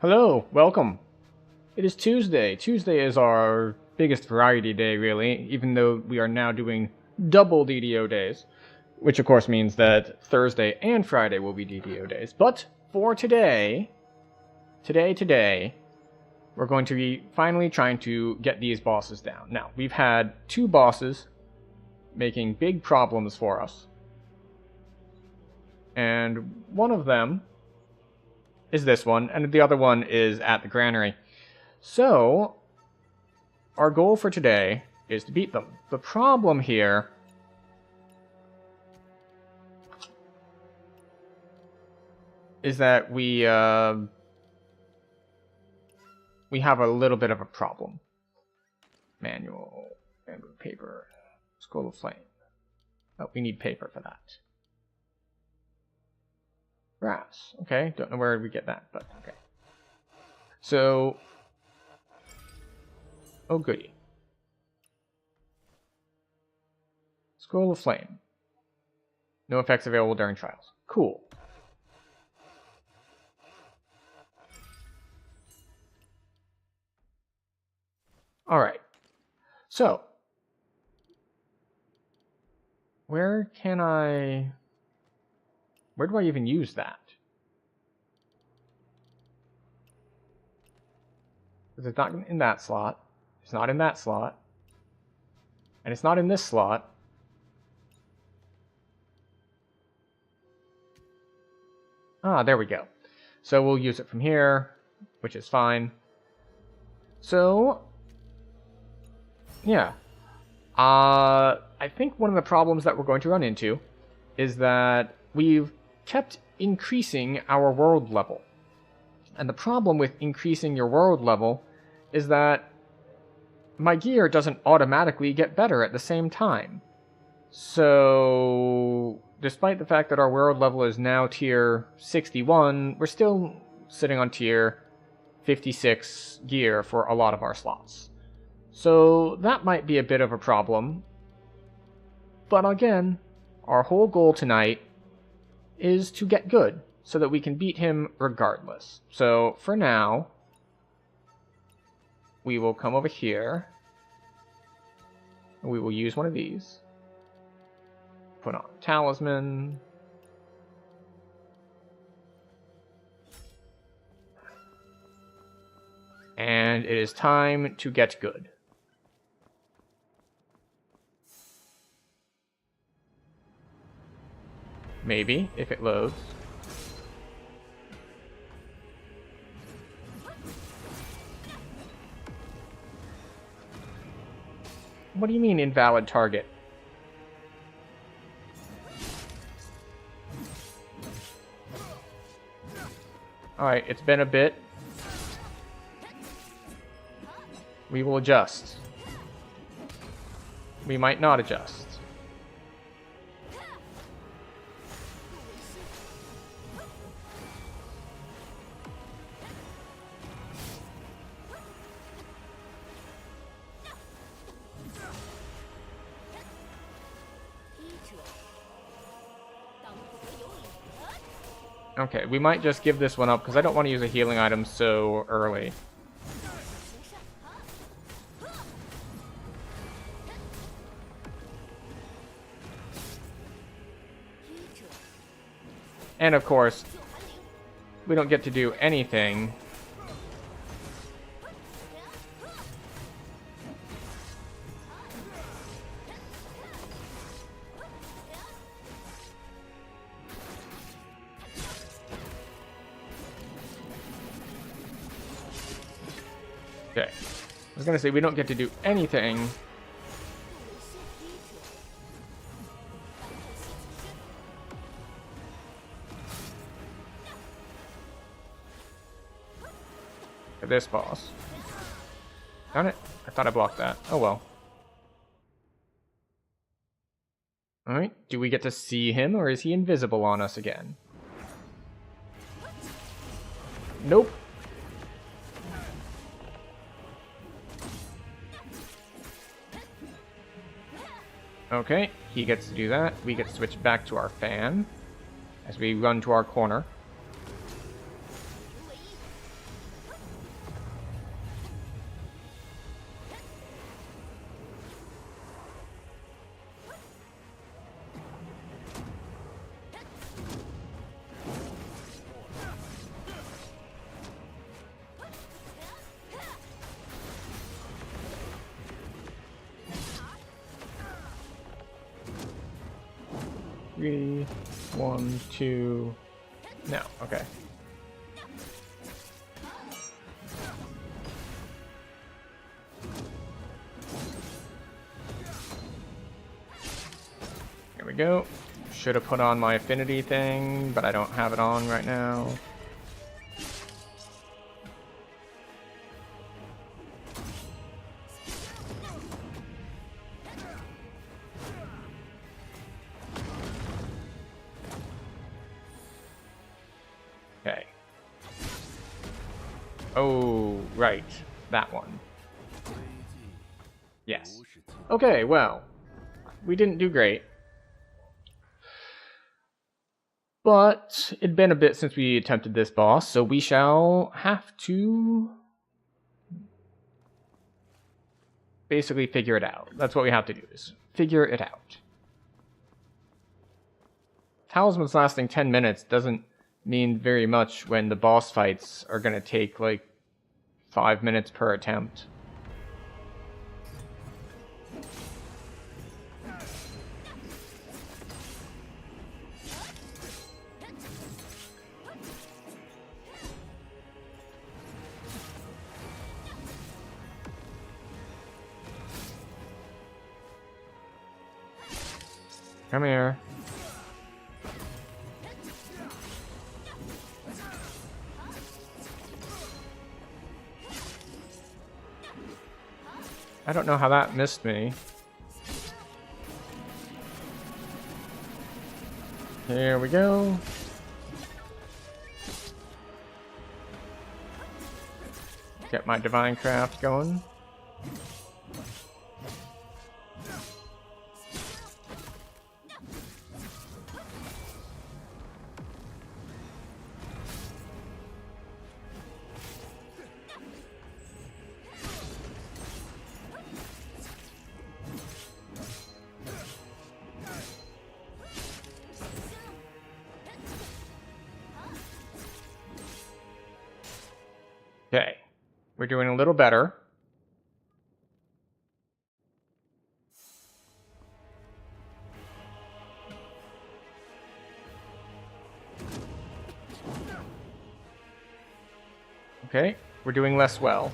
Hello, welcome. It is Tuesday. Tuesday is our biggest variety day, really, even though we are now doing double DDO days, which of course means that Thursday and Friday will be DDO days. But for today, we're going to be finally trying to get these bosses down. Now, we've had two bosses making big problems for us, and one of them is this one, and the other one is at the granary. So, our goal for today is to beat them. The problem here is that we have a little bit of a problem. Manual, bamboo, paper, scroll of flame. Oh, we need paper for that. Brass. Okay, don't know where we get that, but okay. So, oh goody. Scroll of flame. No effects available during trials. Cool. Alright. So, where do I even use that? Because it's not in that slot. It's not in that slot. And it's not in this slot. Ah, there we go. So we'll use it from here, which is fine. So, yeah. I think one of the problems that we're going to run into is that we've kept increasing our world level. And the problem with increasing your world level is that my gear doesn't automatically get better at the same time. So, despite the fact that our world level is now tier 61, we're still sitting on tier 56 gear for a lot of our slots. So, that might be a bit of a problem. But again, our whole goal tonight is to get good, so that we can beat him regardless. So, for now, we will come over here, and we will use one of these. Put on Talisman. And it is time to get good. Maybe, if it loads. What do you mean, invalid target? Alright, it's been a bit. We will adjust. We might not adjust. Okay, we might just give this one up, because I don't want to use a healing item so early. And of course, we don't get to do anything . Okay. I was gonna say we don't get to do anything . For this boss. Darn it. I thought I blocked that. Oh well. Alright, do we get to see him, or is he invisible on us again? Nope. Okay, he gets to do that. We get to switch back to our fan as we run to our corner. 3, 1, 2. No, okay. Here we go. Should have put on my affinity thing, but I don't have it on right now. Okay. Oh, right. That one. Yes. Okay, well, we didn't do great. But it'd been a bit since we attempted this boss, so we shall have to basically figure it out. That's what we have to do, is figure it out. Talisman's lasting 10 minutes doesn't mean very much when the boss fights are going to take like 5 minutes per attempt. Come here. I don't know how that missed me. Here we go. Get my divine craft going. Okay, we're doing a little better. Okay, we're doing less well.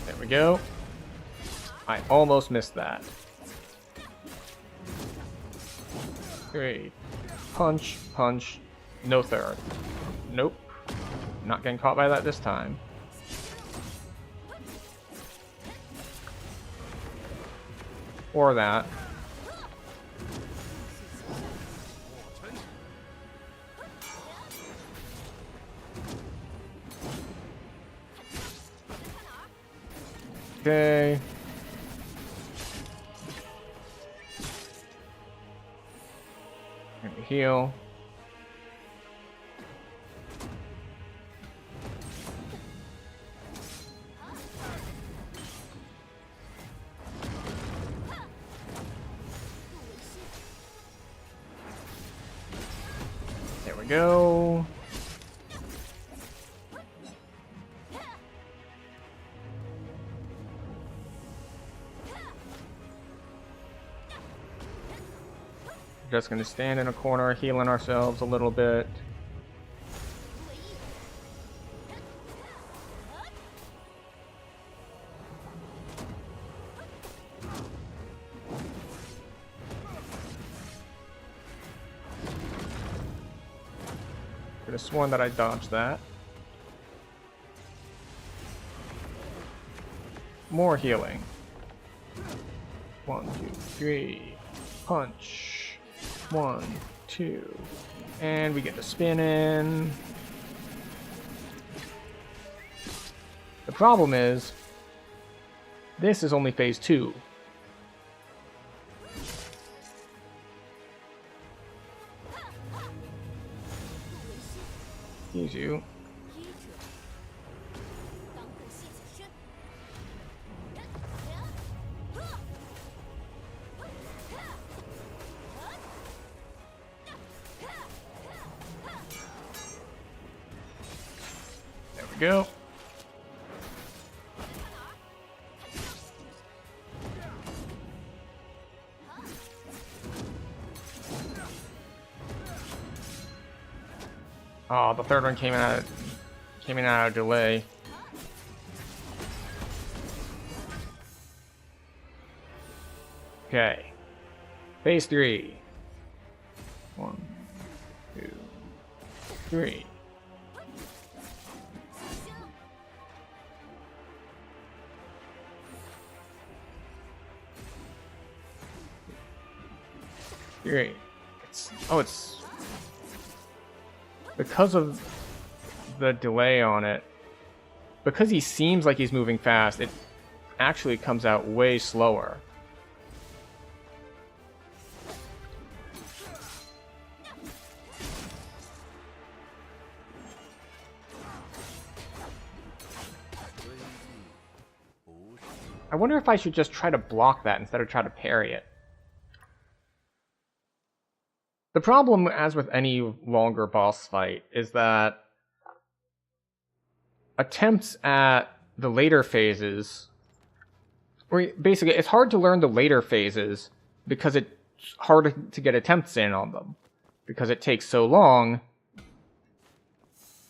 There we go. I almost missed that. Great. Punch, punch, no third. Nope. Not getting caught by that this time. Or that. Okay. Let me heal. There we go. Just gonna stand in a corner, healing ourselves a little bit. Could have sworn that I dodged that. More healing. 1, 2, 3. Punch. 1, 2. And we get the spin in. The problem is, this is only phase 2. Excuse you. go. Oh, the third one came in out of delay. Okay. Phase 3. 1, 2, 3. Great. It's because of the delay on it. Because he seems like he's moving fast, it actually comes out way slower. I wonder if I should just try to block that instead of try to parry it. The problem, as with any longer boss fight, is that attempts at the later phases, or basically it's hard to learn the later phases because it's hard to get attempts in on them, because it takes so long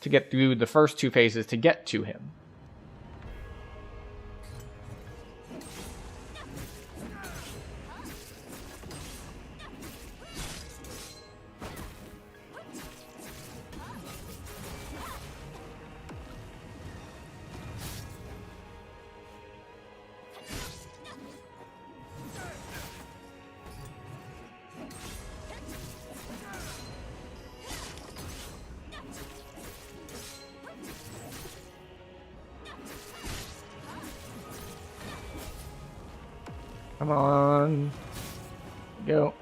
to get through the first two phases to get to him. Come on. Go.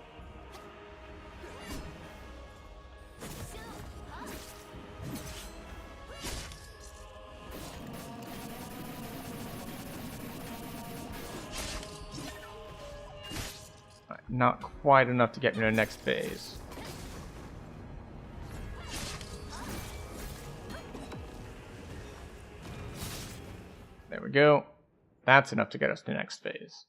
Not quite enough to get me to the next phase. There we go. That's enough to get us to the next phase.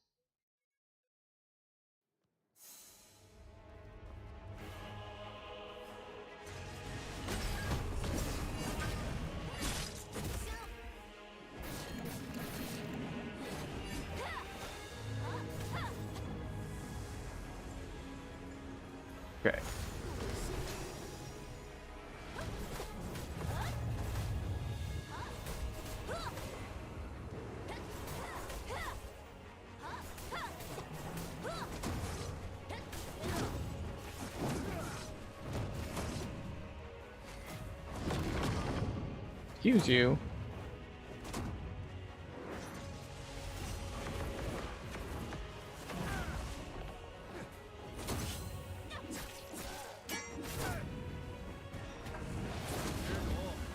Okay. Excuse you.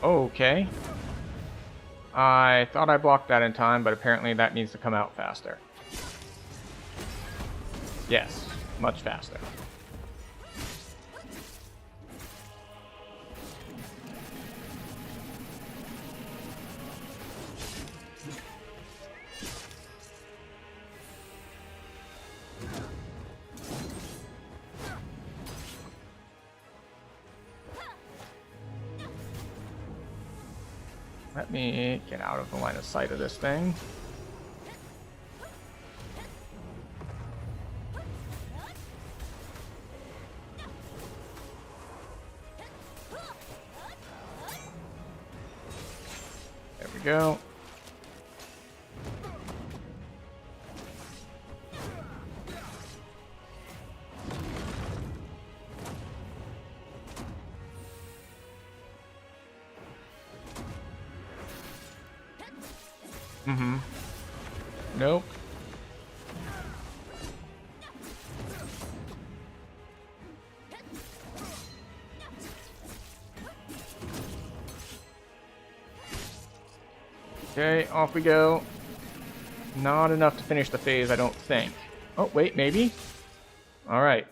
Okay. I thought I blocked that in time, but apparently that needs to come out faster. Yes, much faster. Let me get out of the line of sight of this thing. There we go. Mm-hmm. Nope. Okay, off we go. Not enough to finish the phase, I don't think. Oh, wait, maybe? Alright.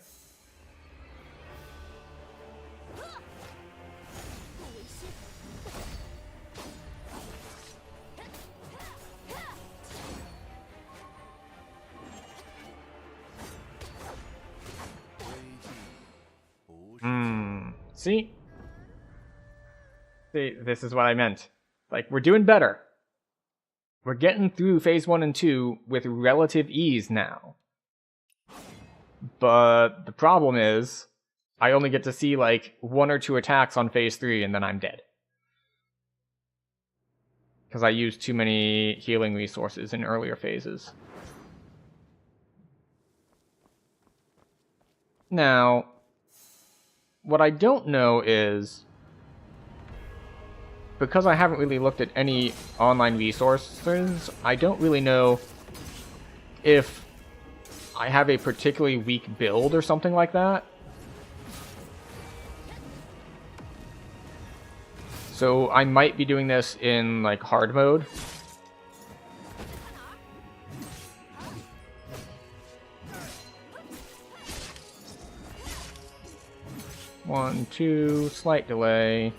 See? See, this is what I meant. Like, we're doing better. We're getting through phase 1 and 2 with relative ease now. But the problem is, I only get to see like 1 or 2 attacks on phase 3 and then I'm dead. Because I used too many healing resources in earlier phases. Now, what I don't know is, because I haven't really looked at any online resources, I don't really know if I have a particularly weak build or something like that. So I might be doing this in like hard mode. One, two, slight delay.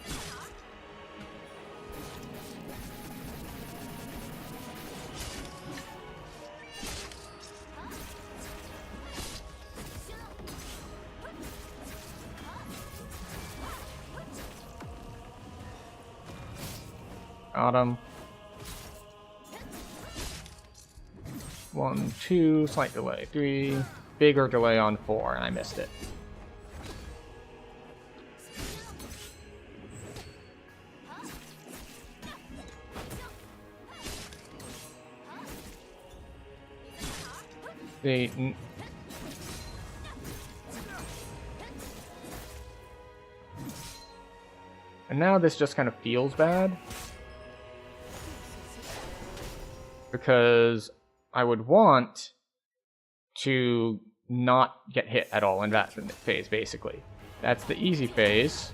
Got him. 1, 2, slight delay. 3, bigger delay on 4, and I missed it. And now this just kind of feels bad. Because I would want to not get hit at all in that phase, basically. That's the easy phase.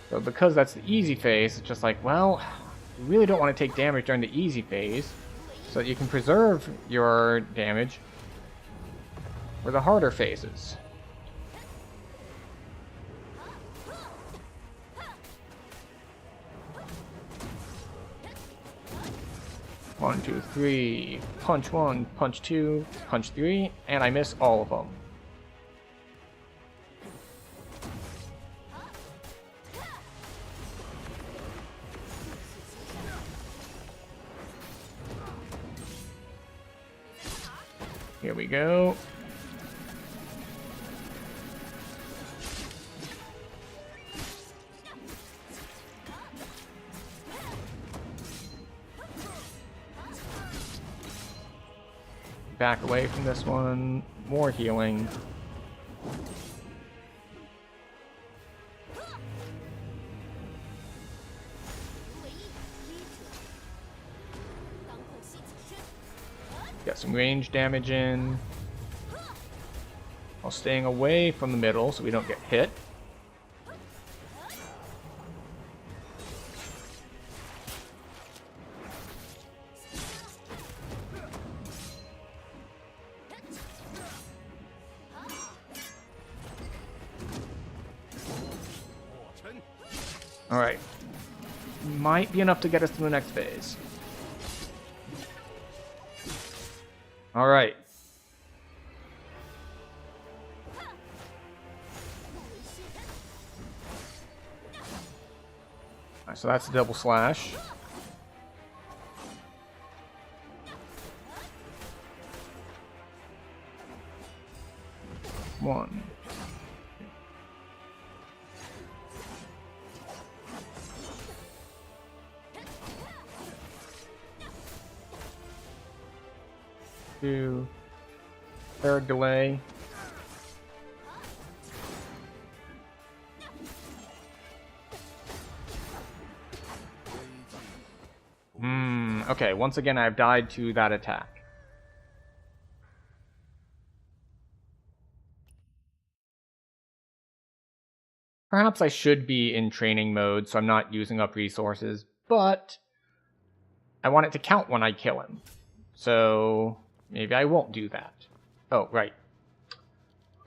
So because that's the easy phase, it's just like, well, you really don't want to take damage during the easy phase, so that you can preserve your damage for the harder phases. One, two, three, punch 1, punch 2, punch 3, and I miss all of them. Here we go. Back away from this one. More healing. Get some range damage in. While staying away from the middle so we don't get hit. Alright. Might be enough to get us to the next phase. Alright. Alright, so that's a double slash. One. Two. Third delay. Okay, once again I've died to that attack. Perhaps I should be in training mode so I'm not using up resources, but I want it to count when I kill him. So maybe I won't do that. Oh, right.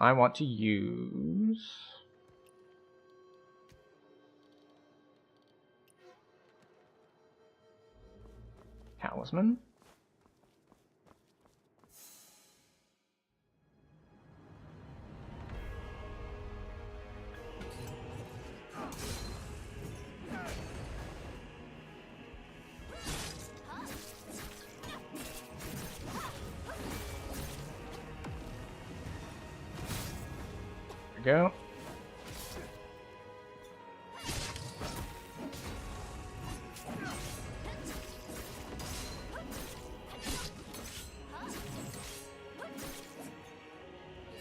I want to use... Talisman. we go.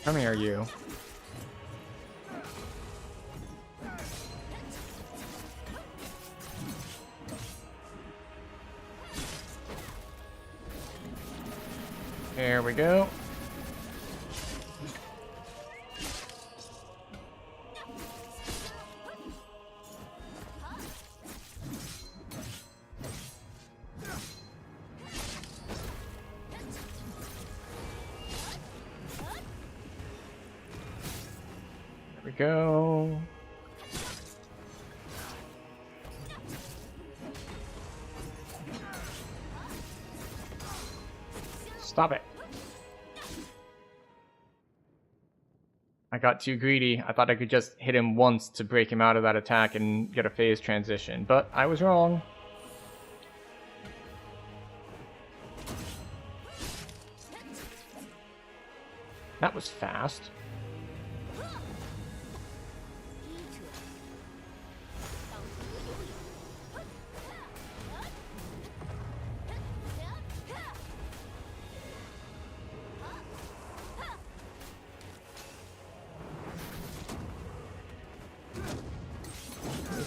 Come here, you. There we go. There we go. Stop it. I got too greedy. I thought I could just hit him once to break him out of that attack and get a phase transition, but I was wrong. That was fast.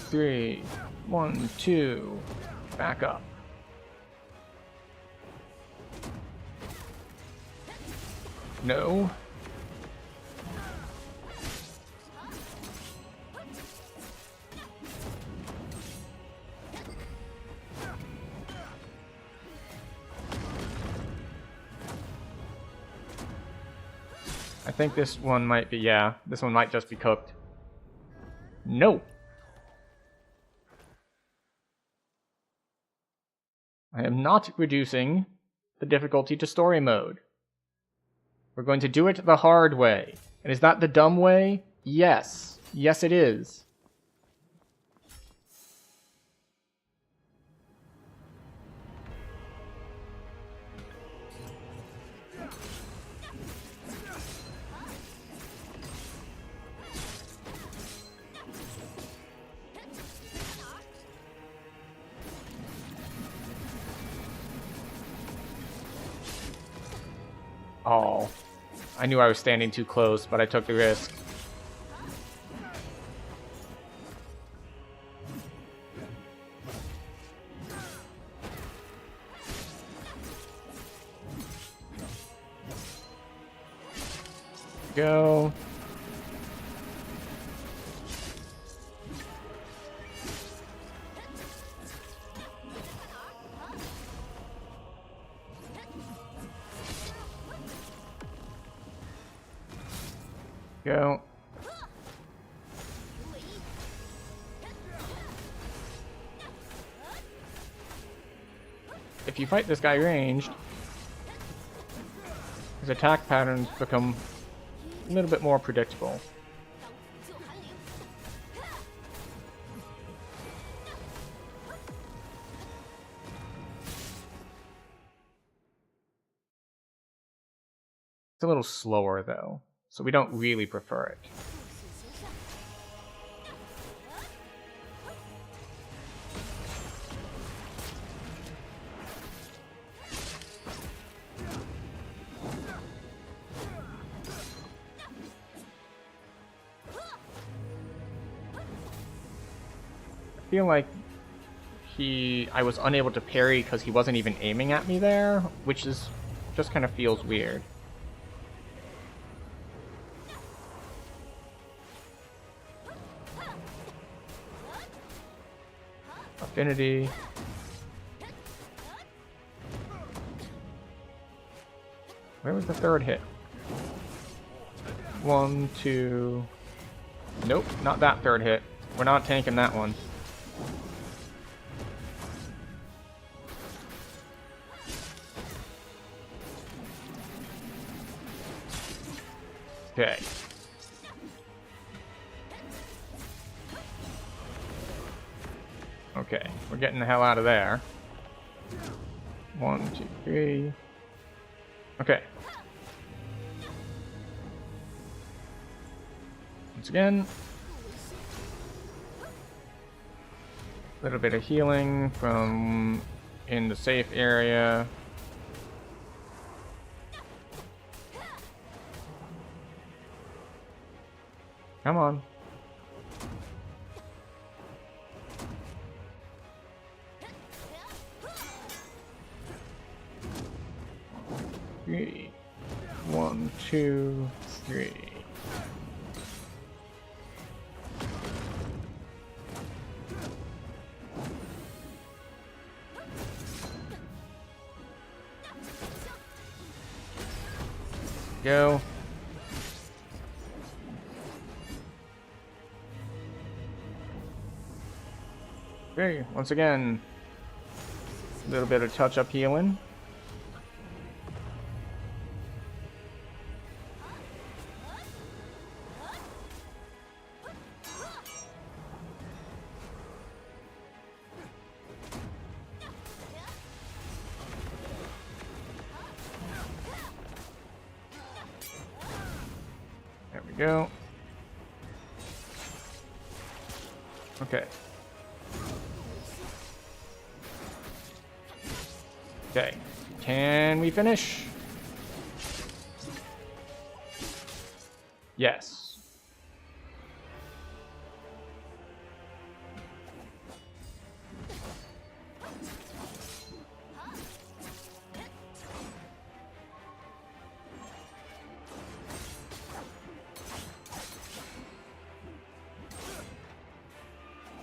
Three, 1, 2, back up. No. I think this one might be, yeah, this one might just be cooked. No. I am not reducing the difficulty to story mode. We're going to do it the hard way. And is that the dumb way? Yes. Yes, it is. Oh, I knew I was standing too close, but I took the risk. Go. Go. If you fight this guy ranged, his attack patterns become a little bit more predictable. It's a little slower though, so we don't really prefer it. I feel like I was unable to parry because he wasn't even aiming at me there, which is just kind of feels weird. Affinity. Where was the third hit? 1, 2. Nope, not that third hit. We're not tanking that one. Okay. Okay, we're getting the hell out of there. 1, 2, 3. Okay. Once again. A little bit of healing from in the safe area. Come on. Three. 1, 2, 3. Go. Okay, once again, a little bit of touch-up healing. There we go. Okay. Okay. Can we finish? Yes.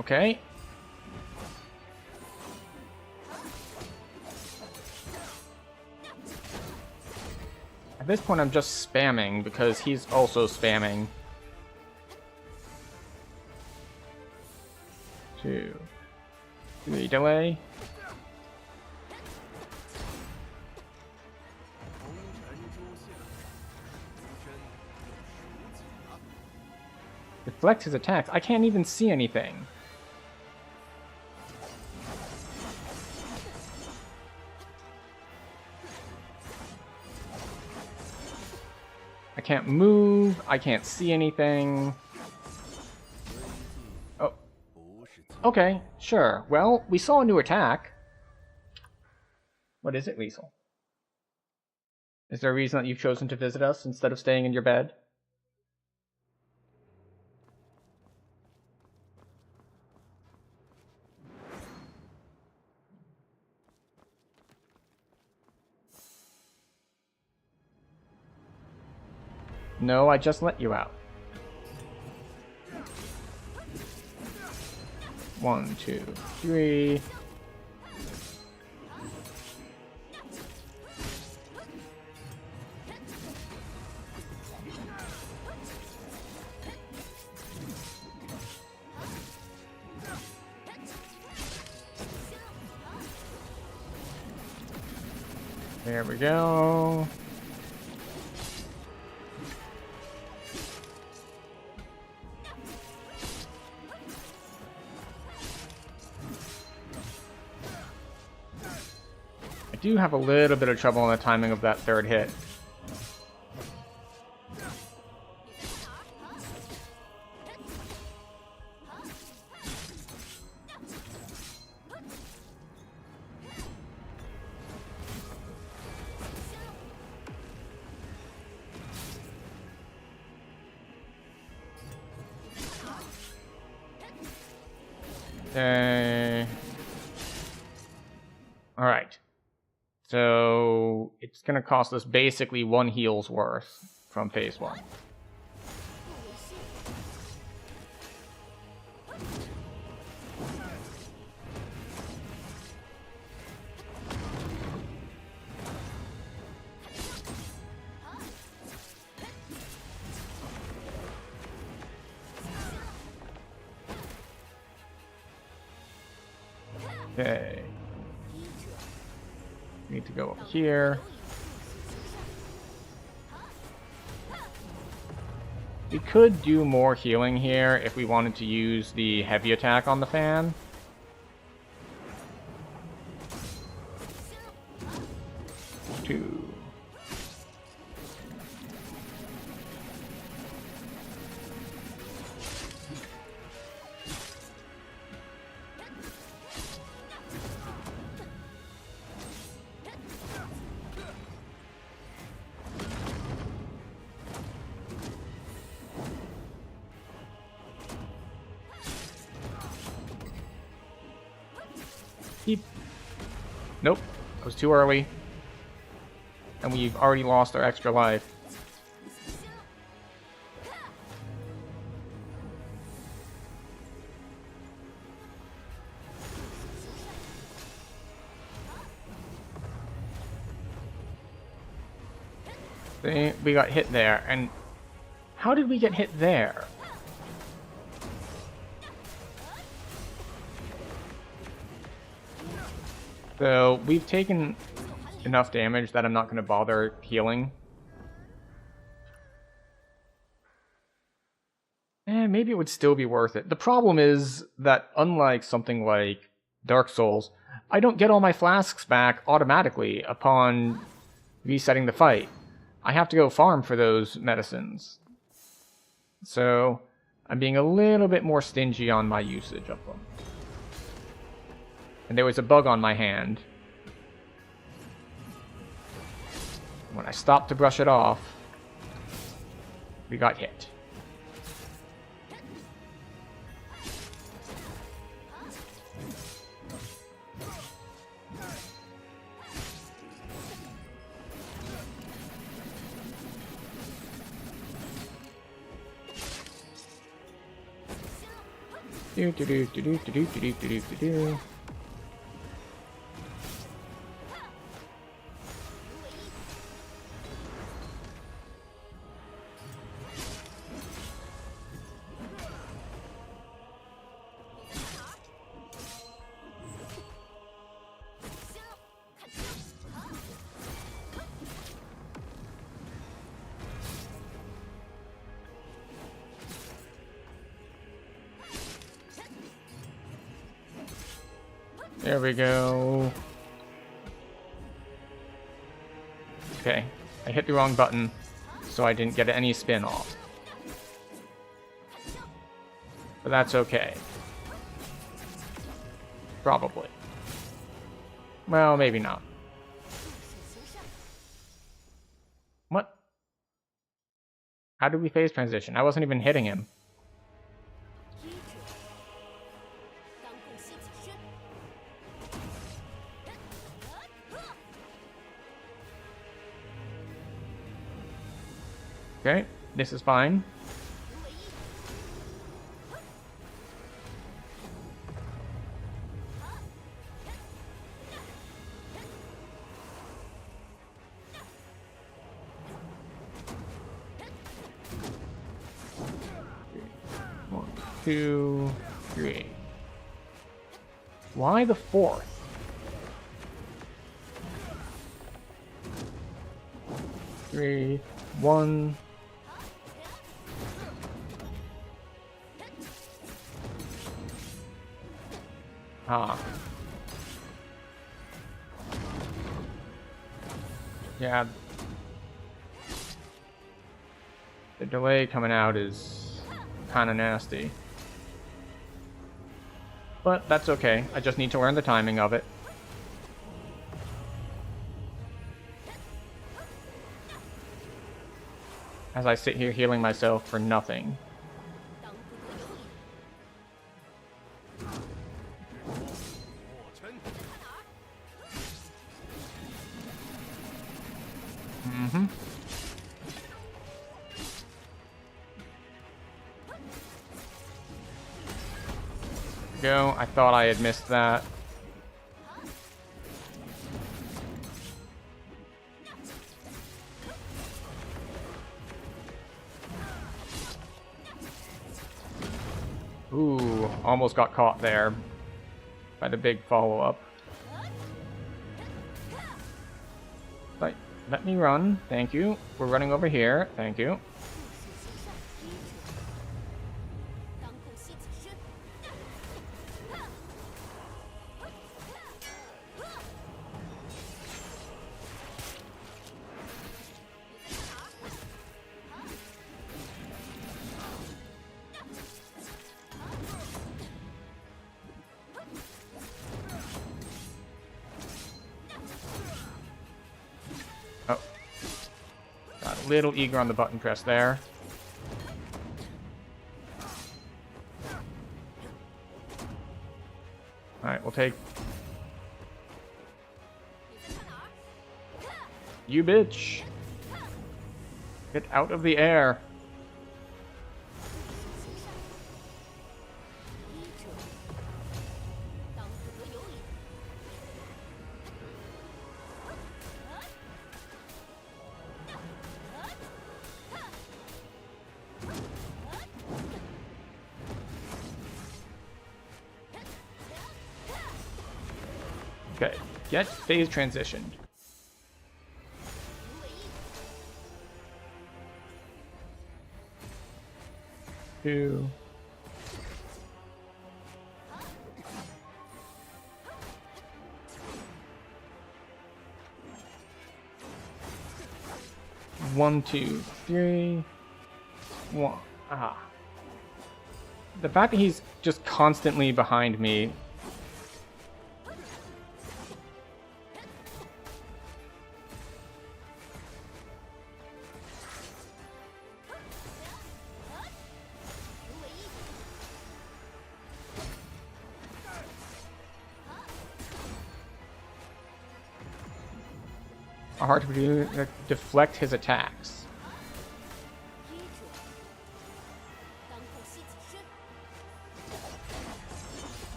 Okay. At this point, I'm just spamming because he's also spamming. 2, 3 delay. Deflect his attacks. I can't even see anything. I can't move. I can't see anything. Oh. Okay, sure. Well, we saw a new attack. What is it, Liesel? Is there a reason that you've chosen to visit us instead of staying in your bed? No, I just let you out. 1, 2, 3. There we go. I do have a little bit of trouble on the timing of that third hit. Okay. Alright. So it's going to cost us basically 1 heal's worth from phase 1. Okay. Need to go up here. We could do more healing here if we wanted to use the heavy attack on the fan. Two. Beep. Nope. I was too early. And we've already lost our extra life. We got hit there, and how did we get hit there? So we've taken enough damage that I'm not going to bother healing. Maybe it would still be worth it. The problem is that unlike something like Dark Souls, I don't get all my flasks back automatically upon resetting the fight. I have to go farm for those medicines. So I'm being a little bit more stingy on my usage of them. And there was a bug on my hand. When I stopped to brush it off, we got hit. Do do do do do do do do do do do. There we go. Okay, I hit the wrong button, so I didn't get any spin off. But that's okay. Probably. Well, maybe not. What? How did we phase transition? I wasn't even hitting him. Okay, this is fine. One, two, three. Why the fourth? Three, one. Ah. Yeah. The delay coming out is kind of nasty. But that's okay. I just need to learn the timing of it. As I sit here healing myself for nothing. Go. I thought I had missed that. Ooh, almost got caught there by the big follow-up. Let me run. Thank you. We're running over here. Thank you. Little eager on the button press there. Alright, we'll take You bitch. Get out of the air. Okay, get phase transitioned. Two. One, two, three. One. Ah. The fact that he's just constantly behind me. Hard to do, deflect his attacks.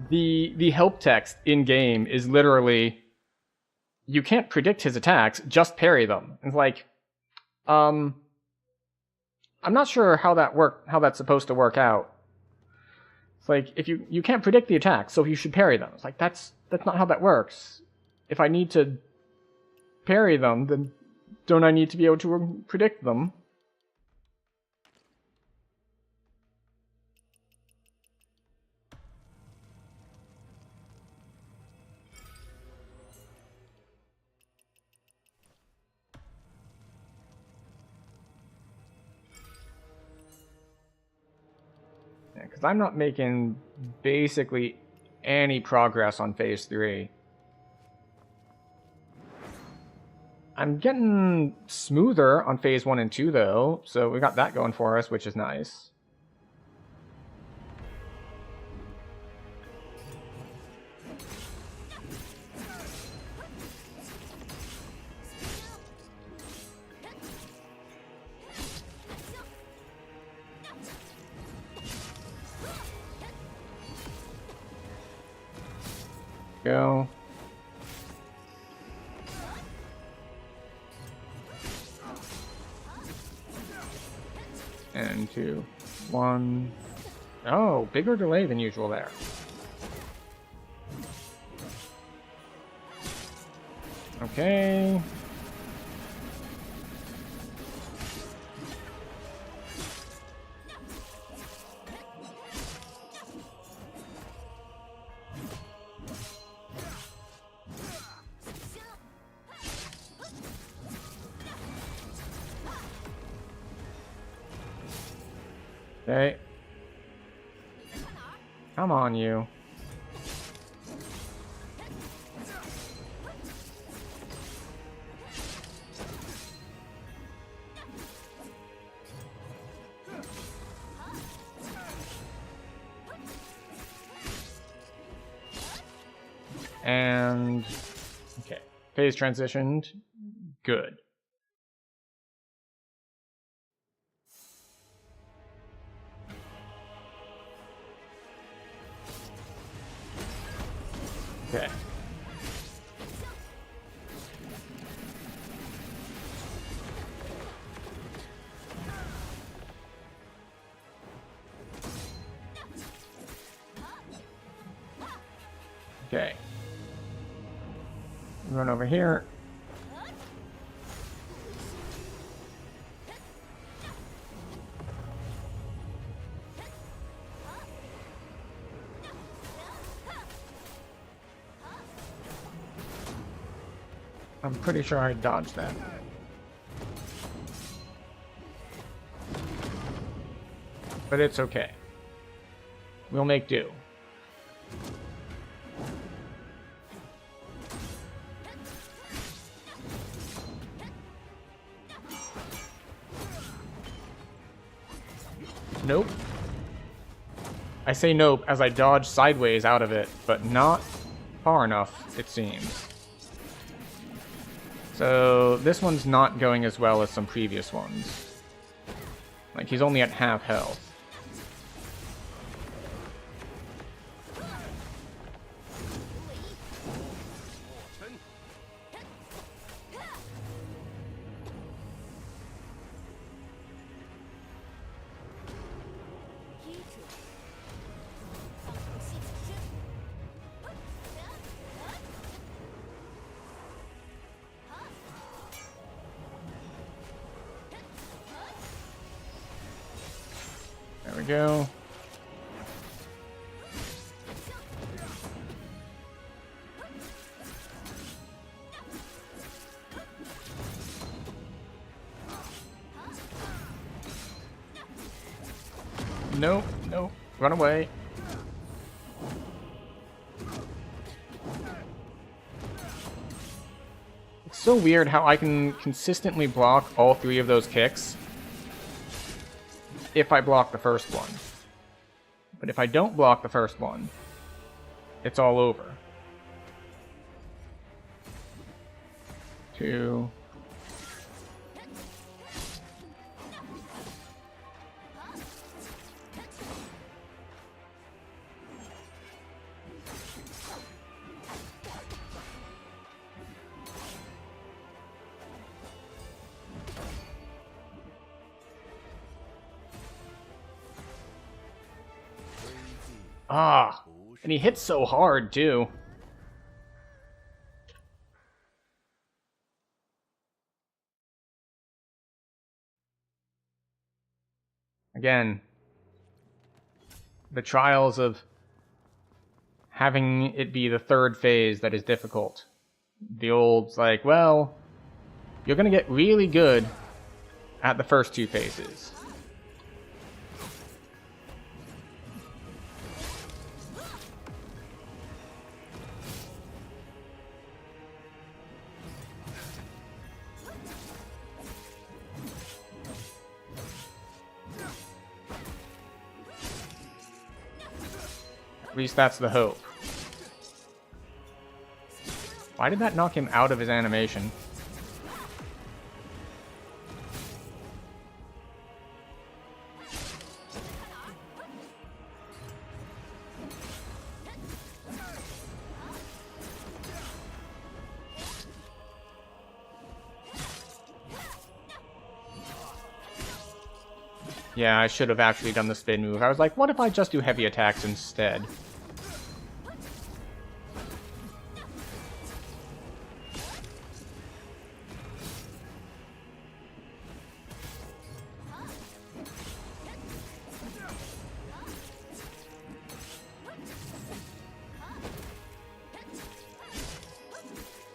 The help text in game is literally, you can't predict his attacks, just parry them. It's like, I'm not sure how that's supposed to work out. It's like, if you can't predict the attacks, so you should parry them. It's like, that's not how that works. If I need to parry them, then don't I need to be able to predict them? Yeah, because I'm not making basically any progress on phase 3. I'm getting smoother on phase 1 and 2 though, so we got that going for us, which is nice. Go. And 2, 1. Oh, bigger delay than usual there. Okay. Okay. Come on, you. And okay, phase transitioned. Good. Okay. Okay. Run over here. I'm pretty sure I dodged that. But it's okay. We'll make do. Nope. I say nope as I dodge sideways out of it, but not far enough, it seems. So this one's not going as well as some previous ones. Like, he's only at half health. There we go. Nope, nope. Run away. It's so weird how I can consistently block all three of those kicks if I block the first one. But if I don't block the first one, it's all over. 2. Ah, and he hits so hard, too. Again, the trials of having it be the third phase that is difficult. The old, like, well, you're gonna get really good at the first 2 phases. At least that's the hope. Why did that knock him out of his animation? Yeah, I should have actually done the spin move. I was like, what if I just do heavy attacks instead?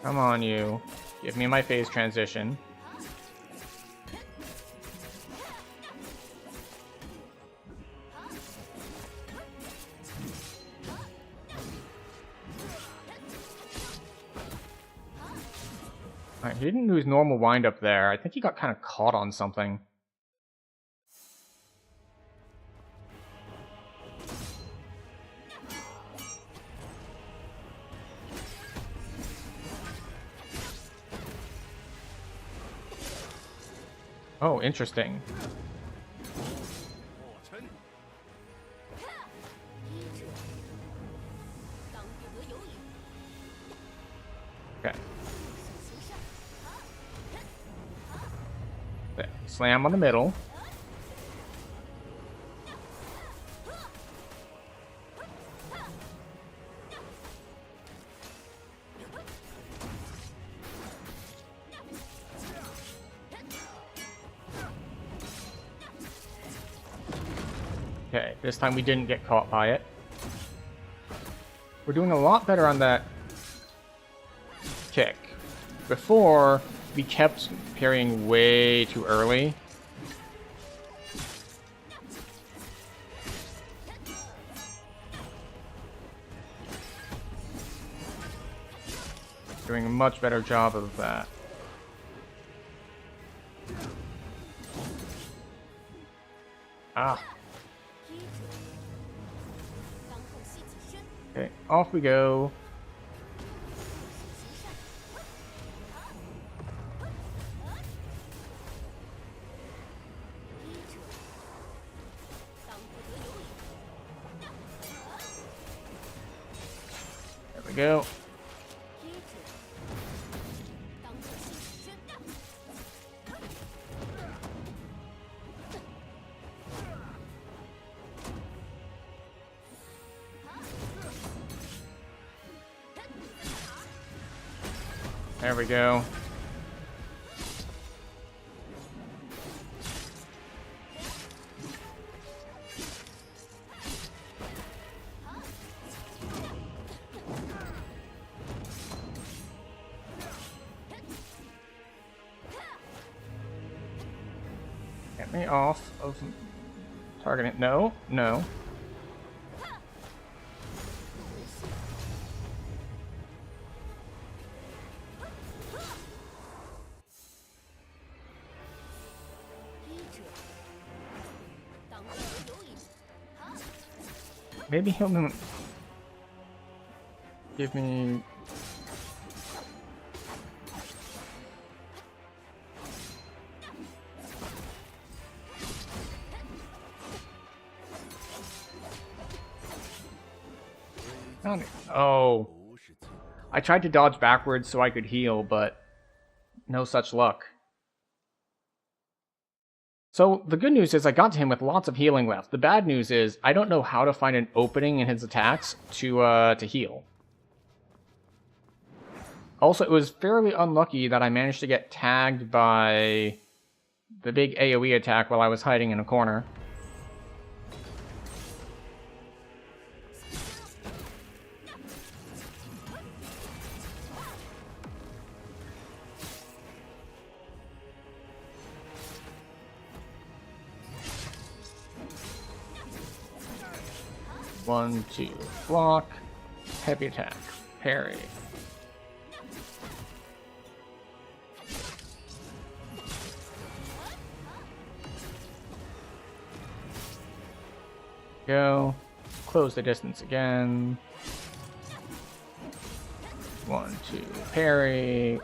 Come on, you. Give me my phase transition. Alright, he didn't do his normal wind-up there. I think he got kind of caught on something. Oh, interesting. Okay. There. Slam on the middle. Okay, this time we didn't get caught by it. We're doing a lot better on that kick. Before, we kept parrying way too early. Doing a much better job of that. Ah. Okay, off we go. we go. There we go. Get me off of targeting. No, no. Maybe he'll give me... Oh. I tried to dodge backwards so I could heal, but no such luck. So, the good news is I got to him with lots of healing left. The bad news is I don't know how to find an opening in his attacks to heal. Also, it was fairly unlucky that I managed to get tagged by the big AoE attack while I was hiding in a corner. One, two, block, heavy attack, parry. Go, close the distance again. One, two, parry.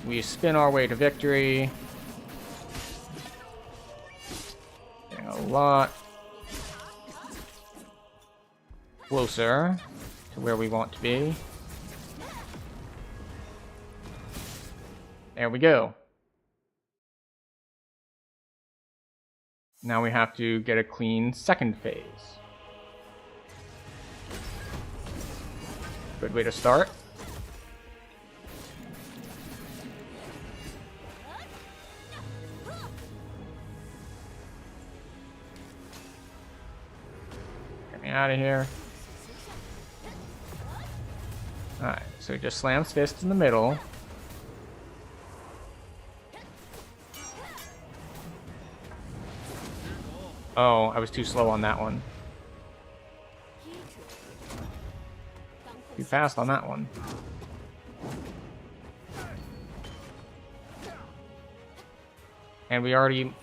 We spin our way to victory. Getting a lot closer to where we want to be. There we go. Now we have to get a clean second phase. Good way to start. Get me out of here. Alright, so he just slams fists in the middle. Oh, I was too slow on that one. Too fast on that one. And we already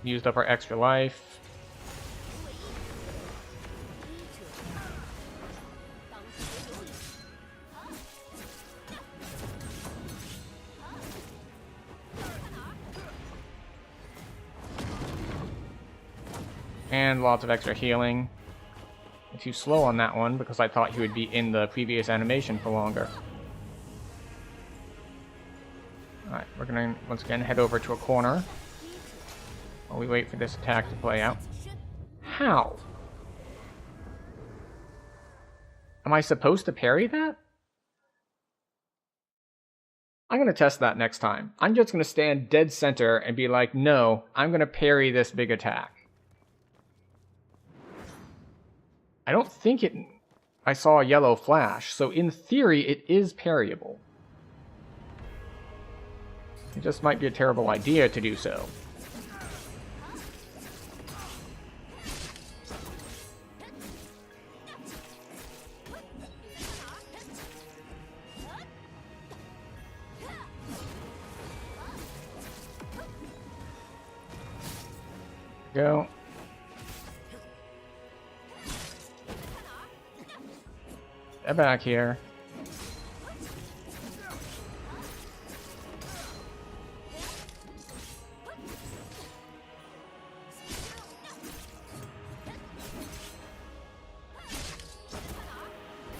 used up our extra life. And lots of extra healing. I'm too slow on that one because I thought he would be in the previous animation for longer. Alright, we're gonna once again head over to a corner while we wait for this attack to play out. How? Am I supposed to parry that? I'm gonna test that next time. I'm just gonna stand dead center and be like, no, I'm gonna parry this big attack. I don't think I saw a yellow flash, so in theory it is parryable. It just might be a terrible idea to do so. Go. Get back here.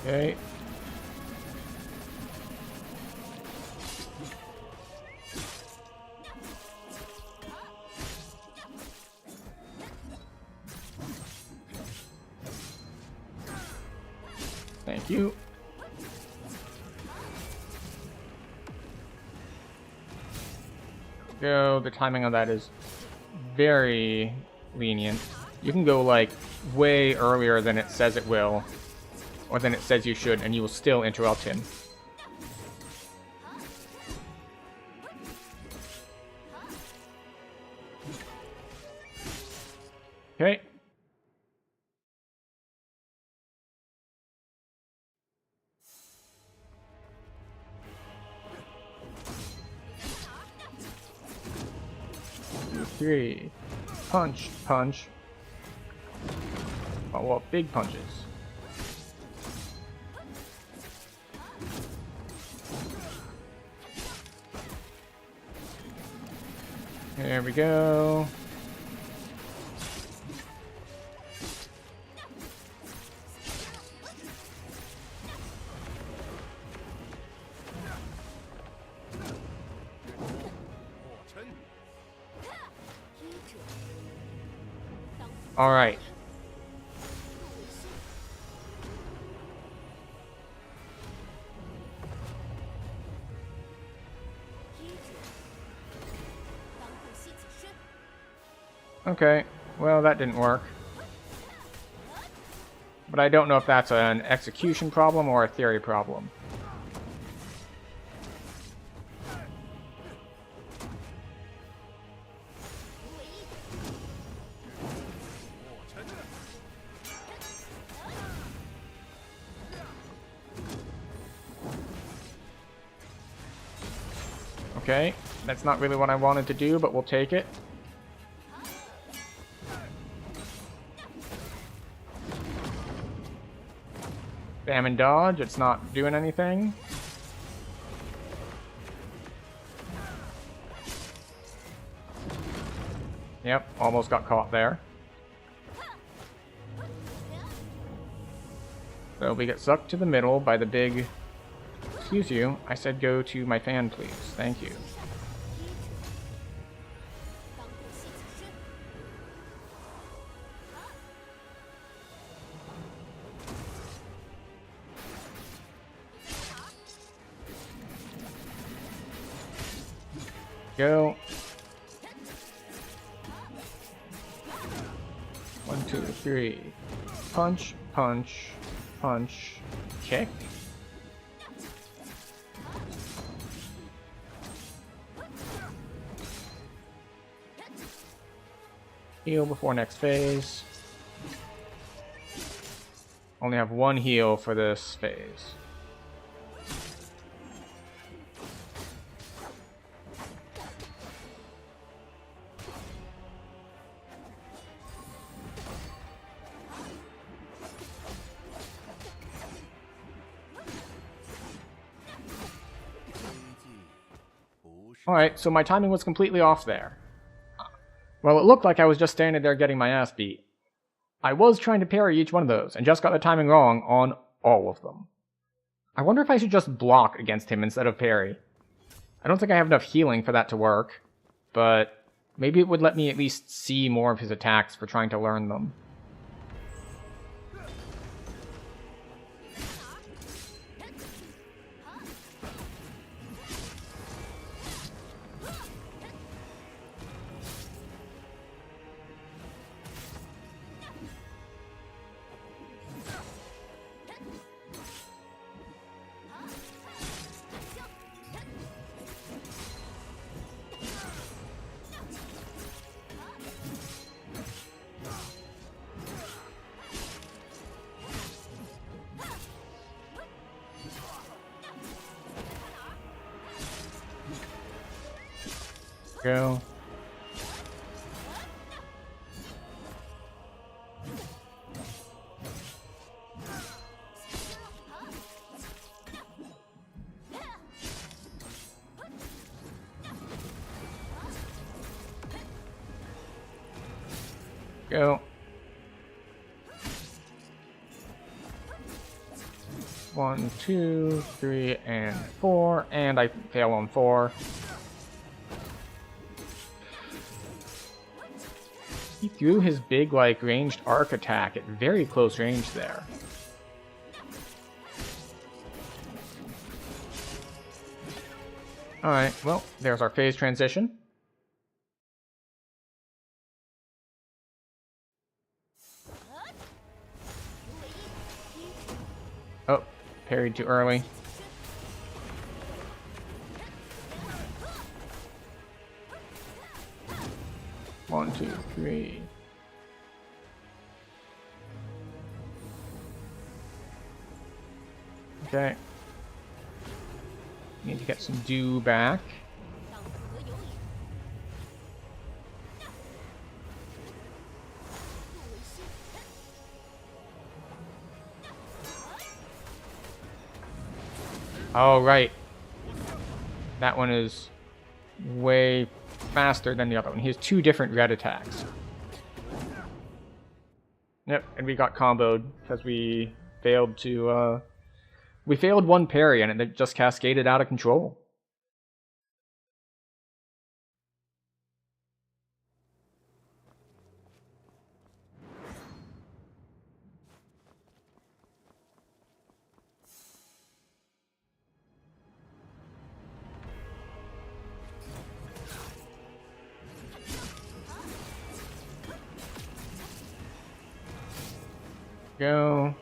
Okay. Thank you. Go. The timing on that is very lenient. You can go like way earlier than it says it will, or than it says you should, and you will still interrupt him. Okay. Three. Punch, punch. Oh, well, big punches. There we go. All right. Okay, well that didn't work. But I don't know if that's an execution problem or a theory problem. Okay, that's not really what I wanted to do, but we'll take it. Spam and dodge, it's not doing anything. Yep, almost got caught there. So we get sucked to the middle by the big... Excuse you, I said go to my fan, please. Thank you. Go. 1, 2, 3. Punch, punch, punch, kick. Heal before next phase. Only have one heal for this phase. Alright, so my timing was completely off there. Well, it looked like I was just standing there getting my ass beat. I was trying to parry each one of those, and just got the timing wrong on all of them. I wonder if I should just block against him instead of parry. I don't think I have enough healing for that to work, but maybe it would let me at least see more of his attacks for trying to learn them. Go. Go. 1, 2, 3, and 4. And I fail on 4. He threw his big, like, ranged arc attack at very close range there. Alright, well, there's our phase transition. Oh, parried too early. One, two, three. Okay. Need to get some dew back. Oh, right. That one is way faster than the other one. He has 2 different red attacks. Yep, and we got comboed because we failed to, we failed one parry and it just cascaded out of control. Go.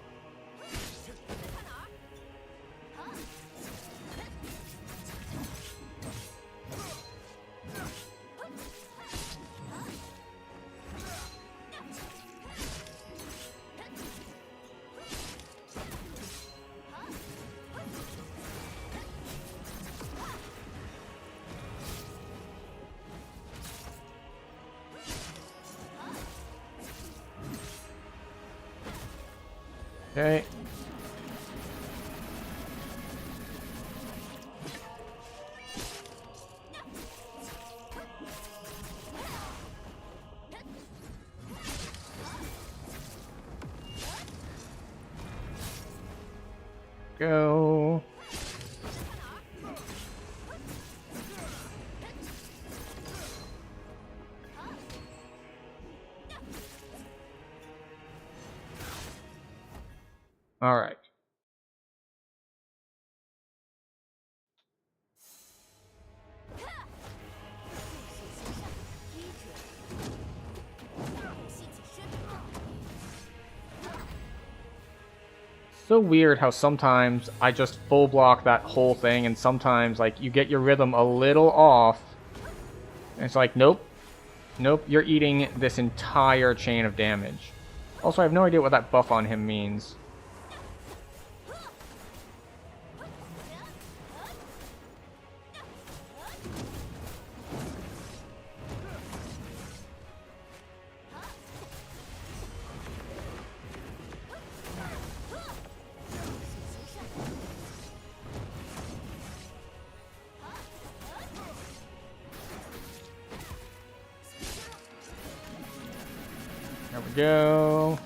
Okay. Go. All right. So weird how sometimes I just full block that whole thing and sometimes like you get your rhythm a little off and it's like nope, you're eating this entire chain of damage. Also, I have no idea what that buff on him means. There we go.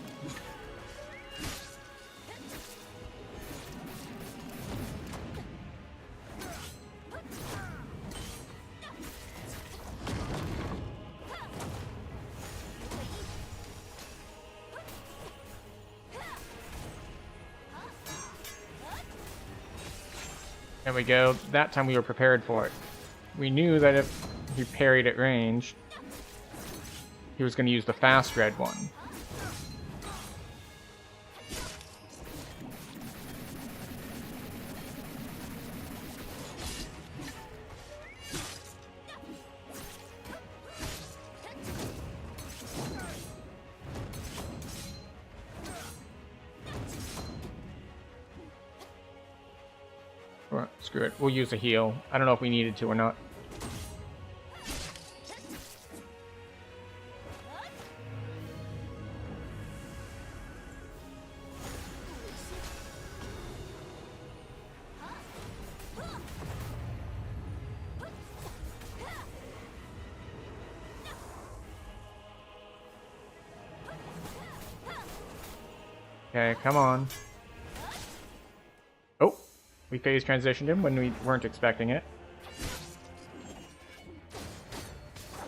There we go. That time we were prepared for it. We knew that if he parried at range, he was going to use the fast red one. Or, screw it, we'll use a heal. I don't know if we needed to or not. Okay, come on. We phase transitioned him when we weren't expecting it.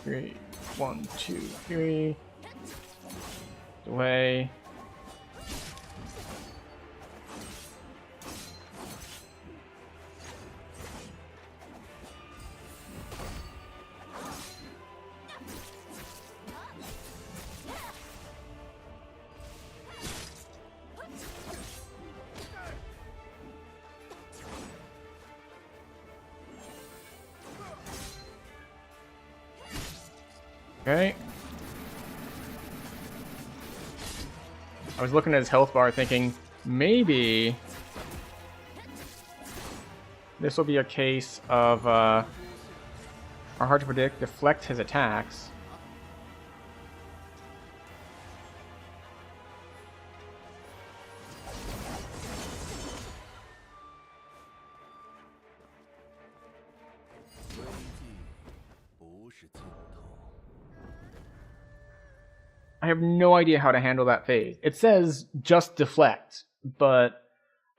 3, 1, 2, 3. Delay. Okay. I was looking at his health bar thinking, maybe this will be a case of, are hard to predict, deflect his attacks. I have no idea how to handle that phase. It says just deflect, but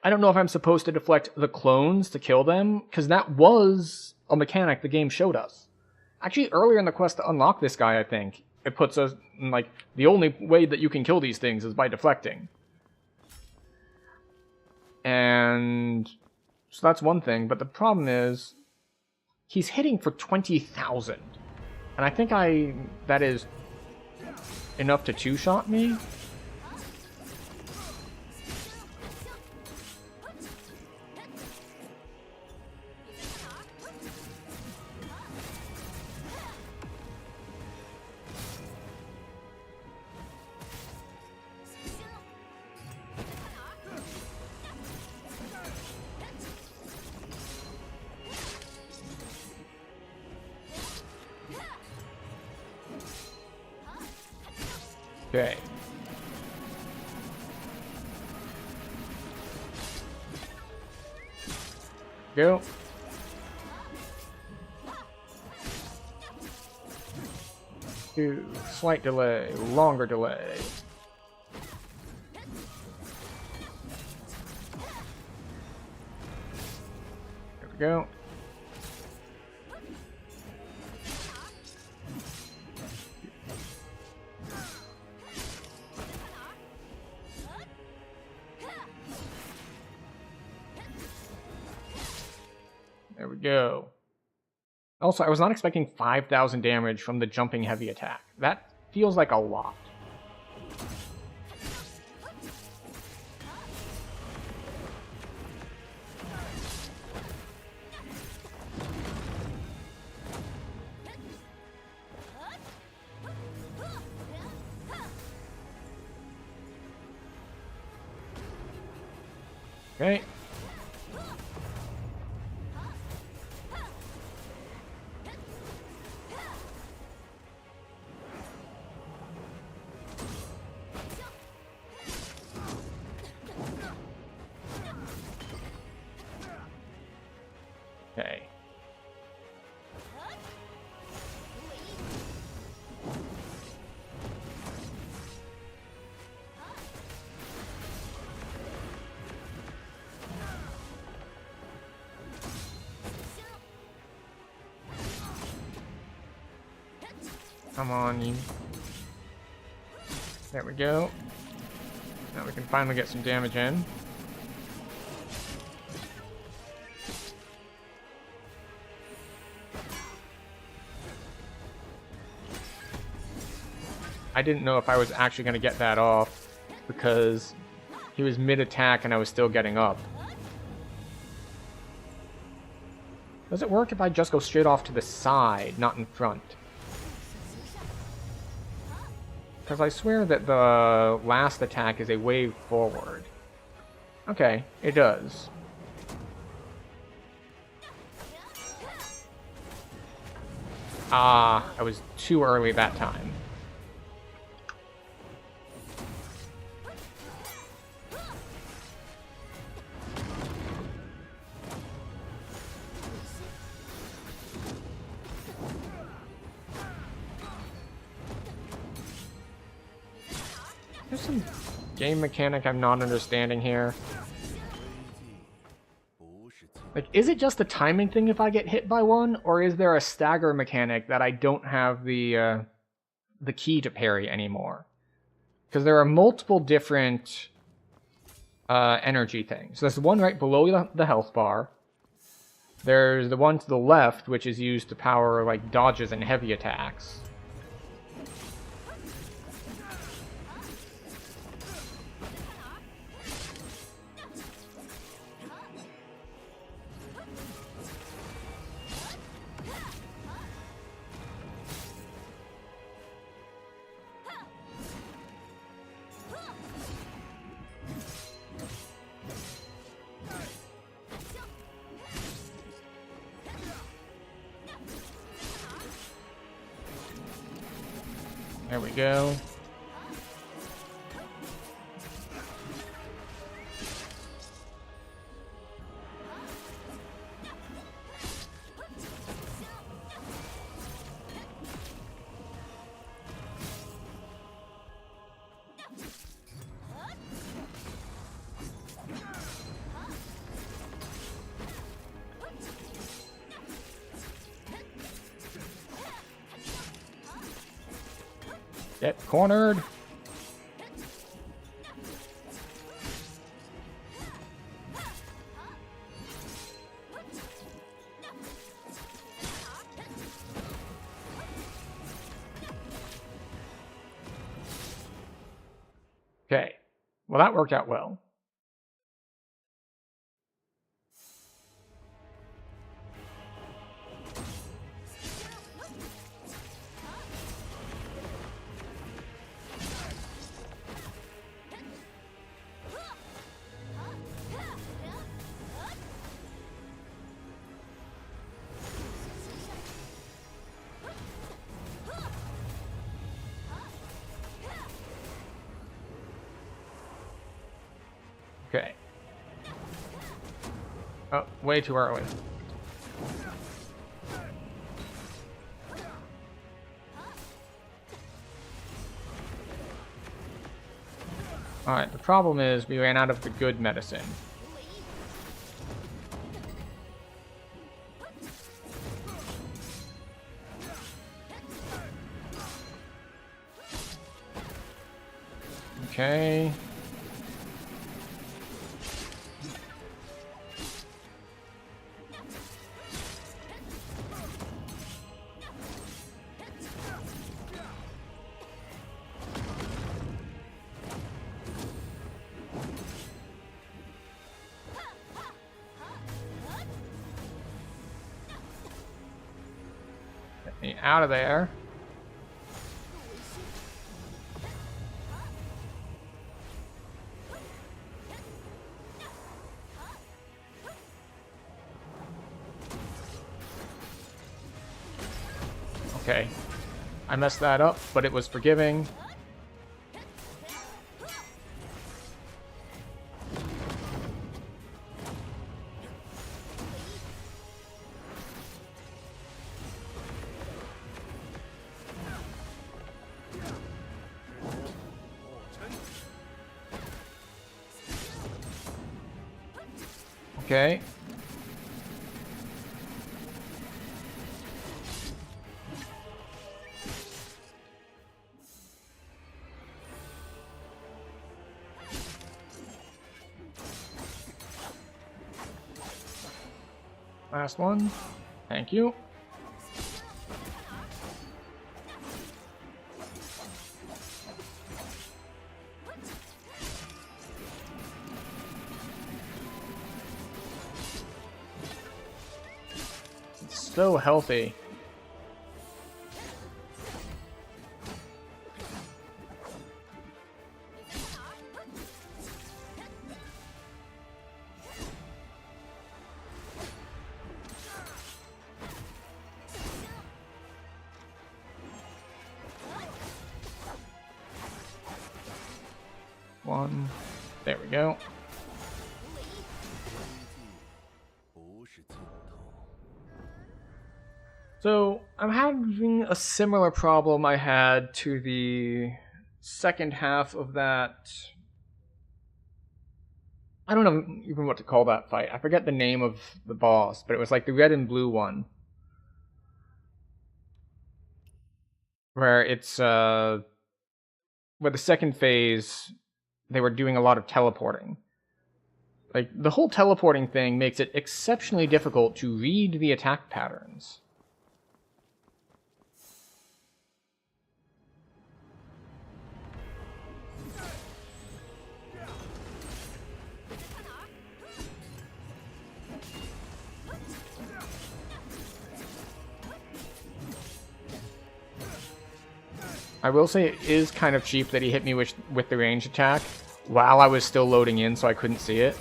I don't know if I'm supposed to deflect the clones to kill them, because that was a mechanic the game showed us. Actually, earlier in the quest to unlock this guy, I think, it puts us in, like, the only way that you can kill these things is by deflecting. And so that's one thing, but the problem is he's hitting for 20,000. And I think that is enough to two-shot me. Okay. Go. Two. Slight delay. Longer delay. There we go. There we go. Also, I was not expecting 5,000 damage from the jumping heavy attack. That feels like a lot. Okay. Okay. Come on, you. There we go. Now we can finally get some damage in. I didn't know if I was actually going to get that off because he was mid-attack and I was still getting up. Does it work if I just go straight off to the side, not in front? Because I swear that the last attack is a wave forward. Okay, it does. Ah, I was too early that time. There's some game mechanic I'm not understanding here. Like, is it just a timing thing if I get hit by one, or is there a stagger mechanic that I don't have the key to parry anymore? Because there are multiple different energy things. So there's the one right below the health bar. There's the one to the left, which is used to power like dodges and heavy attacks. There we go. Get cornered. Okay. Well, that worked out well. Okay. Oh, way too early. Alright, the problem is we ran out of the good medicine. Okay. Get me out of there. Okay. I messed that up, but it was forgiving. Okay. Last one. Thank you. It's so healthy. One. There we go. So, I'm having a similar problem I had to the second half of that I don't know even what to call that fight. I forget the name of the boss, but it was like the red and blue one. Where it's, where the second phase, they were doing a lot of teleporting. Like, the whole teleporting thing makes it exceptionally difficult to read the attack patterns. I will say it is kind of cheap that he hit me with the range attack while I was still loading in, so I couldn't see it.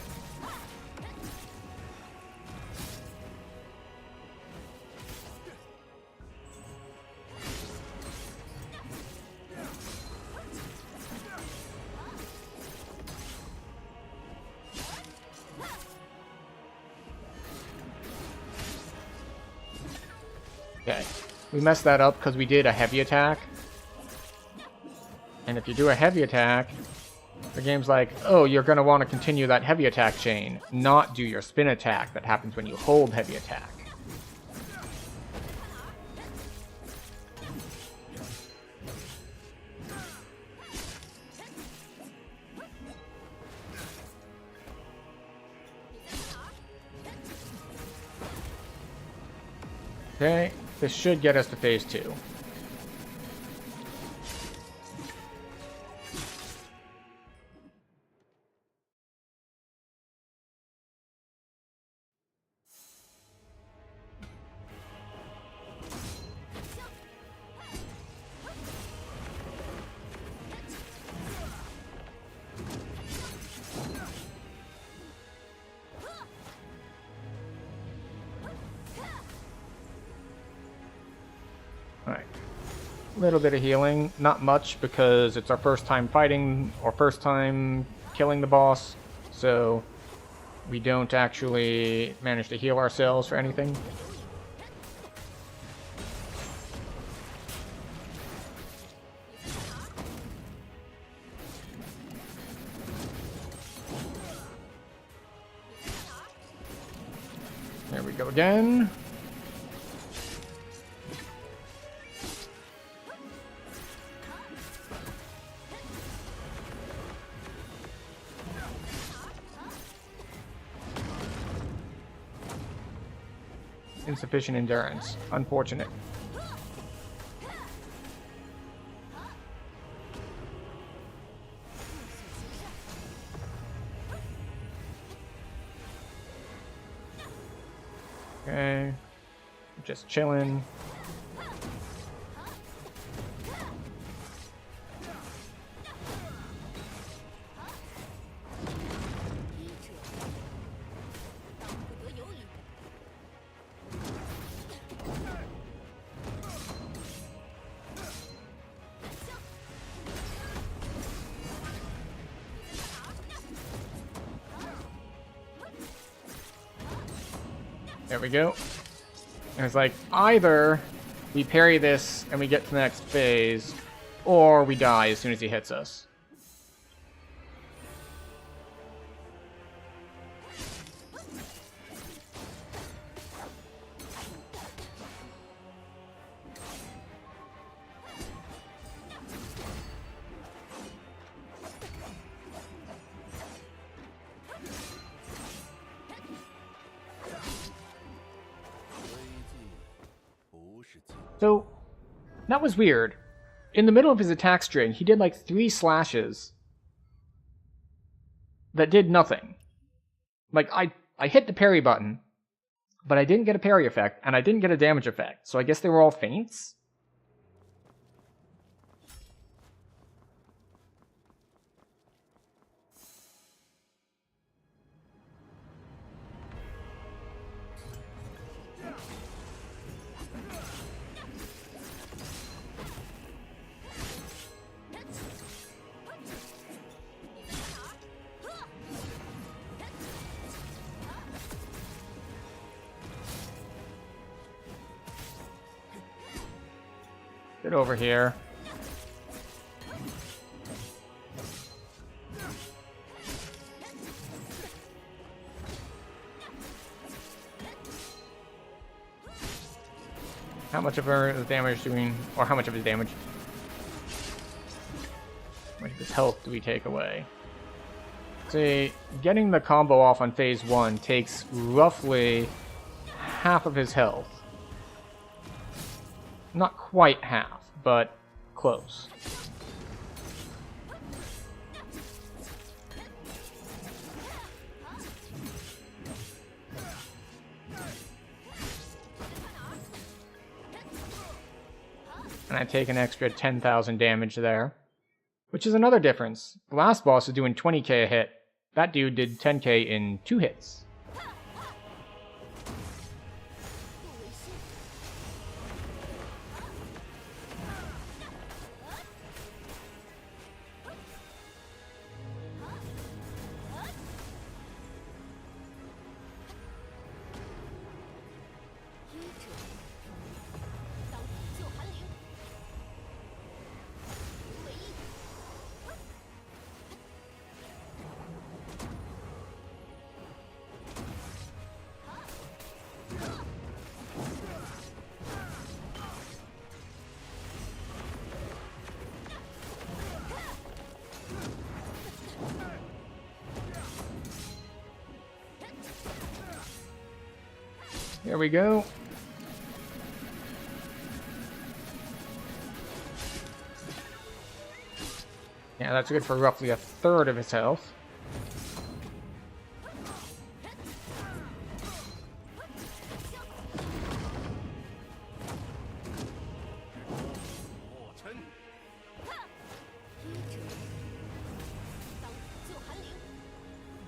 Okay, we messed that up because we did a heavy attack. And if you do a heavy attack, the game's like, oh, you're going to want to continue that heavy attack chain, not do your spin attack that happens when you hold heavy attack. Okay, this should get us to phase 2. Alright. A little bit of healing. Not much because it's our first time fighting or first time killing the boss. So we don't actually manage to heal ourselves for anything. There we go again. Insufficient endurance. Unfortunate. Okay. Just chilling. There we go. And it's like, either we parry this and we get to the next phase, or we die as soon as he hits us. So, that was weird. In the middle of his attack string, he did like 3 slashes that did nothing. Like, I hit the parry button, but I didn't get a parry effect, and I didn't get a damage effect, so I guess they were all feints? Get over here. much of his damage doing, or how much of his damage? How much of his health do we take away? See, getting the combo off on phase 1 takes roughly half of his health. Not quite half, but close. And I take an extra 10,000 damage there, which is another difference. The last boss is doing 20k a hit. That dude did 10k in 2 hits. There we go. Yeah, that's good for roughly a third of his health.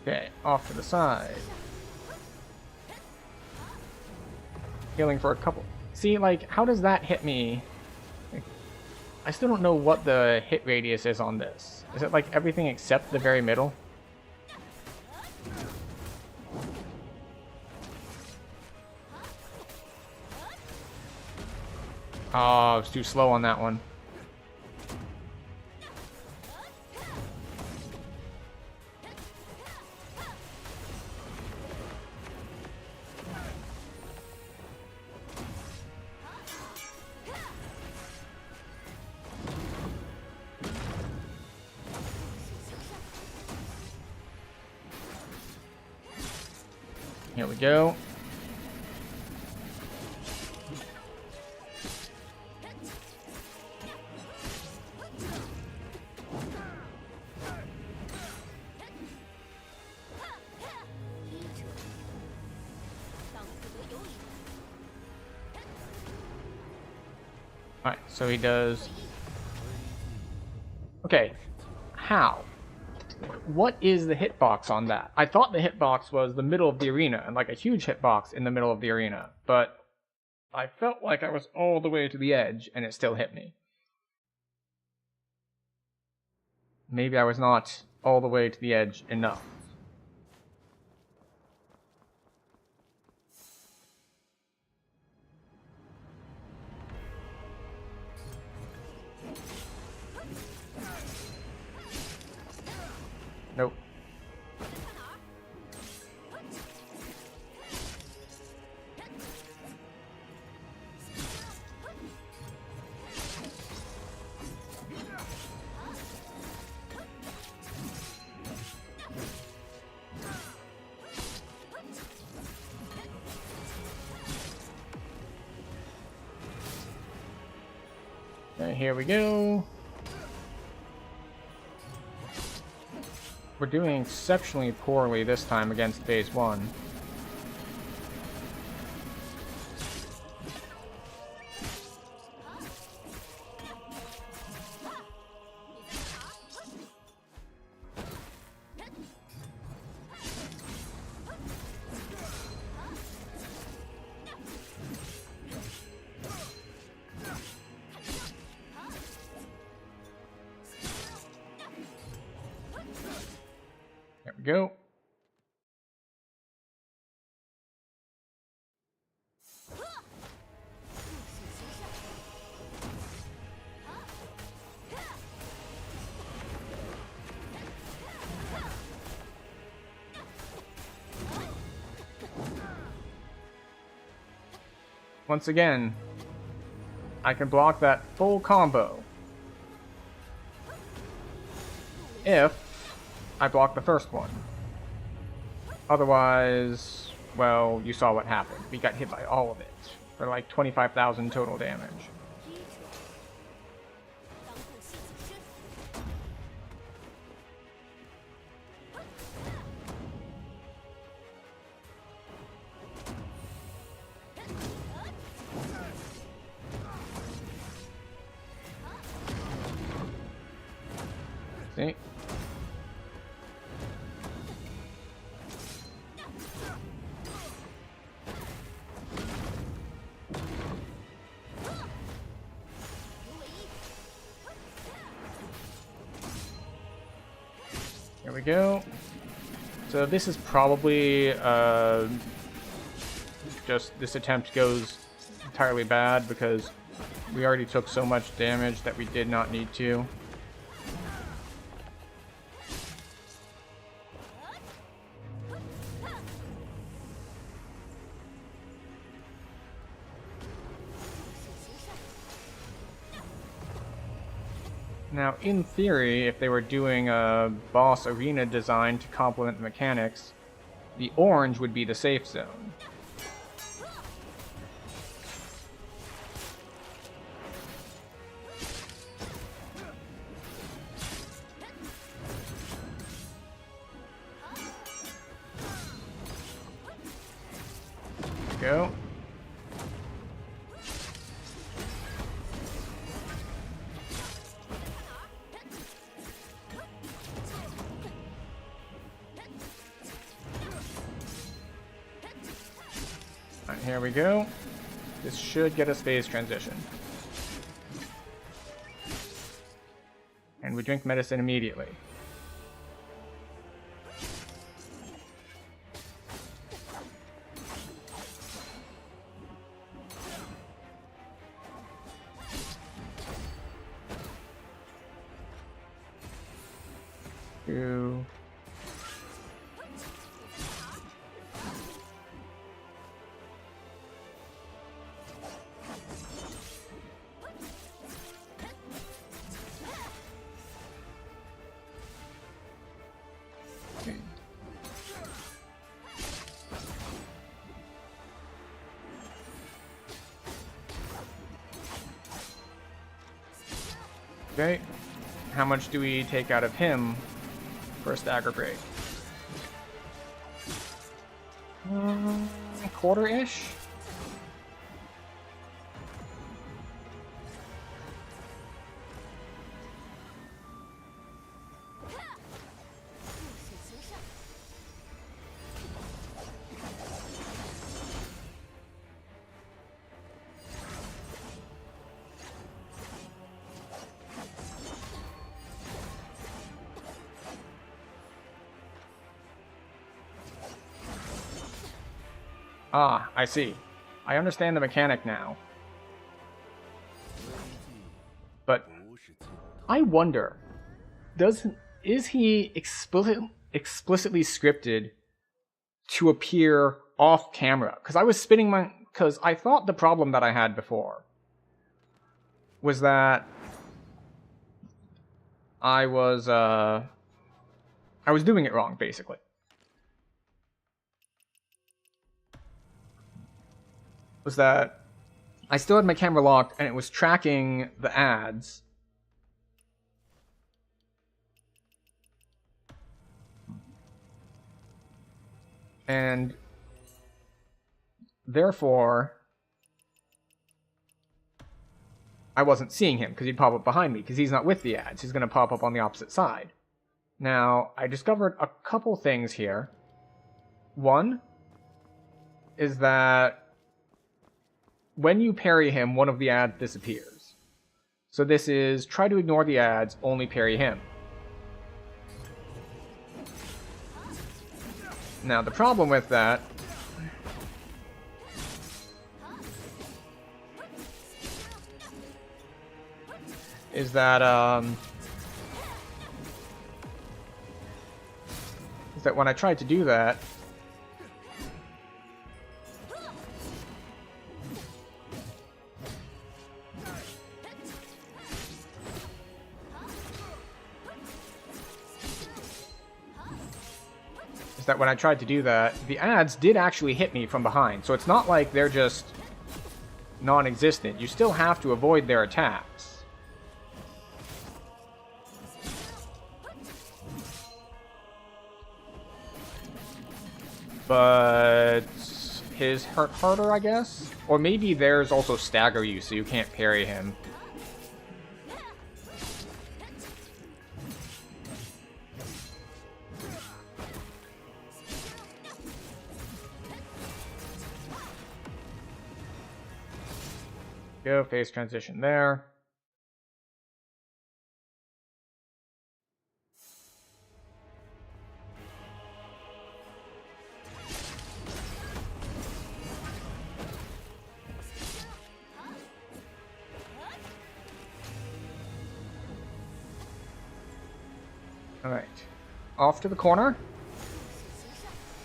Okay, off to the side. Healing for a couple. See, like, how does that hit me? I still don't know what the hit radius is on this. Is it like everything except the very middle? Oh, I was too slow on that one. Here we go. Alright, so he does... Okay, how? What is the hitbox on that? I thought the hitbox was the middle of the arena, and like a huge hitbox in the middle of the arena, but I felt like I was all the way to the edge, and it still hit me. Maybe I was not all the way to the edge enough. Nope. And here we go. We're doing exceptionally poorly this time against phase 1. There we go. Once again, I can block that full combo if I block the first one. Otherwise, well, you saw what happened. We got hit by all of it for like 25,000 total damage. See? There we go. So this is probably just this attempt goes entirely bad because we already took so much damage that we did not need to. Now, in theory, if they were doing a boss arena design to complement the mechanics, the orange would be the safe zone. Go. Alright, here we go. This should get us phase transition. And we drink medicine immediately. Two. Okay, how much do we take out of him for a stagger break? Quarter-ish? Ah, I see. I understand the mechanic now. But I wonder, is he explicitly scripted to appear off camera? Because I thought the problem that I had before was that I was doing it wrong, basically. Was that I still had my camera locked and it was tracking the ads. And therefore, I wasn't seeing him because he'd pop up behind me because he's not with the ads. He's going to pop up on the opposite side. Now, I discovered a couple things here. One is that when you parry him, one of the ads disappears. So this is try to ignore the ads, only parry him. Now the problem with that is that when I tried to do that, is that when I tried to do that, the ads did actually hit me from behind. So it's not like they're just non-existent. You still have to avoid their attacks. But his hurt harder, I guess? Or maybe theirs also stagger you so you can't parry him. Go, phase transition there. Alright. Off to the corner.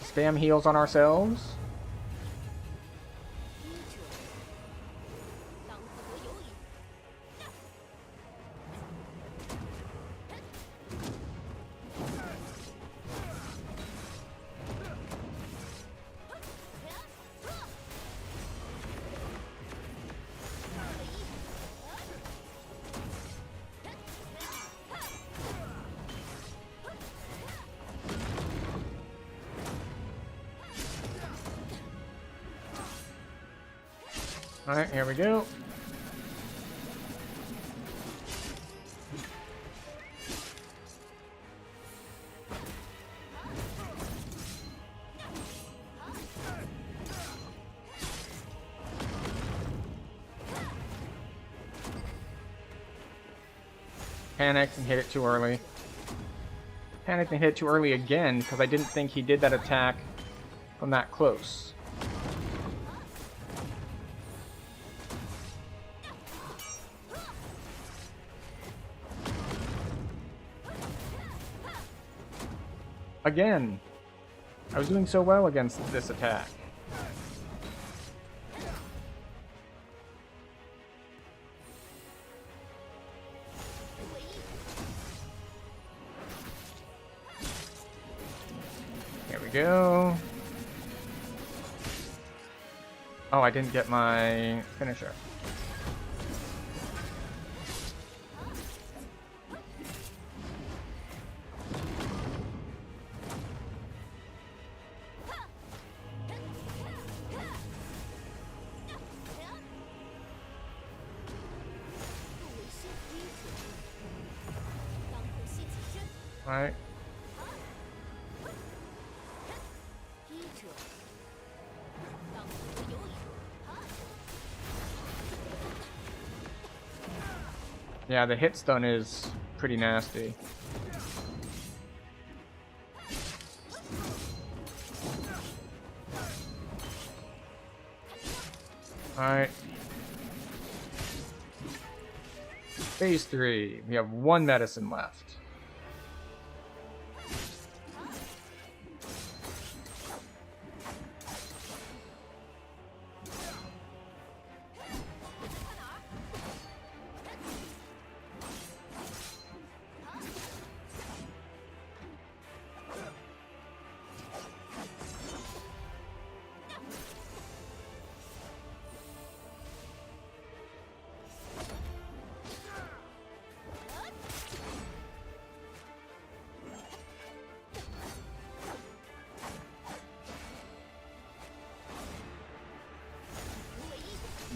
Spam heals on ourselves. Alright, here we go. Panicked and hit it too early. Panicked and hit it too early again because I didn't think he did that attack from that close. Again, I was doing so well against this attack. Here we go. Oh, I didn't get my finisher. Right. Yeah, the hit stun is pretty nasty. Alright. Phase 3. We have one medicine left.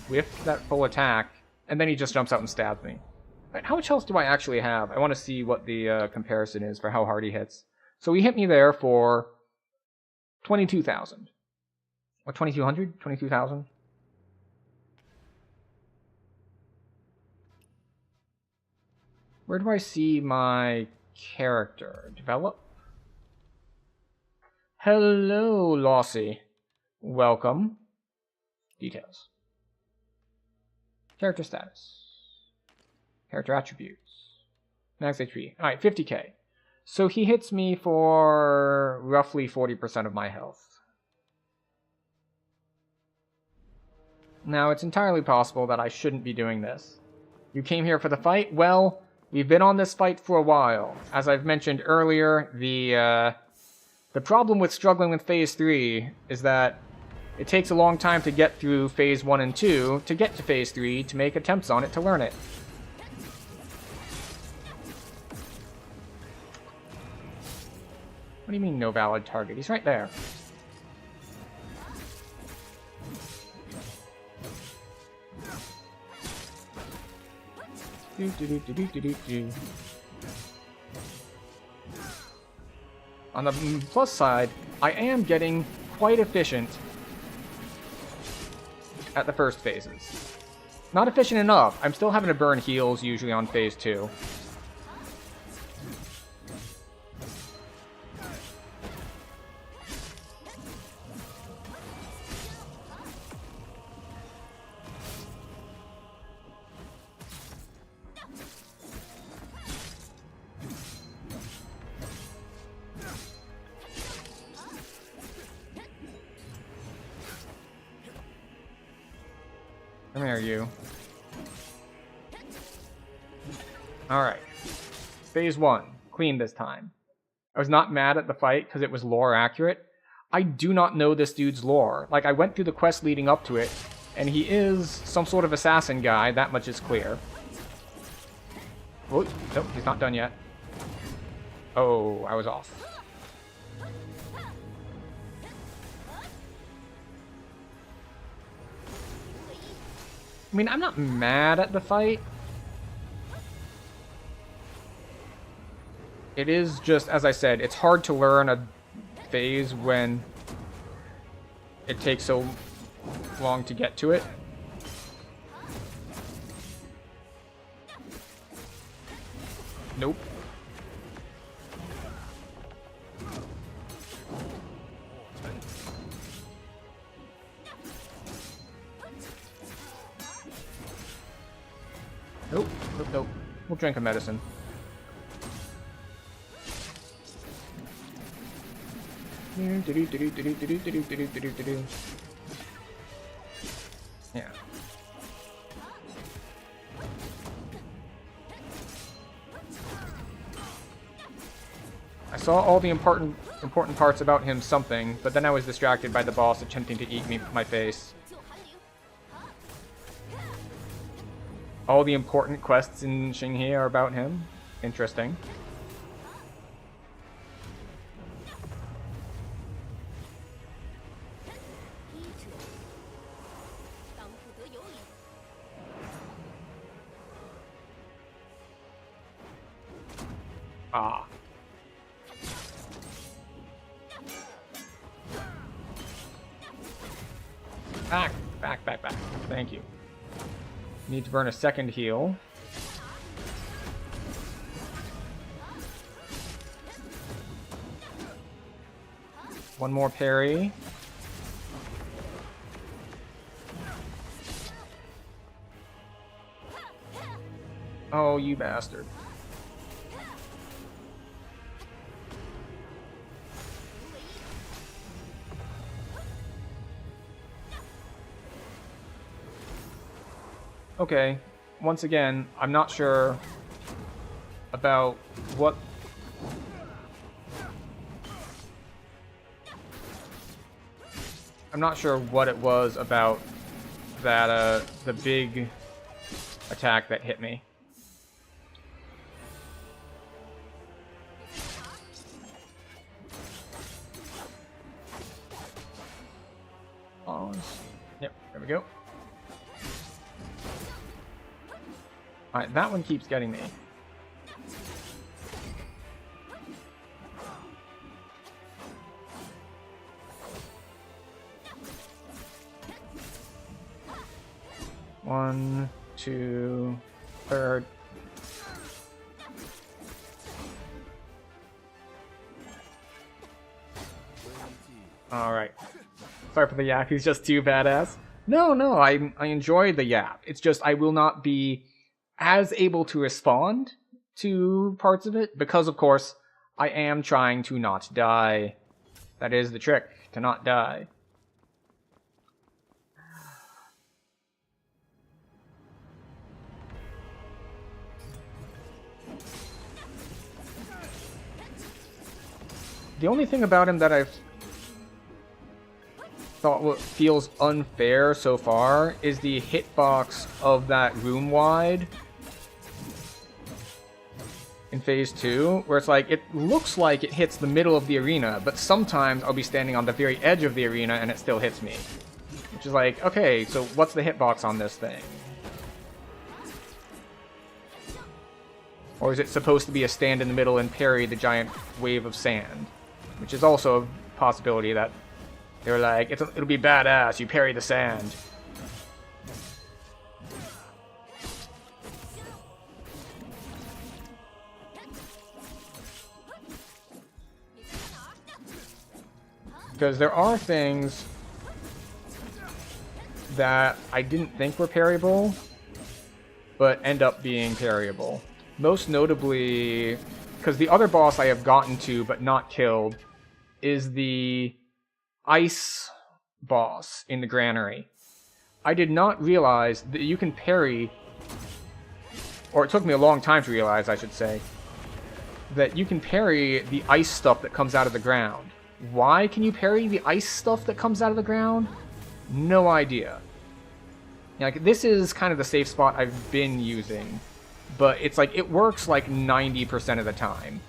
Whiffed that full attack, and then he just jumps out and stabs me. Right, how much health do I actually have? I want to see what the comparison is for how hard he hits. So he hit me there for 22,000. Or 2,200? 22,000? Where do I see my character? Develop? Hello, Lossie. Welcome. Details. Character status. Character attributes. Max HP. Alright, 50k. So he hits me for roughly 40% of my health. Now, it's entirely possible that I shouldn't be doing this. You came here for the fight? Well, we've been on this fight for a while. As I've mentioned earlier, the The problem with struggling with Phase 3 is that it takes a long time to get through Phase 1 and 2 to get to Phase 3 to make attempts on it to learn it. What do you mean, no valid target? He's right there. On the plus side, I am getting quite efficient at the first phases. Not efficient enough. I'm still having to burn heals usually on Phase 2. Come here, you. Alright. Phase 1. Clean this time. I was not mad at the fight because it was lore accurate. I do not know this dude's lore. Like, I went through the quest leading up to it, and he is some sort of assassin guy, that much is clear. Oh, nope, he's not done yet. Oh, I was off. I mean, I'm not mad at the fight. It is just, as I said, it's hard to learn a phase when it takes so long to get to it. Nope. Nope, nope, nope. We'll drink a medicine. Yeah. I saw all the important parts about him something, but then I was distracted by the boss attempting to eat my face. All the important quests in Xinghe are about him. Interesting. Ah. Back. Thank you. Need to burn a second heal. One more parry. Oh, you bastard. Okay, once again, I'm not sure about what... I'm not sure what it was about that, the big attack that hit me. Pause. Yep, there we go. Alright, that one keeps getting me. One, two, third. Alright. Sorry for the yap, he's just too badass. No, I enjoy the yap. It's just I will not be as able to respond to parts of it, because of course I am trying to not die. That is the trick, to not die. The only thing about him that I've thought feels unfair so far is the hitbox of that room wide in phase 2, where it's like, it looks like it hits the middle of the arena, but sometimes I'll be standing on the very edge of the arena and it still hits me. Which is like, okay, so what's the hitbox on this thing? Or is it supposed to be a stand in the middle and parry the giant wave of sand? Which is also a possibility that they're like, it'll be badass, you parry the sand. Because there are things that I didn't think were parryable, but end up being parryable. Most notably, because the other boss I have gotten to but not killed is the ice boss in the granary. I did not realize that you can parry, or it took me a long time to realize, I should say, that you can parry the ice stuff that comes out of the ground. Why can you parry the ice stuff that comes out of the ground? No idea. Like, this is kind of the safe spot I've been using, but it's like, it works like 90% of the time.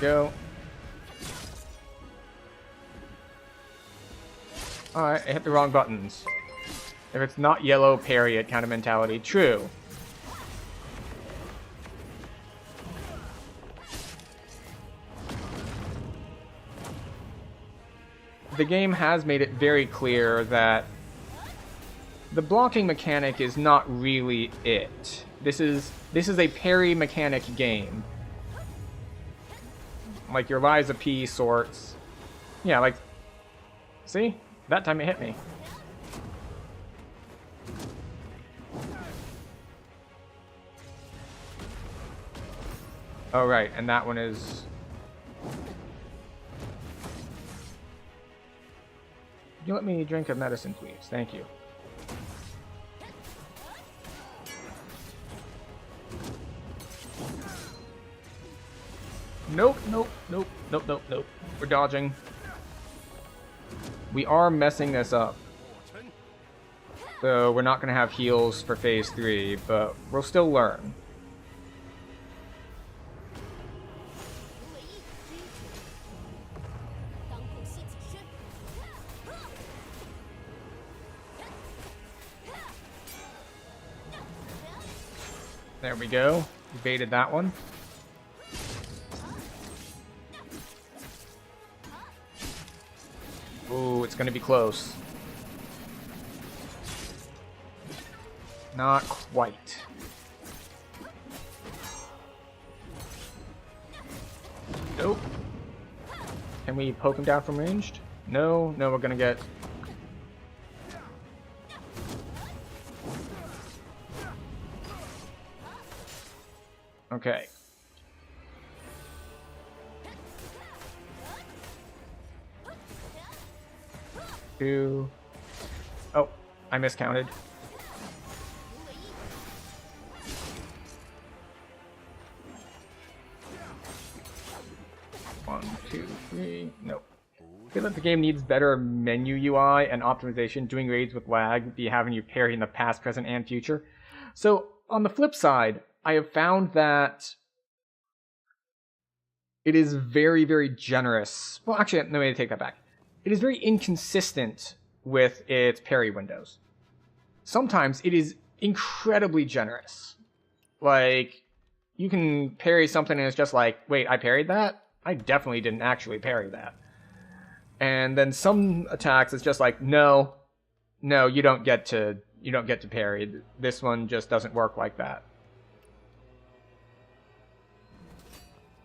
Go. Alright, I hit the wrong buttons. If it's not yellow, parry it kind of mentality. True. The game has made it very clear that the blocking mechanic is not really it. This is a parry mechanic game. Like your Lies of P sorts. Yeah, like, see? That time it hit me. Oh, right, and that one is... You let me drink a medicine, please. Thank you. Nope, nope, nope, nope, nope, nope. We're dodging. We are messing this up. So we're not going to have heals for phase 3, but we'll still learn. There we go. Evaded that one. Ooh, it's gonna be close. Not quite. Nope. Can we poke him down from ranged? No, no, we're gonna get... Okay. Two. Oh, I miscounted. One, two, three. Nope. I feel like the game needs better menu UI and optimization. Doing raids with lag would be having you parry in the past, present, and future. So, on the flip side, I have found that it is very, very generous. Well, actually, no, way to take that back. It is very inconsistent with its parry windows. Sometimes it is incredibly generous. Like, you can parry something and it's just like, wait, I parried that? I definitely didn't actually parry that. And then some attacks it's just like, no, you don't get to parry. This one just doesn't work like that.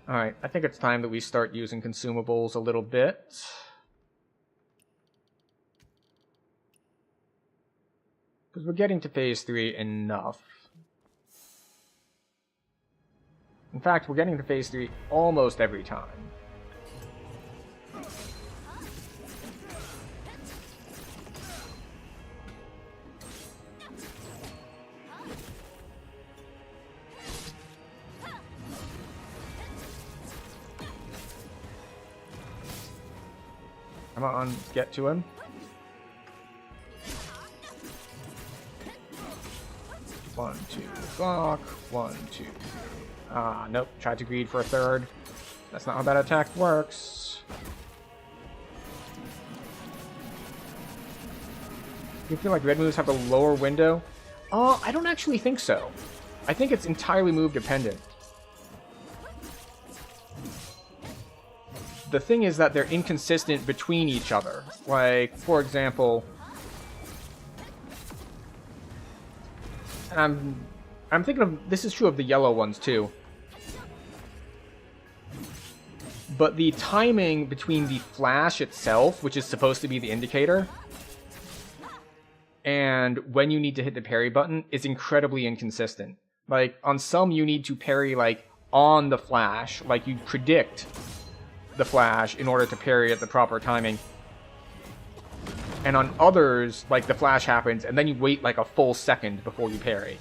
Alright, I think it's time that we start using consumables a little bit. Because we're getting to phase 3 enough. In fact, we're getting to phase 3 almost every time. Come on, get to him. One, two, block. 1, 2, 3. Ah, nope. Tried to greed for a third. That's not how that attack works. You feel like red moves have a lower window? I don't actually think so. I think it's entirely move dependent. The thing is that they're inconsistent between each other. Like, for example, and I'm thinking of, this is true of the yellow ones too. But the timing between the flash itself, which is supposed to be the indicator, and when you need to hit the parry button is incredibly inconsistent. Like, on some you need to parry, like, on the flash, like you predict the flash in order to parry at the proper timing. And on others, like, the flash happens, and then you wait, like, a full second before you parry.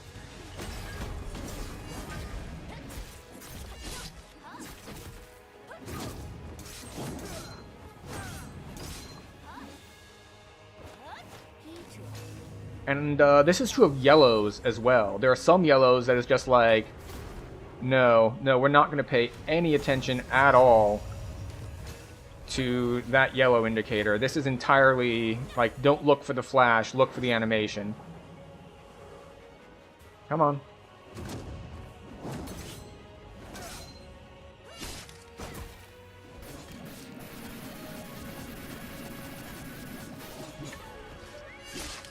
And this is true of yellows as well. There are some yellows that is just like, no, we're not going to pay any attention at all to that yellow indicator. This is entirely, like, don't look for the flash, look for the animation. Come on.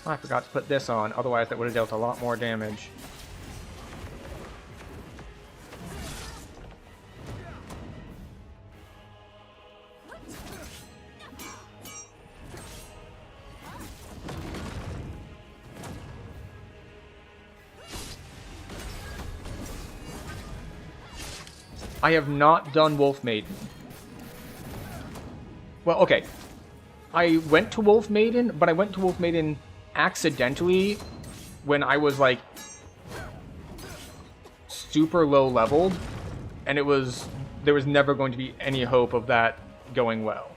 I forgot to put this on, otherwise that would have dealt a lot more damage. I have not done Wolf Maiden. Well, okay. I went to Wolf Maiden, but I went to Wolf Maiden accidentally when I was, like, super low leveled, and there was never going to be any hope of that going well.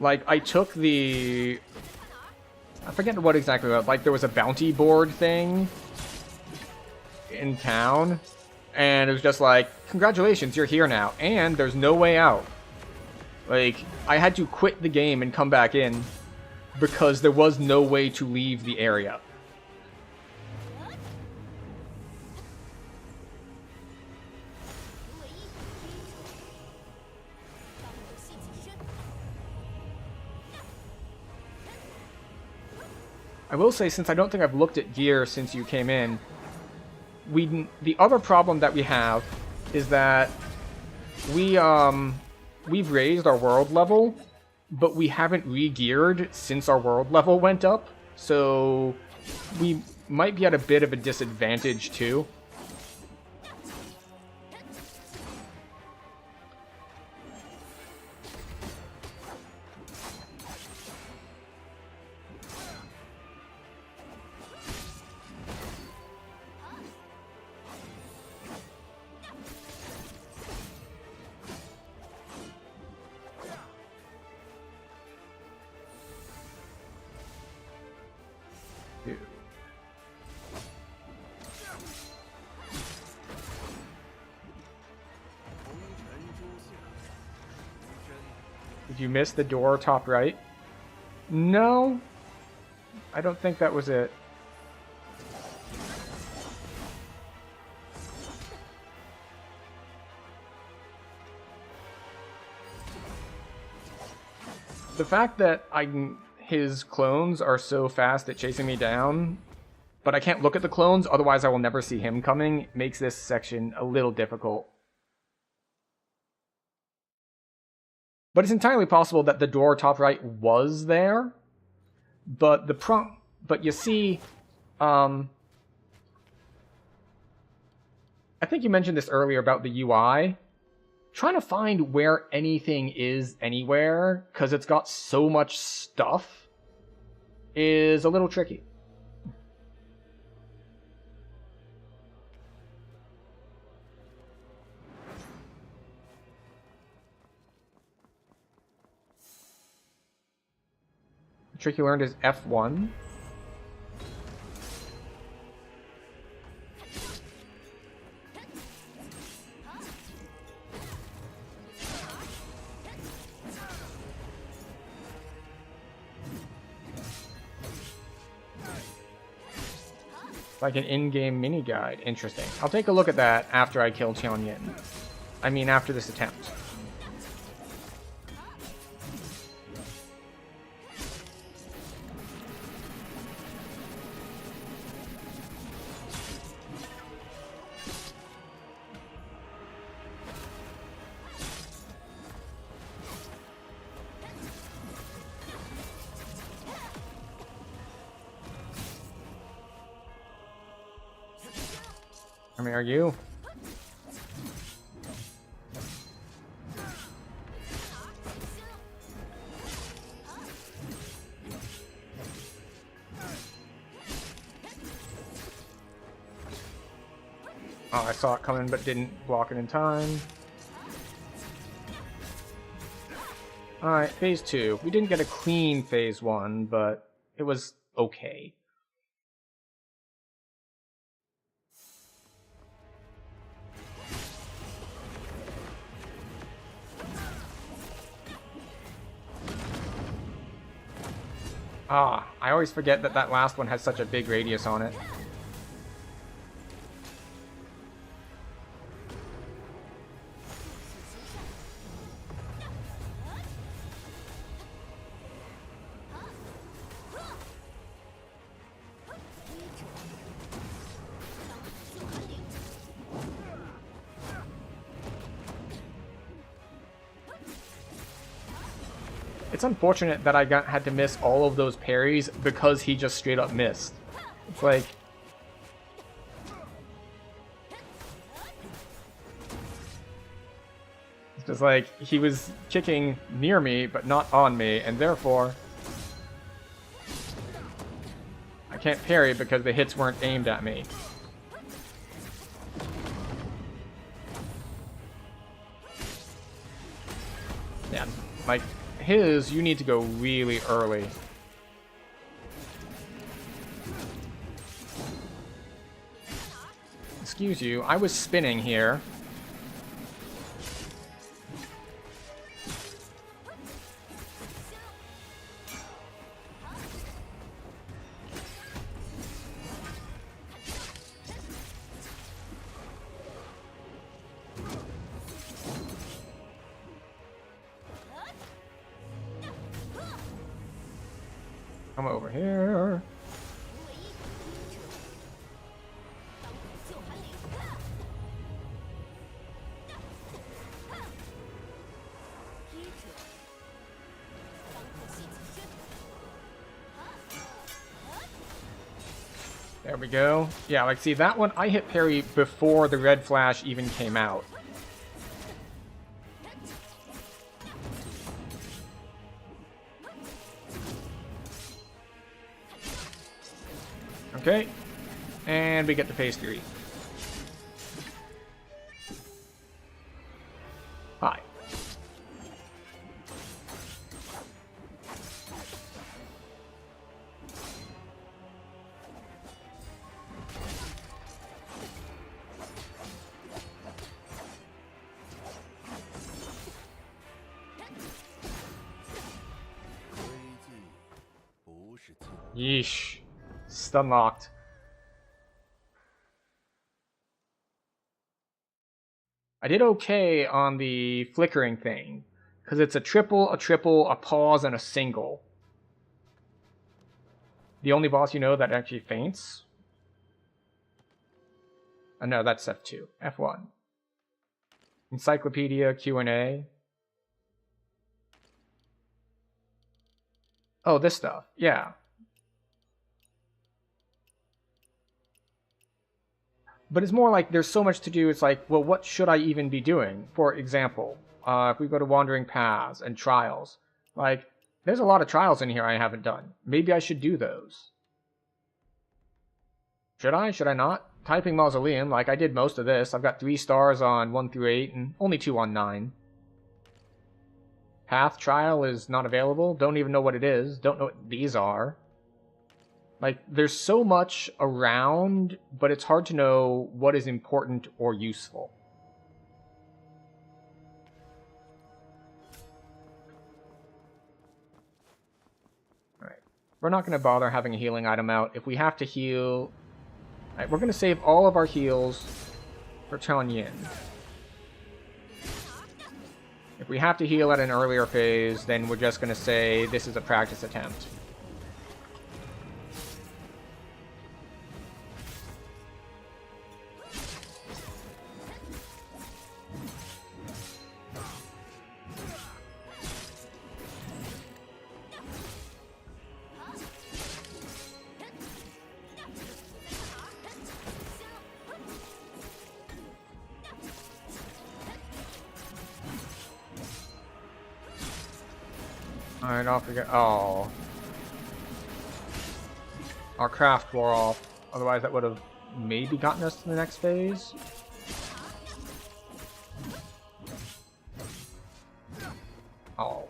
Like, I took the, I forget what exactly, like, there was a bounty board thing in town, and it was just like, congratulations, you're here now, and there's no way out. Like, I had to quit the game and come back in because there was no way to leave the area. I will say, since I don't think I've looked at gear since you came in, the other problem that we have is that we've raised our world level, but we haven't re-geared since our world level went up, so we might be at a bit of a disadvantage too. Did you miss the door top right? No, I don't think that was it. The fact that his clones are so fast at chasing me down, but I can't look at the clones, otherwise I will never see him coming, makes this section a little difficult. But it's entirely possible that the door top right was there, But but you see, I think you mentioned this earlier about the UI. Trying to find where anything is anywhere, because it's got so much stuff, is a little tricky. The trick you learned is F1. Like an in-game mini guide. Interesting. I'll take a look at that after I kill Tian Ying. I mean, after this attempt. I mean, are you? Oh, I saw it coming but didn't block it in time. Alright, phase 2. We didn't get a clean phase 1, but it was okay. Ah, I always forget that that last one has such a big radius on it. It's unfortunate that I had to miss all of those parries because he just straight up missed. It's like... It's just like, he was kicking near me, but not on me, and therefore... I can't parry because the hits weren't aimed at me. Yeah, like... His, you need to go really early. Excuse you, I was spinning here. Come over here. There we go. Yeah, like, see, that one, I hit parry before the red flash even came out. Okay, and we get to phase 3. Hi. Yeesh. Stun locked. I did okay on the flickering thing, because it's a triple, a pause, and a single. The only boss you know that actually faints? Oh, no, that's F2. F1. Encyclopedia, Q&A. Oh, this stuff. Yeah. But it's more like there's so much to do, it's like, well, what should I even be doing? For example, if we go to Wandering Paths and Trials, like, there's a lot of trials in here I haven't done. Maybe I should do those. Should I? Should I not? Typing Mausoleum, like, I did most of this. I've got 3 stars on 1 through 8, and only 2 on 9. Path Trial is not available. Don't even know what it is. Don't know what these are. Like, there's so much around, but it's hard to know what is important or useful. Alright. We're not going to bother having a healing item out. If we have to heal... Alright, we're going to save all of our heals for Tian Ying. If we have to heal at an earlier phase, then we're just going to say this is a practice attempt. Alright, off we go. Oh. Our craft wore off. Otherwise that would have maybe gotten us to the next phase. Oh.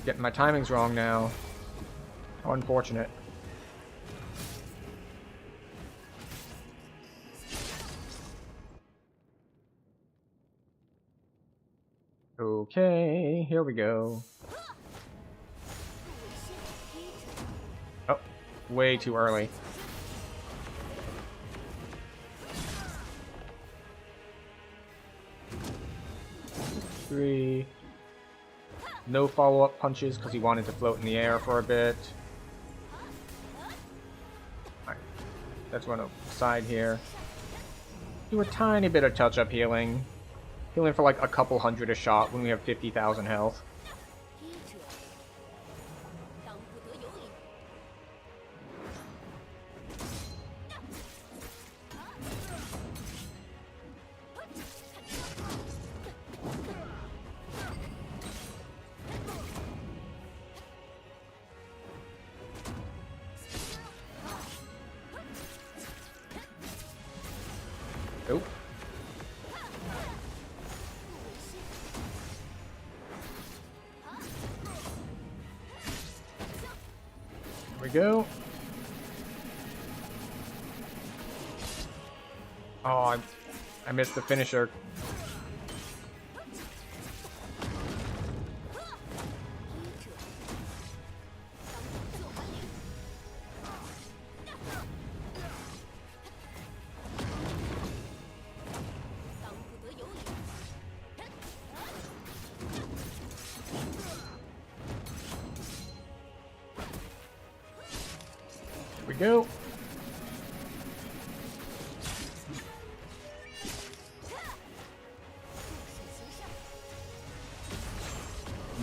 Getting my timings wrong now. How unfortunate. Okay, here we go. Oh, way too early. Three. No follow-up punches because he wanted to float in the air for a bit. Alright, let's run aside here. Do a tiny bit of touch-up healing. Healing for like a couple hundred a shot when we have 50,000 health. Nope. There we go. Oh, I missed the finisher. Here we go.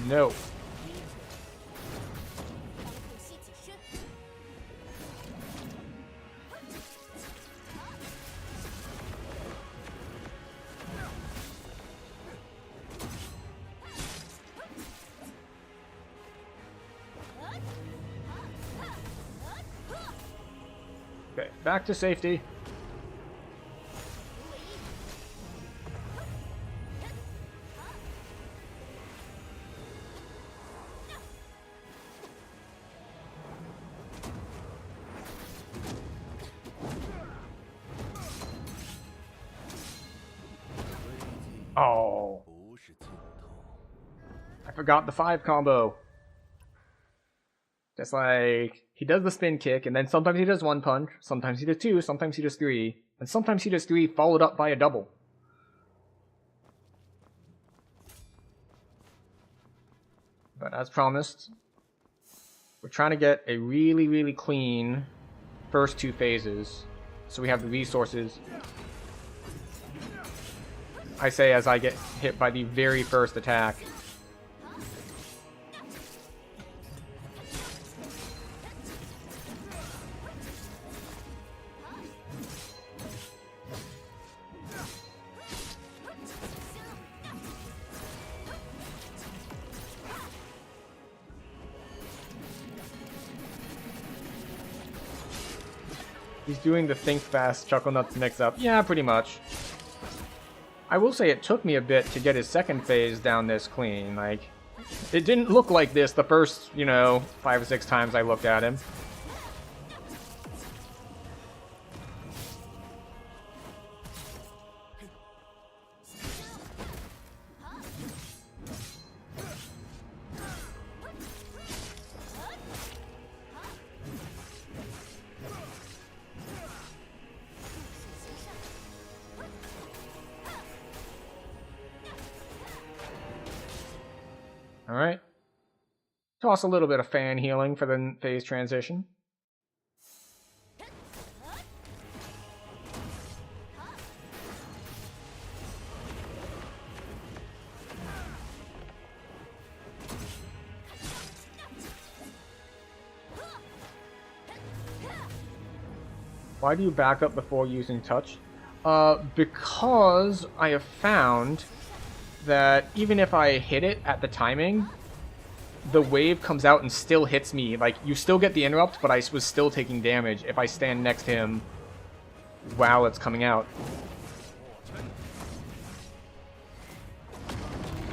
No. Okay, back to safety. Oh. I forgot the 5 combo. Just like, he does the spin kick, and then sometimes he does 1 punch, sometimes he does 2, sometimes he does 3, and sometimes he does 3 followed up by a double. But as promised, we're trying to get a really, really clean first 2 phases, so we have the resources. I say as I get hit by the very first attack. He's doing the think fast, chuckle nuts mix up. Yeah, pretty much. I will say it took me a bit to get his second phase down this clean. Like, it didn't look like this the first, 5 or 6 times I looked at him. Alright. Toss a little bit of fan healing for the phase transition. Why do you back up before using touch? Because I have found that even if I hit it at the timing, the wave comes out and still hits me. Like, you still get the interrupt, but I was still taking damage if I stand next to him while it's coming out.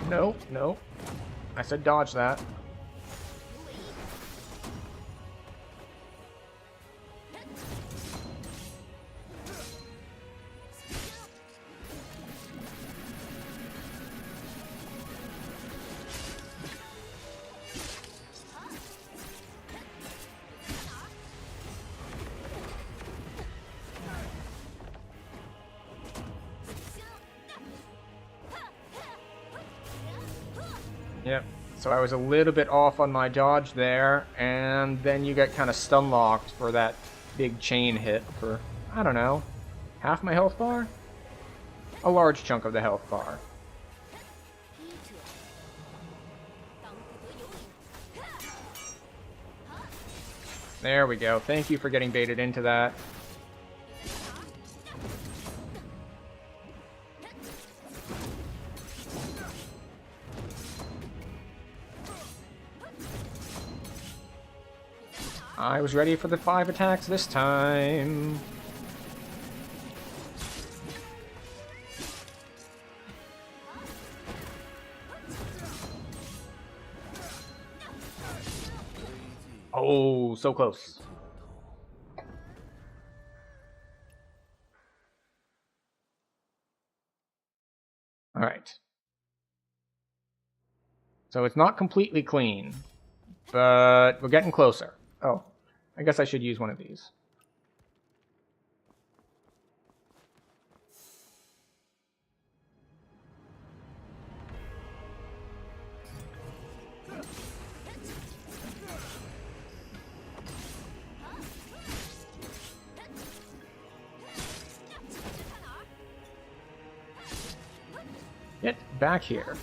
No, no. I said dodge that. Yep, so I was a little bit off on my dodge there, and then you get kind of stun locked for that big chain hit for, I don't know, half my health bar? A large chunk of the health bar. There we go. Thank you for getting baited into that. I was ready for the 5 attacks this time. Oh, so close. All right. So it's not completely clean, but we're getting closer. Oh, I guess I should use one of these. Get back here.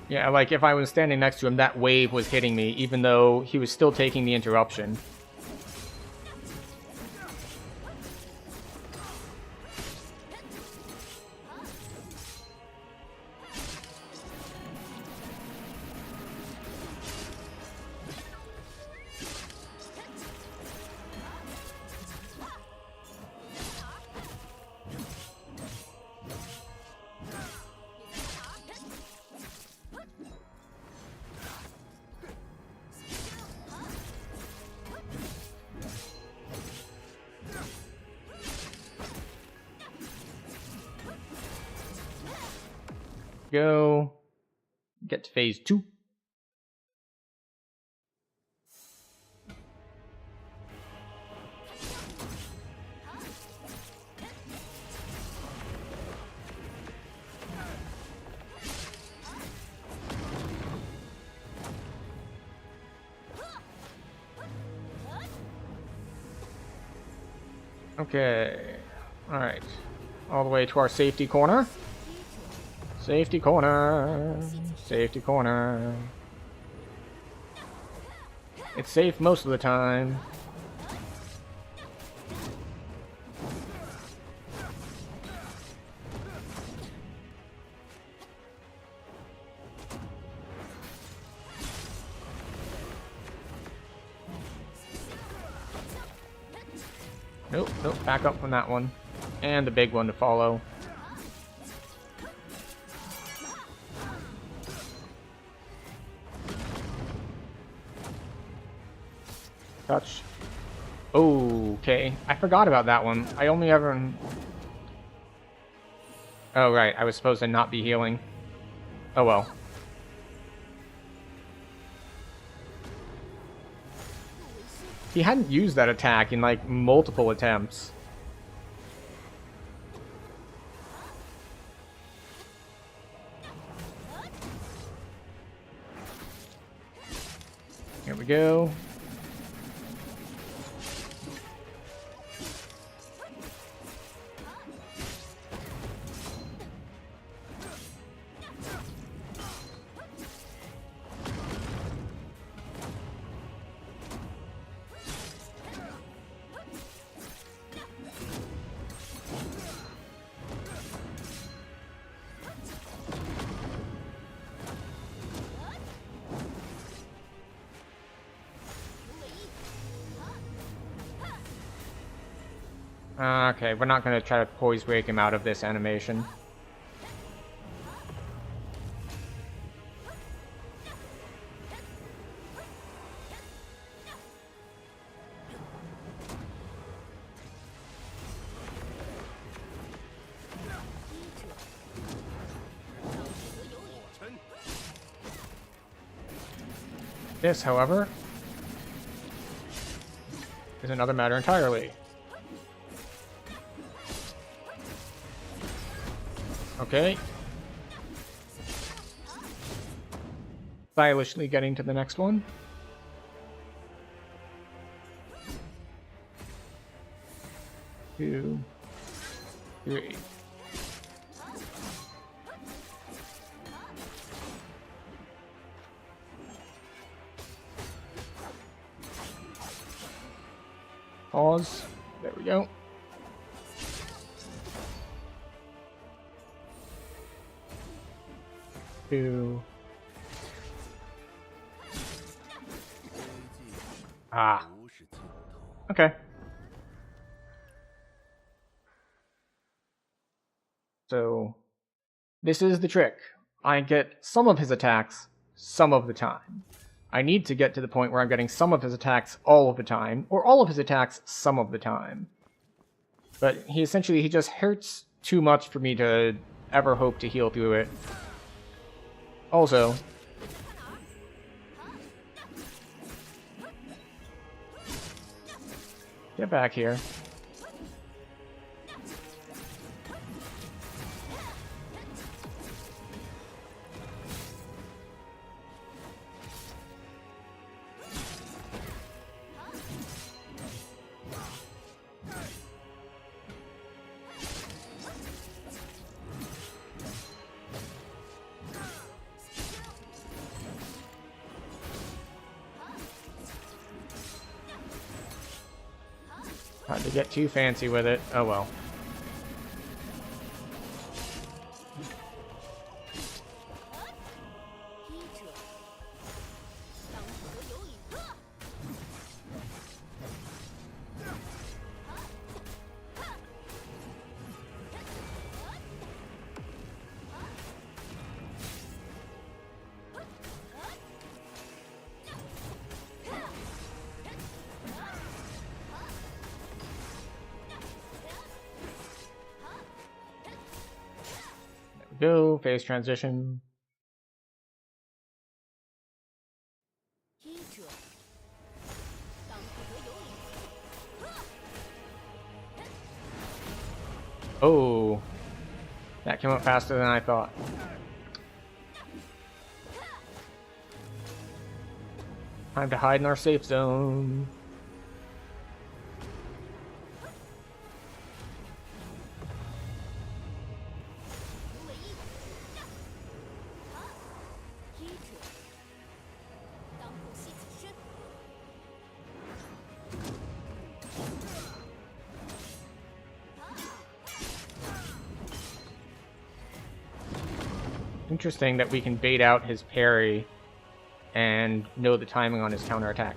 Yeah, like if I was standing next to him, that wave was hitting me, even though he was still taking the interruption. Go. Get to phase 2. Okay. Alright. All the way to our safety corner. Safety corner. Safety corner. It's safe most of the time. Nope, nope, back up from that one. And the big one to follow. Touch. Okay, I forgot about that one. I only ever... Oh, right, I was supposed to not be healing. Oh well. He hadn't used that attack in, like, multiple attempts. Here we go. Okay, we're not going to try to poise break him out of this animation. This, however, is another matter entirely. Okay. Stylishly getting to the next one. 2, 3. Pause. There we go. Two. Ah. Okay. So, this is the trick. I get some of his attacks some of the time. I need to get to the point where I'm getting some of his attacks all of the time, or all of his attacks some of the time. But he just hurts too much for me to ever hope to heal through it. Also, get back here. Hard to get too fancy with it. Oh well. Go, phase transition. Oh, that came up faster than I thought. Time to hide in our safe zone. Interesting that we can bait out his parry and know the timing on his counterattack.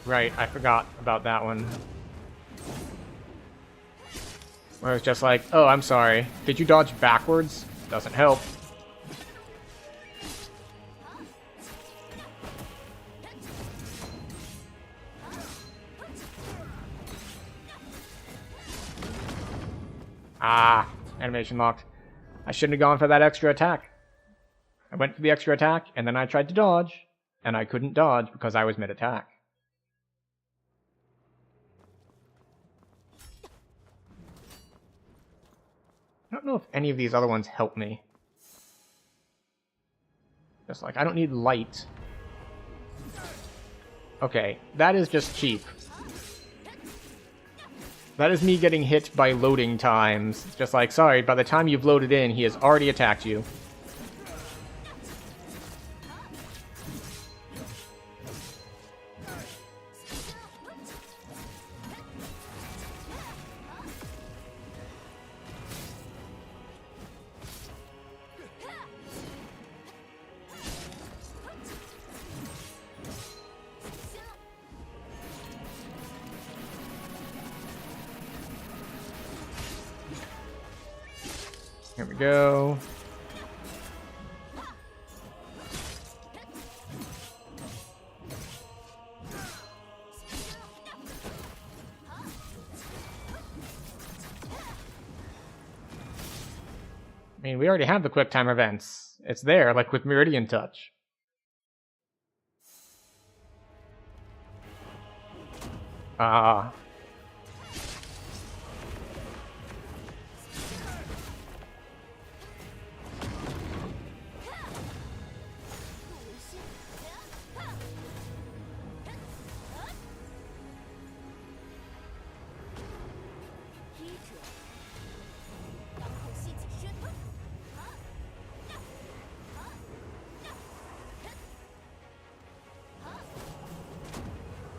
Right, I forgot about that one. Where it's just like, oh, I'm sorry. Did you dodge backwards? Doesn't help. Ah, animation locked. I shouldn't have gone for that extra attack. I went for the extra attack, and then I tried to dodge, and I couldn't dodge because I was mid-attack. I don't know if any of these other ones help me. Just like, I don't need light. Okay, that is just cheap. That is me getting hit by loading times. Just like, sorry, by the time you've loaded in, he has already attacked you. Here we go. I mean, we already have the quick time events. It's there, like with Meridian Touch. Ah.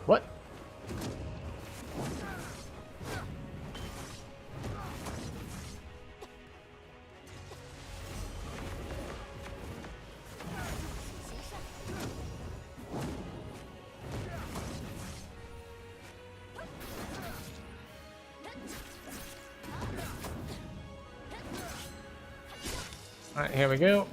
What? Alright, here we go.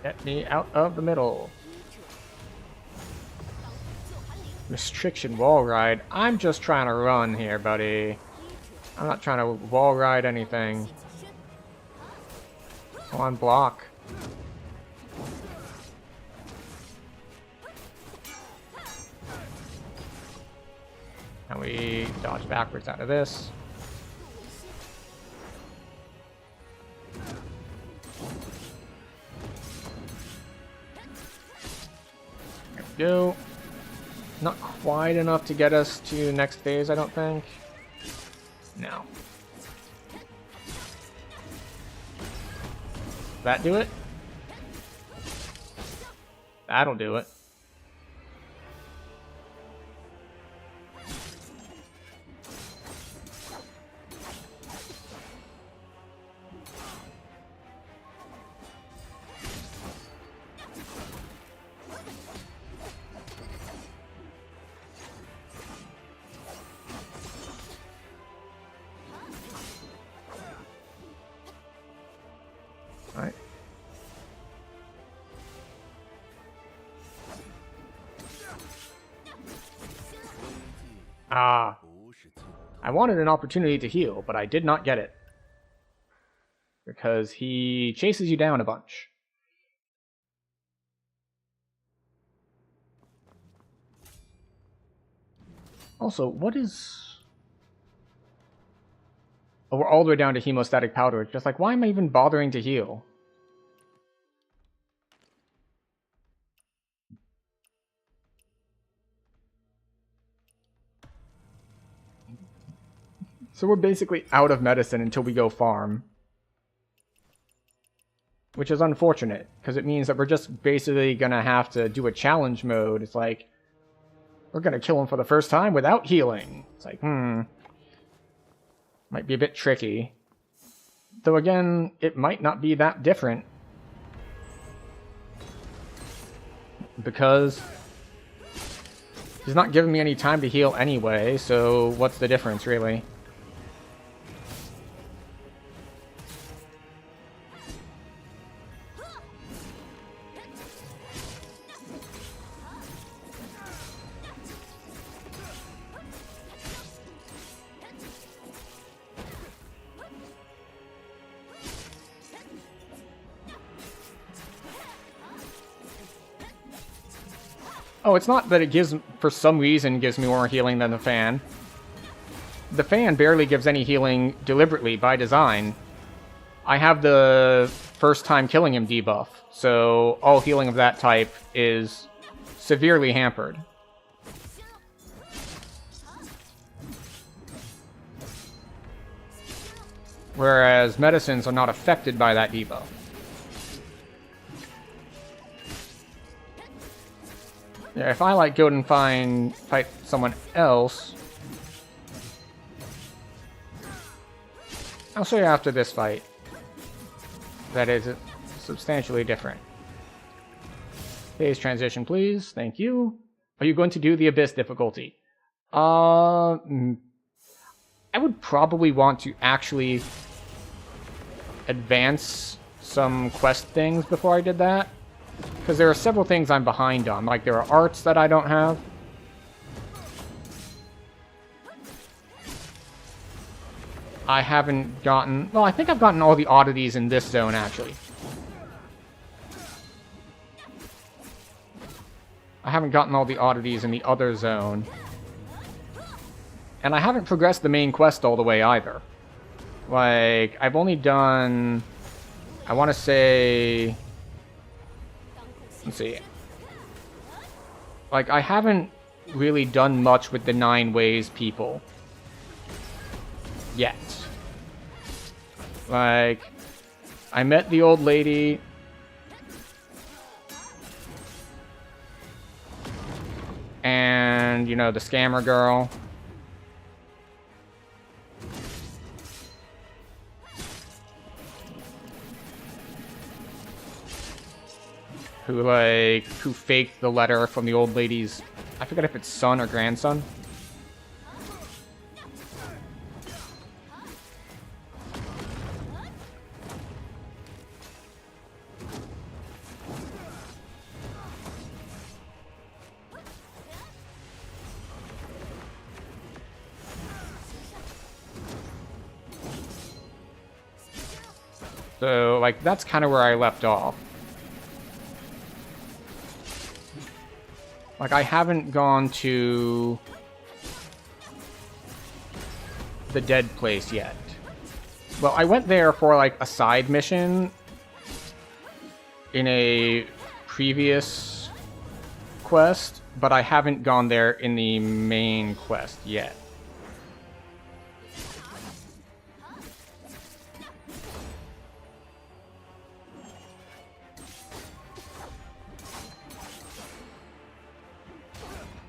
Get me out of the middle. Restriction wall ride. I'm just trying to run here, buddy. I'm not trying to wall ride anything. Come on, block. And we dodge backwards out of this. There we go. Not quite enough to get us to next phase, I don't think. No. That do it? That'll do it. Alright. Ah. I wanted an opportunity to heal, but I did not get it. Because he chases you down a bunch. Also, what is... Oh, we're all the way down to hemostatic powder. It's just like, why am I even bothering to heal? So we're basically out of medicine until we go farm. Which is unfortunate, because it means that we're just basically gonna have to do a challenge mode. It's like, we're gonna kill him for the first time without healing. It's like, might be a bit tricky. Though again, it might not be that different. Because he's not giving me any time to heal anyway, so what's the difference, really? Oh, it's not that it gives, for some reason, gives me more healing than the fan. The fan barely gives any healing deliberately, by design. I have the first time killing him debuff, so all healing of that type is severely hampered. Whereas medicines are not affected by that debuff. Yeah, if I like go and fight someone else, I'll show you after this fight. That is substantially different. Phase transition, please. Thank you. Are you going to do the Abyss difficulty? I would probably want to actually advance some quest things before I did that. Because there are several things I'm behind on. Like, there are arts that I don't have. I haven't gotten... Well, I think I've gotten all the oddities in this zone, actually. I haven't gotten all the oddities in the other zone. And I haven't progressed the main quest all the way, either. Like, I've only done... I want to say... Let's see. Like, I haven't really done much with the 9 Ways people. Yet. Like, I met the old lady. And, you know, the scammer girl. Who faked the letter from the old lady's, I forget if it's son or grandson. So, like, that's kind of where I left off. Like, I haven't gone to the dead place yet. Well, I went there for, like, a side mission in a previous quest, but I haven't gone there in the main quest yet.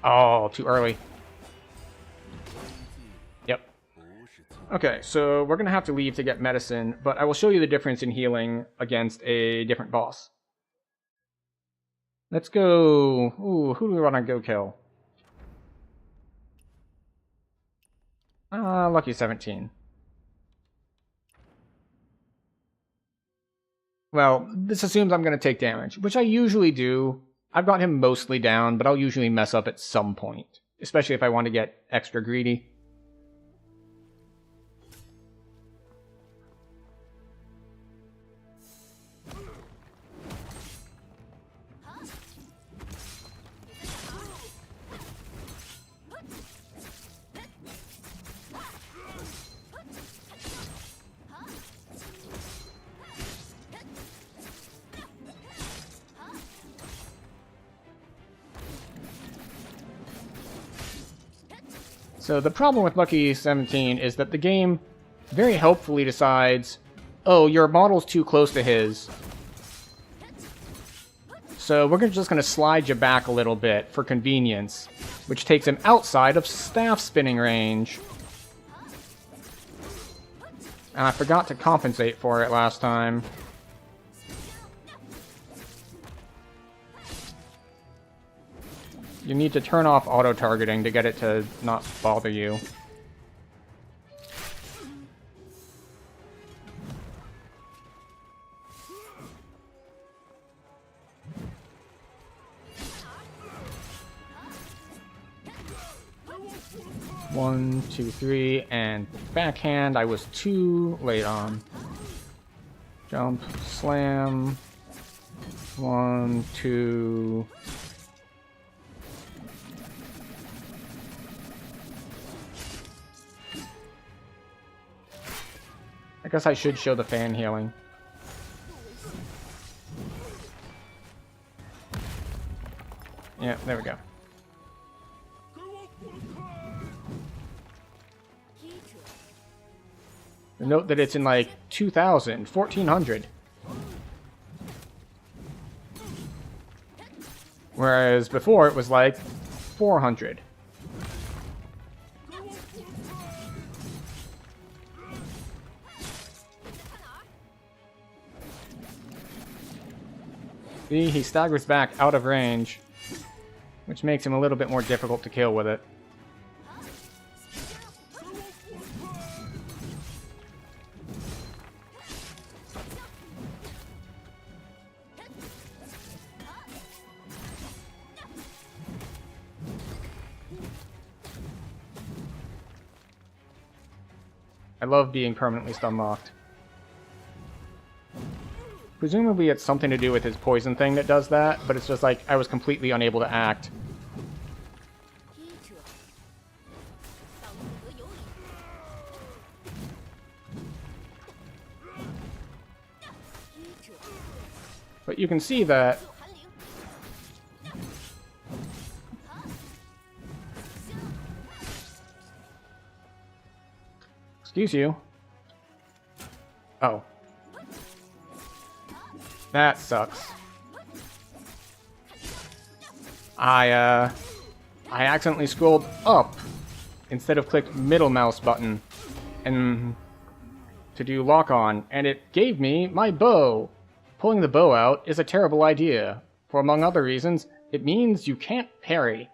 Oh, too early. Yep. Okay, so we're gonna have to leave to get medicine, but I will show you the difference in healing against a different boss. Let's go... Ooh, who do we want to go kill? Lucky 17. Well, this assumes I'm gonna take damage, which I usually do. I've got him mostly down, but I'll usually mess up at some point. Especially if I want to get extra greedy. So the problem with Lucky 17 is that the game very helpfully decides, oh, your model's too close to his. So we're just going to slide you back a little bit for convenience, which takes him outside of staff spinning range. And I forgot to compensate for it last time. You need to turn off auto-targeting to get it to not bother you. One, two, three, and backhand. I was too late on. Jump, slam. One, two. I guess I should show the fan healing. Yeah, there we go. Note that it's in like 2000, 1400. Whereas before it was like 400. See, he staggers back out of range, which makes him a little bit more difficult to kill with it. I love being permanently stun-locked. Presumably it's something to do with his poison thing that does that, but it's just like I was completely unable to act. But you can see that excuse you. Oh. That sucks. I accidentally scrolled up instead of clicked middle mouse button and to do lock on, and it gave me my bow. Pulling the bow out is a terrible idea. For among other reasons, it means you can't parry.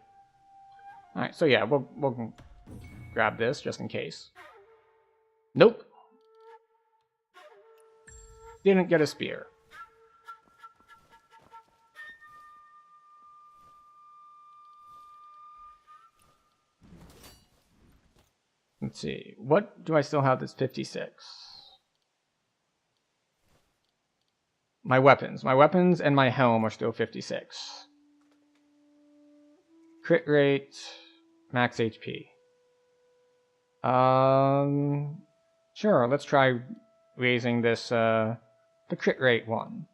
Alright, so yeah, we'll grab this just in case. Nope. Didn't get a spear. Let's see. What do I still have that's 56? My weapons. My weapons and my helm are still 56. Crit rate, max HP. Sure, let's try raising this, the crit rate one.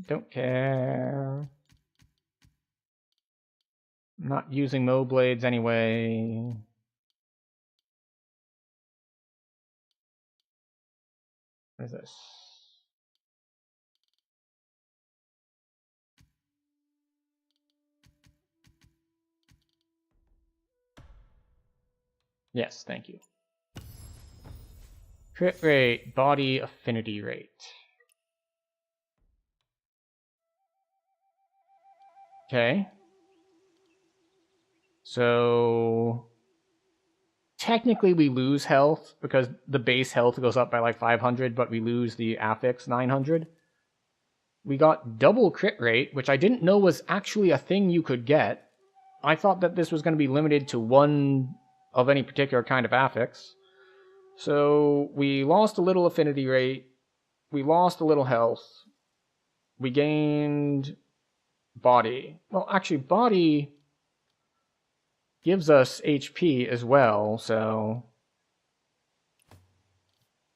Don't care. I'm not using Mo Blades anyway. What is this? Yes, thank you. Crit rate, body affinity rate. Okay. So technically we lose health because the base health goes up by like 500, but we lose the affix 900. We got double crit rate, which I didn't know was actually a thing you could get. I thought that this was going to be limited to one of any particular kind of affix. So we lost a little affinity rate. We lost a little health. We gained body. Well, actually, body gives us HP as well, so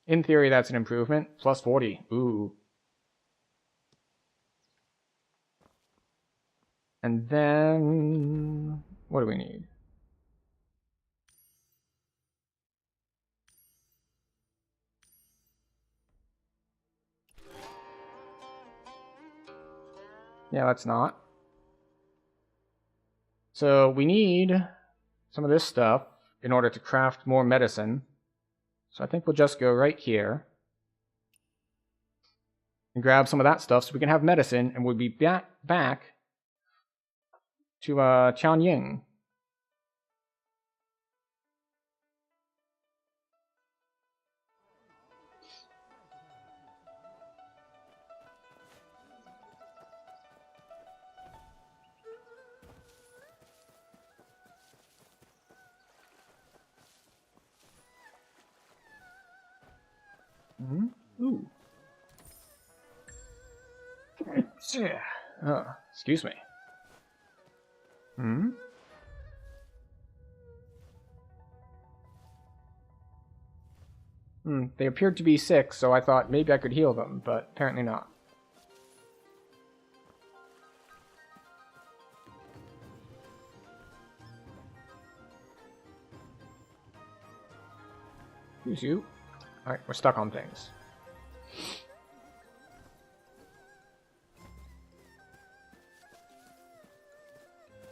in theory that's an improvement. Plus 40. Ooh. And then... what do we need? Yeah, that's not. So we need some of this stuff in order to craft more medicine. So I think we'll just go right here and grab some of that stuff so we can have medicine, and we'll be back to Tian Ying. Ooh. Excuse me. They appeared to be sick, so I thought maybe I could heal them, but apparently not. Who's you? Alright, we're stuck on things.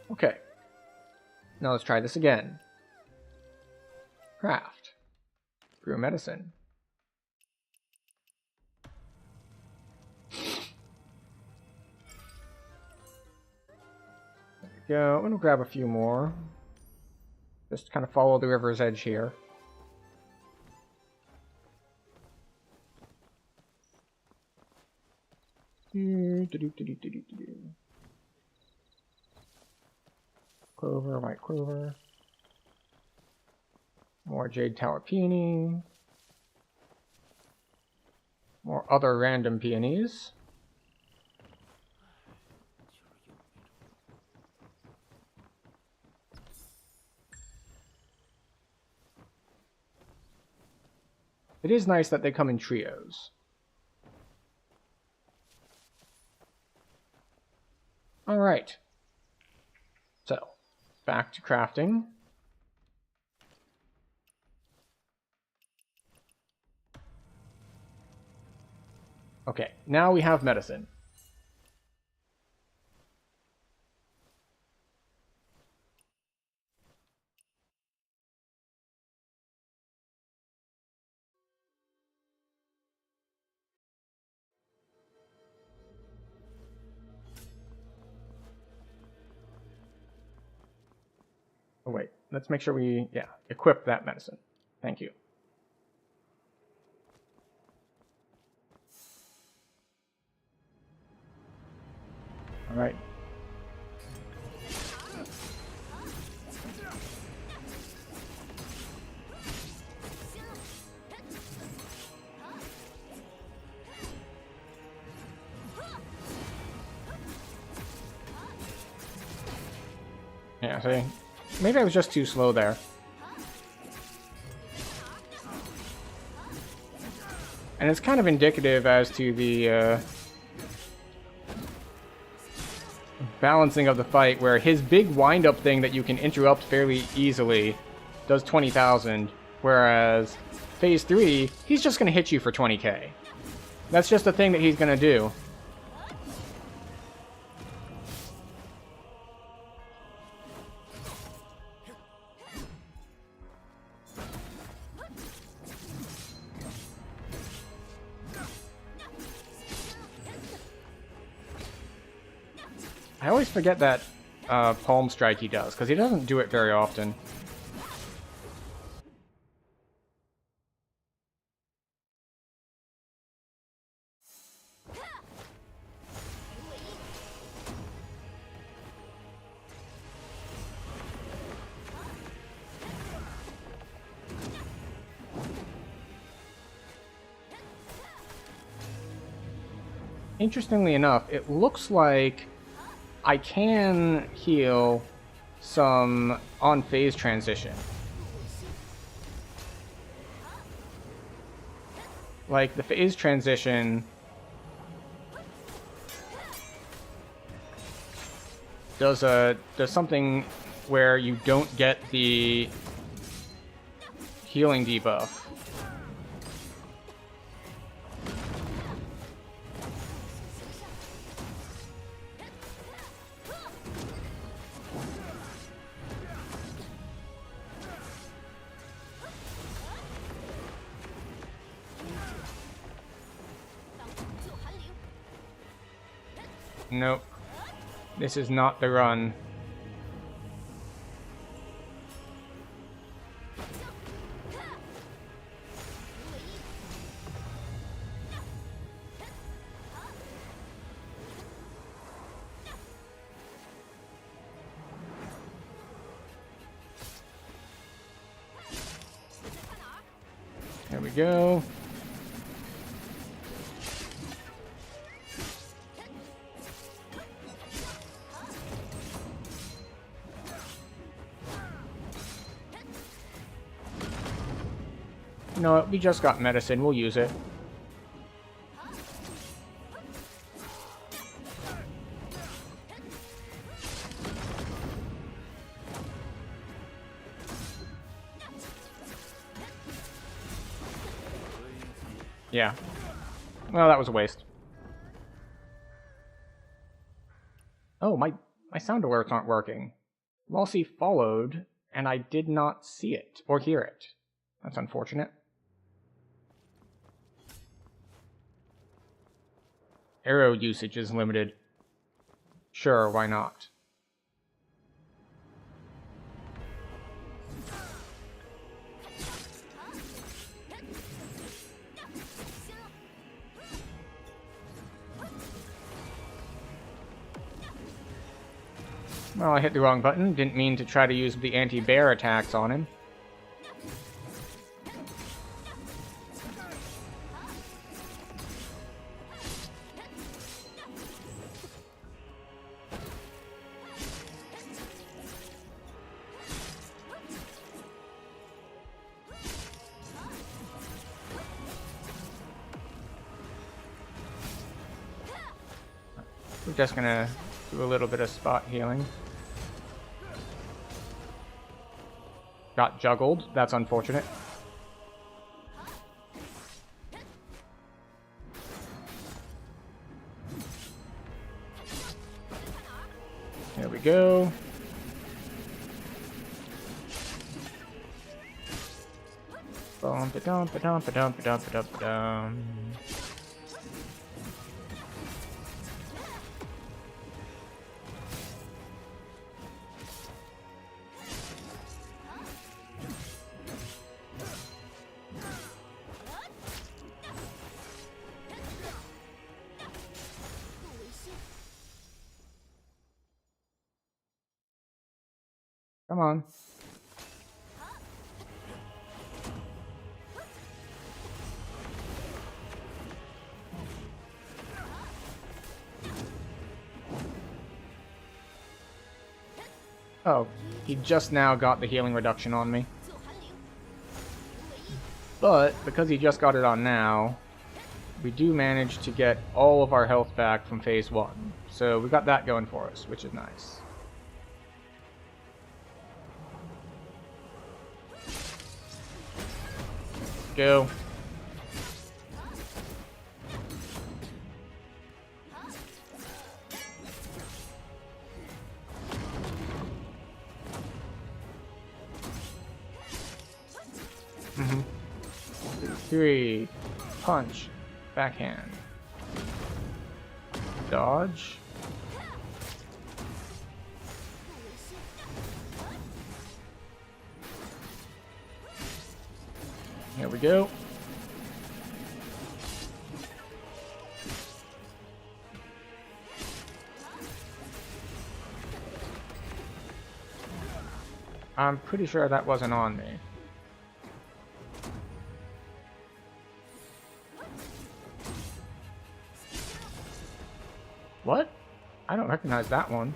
Okay. Now let's try this again. Craft. Brew medicine. There we go. I'm gonna grab a few more. Just kind of follow the river's edge here. Clover, white clover. More jade tower peony. More other random peonies. It is nice that they come in trios. Alright. So, back to crafting. Okay, now we have medicine. Oh wait, let's make sure we, equip that medicine. Thank you. Alright. Yeah, see? Maybe I was just too slow there. And it's kind of indicative as to the balancing of the fight, where his big wind-up thing that you can interrupt fairly easily does 20,000, whereas Phase 3, he's just going to hit you for 20k. That's just a thing that he's going to do. I always forget that palm strike he does, because he doesn't do it very often. Interestingly enough, it looks like I can heal some on phase transition. Like the phase transition does something where you don't get the healing debuff. Nope. This is not the run. There we go. You know what? We just got medicine. We'll use it. Yeah. Well, that was a waste. Oh, my sound alerts aren't working. Walsey followed, and I did not see it or hear it. That's unfortunate. Arrow usage is limited. Sure, why not? Well, I hit the wrong button. Didn't mean to try to use the anti-bear attacks on him. We're just gonna do a little bit of spot healing. Got juggled. That's unfortunate. There we go. Bum-ba-dum-ba-dum-ba-dum-ba-dum-ba-dum. Come on. Oh, he just now got the healing reduction on me. But, because he just got it on now, we do manage to get all of our health back from phase 1. So we got that going for us, which is nice. Go. Three. Punch. Backhand. Dodge. Here we go. I'm pretty sure that wasn't on me. What? I don't recognize that one.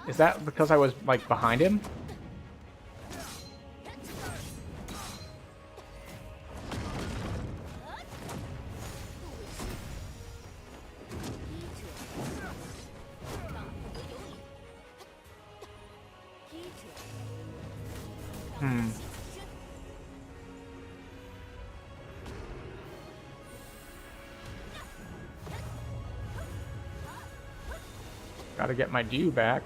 Is that because I was, like, behind him? Gotta get my due back.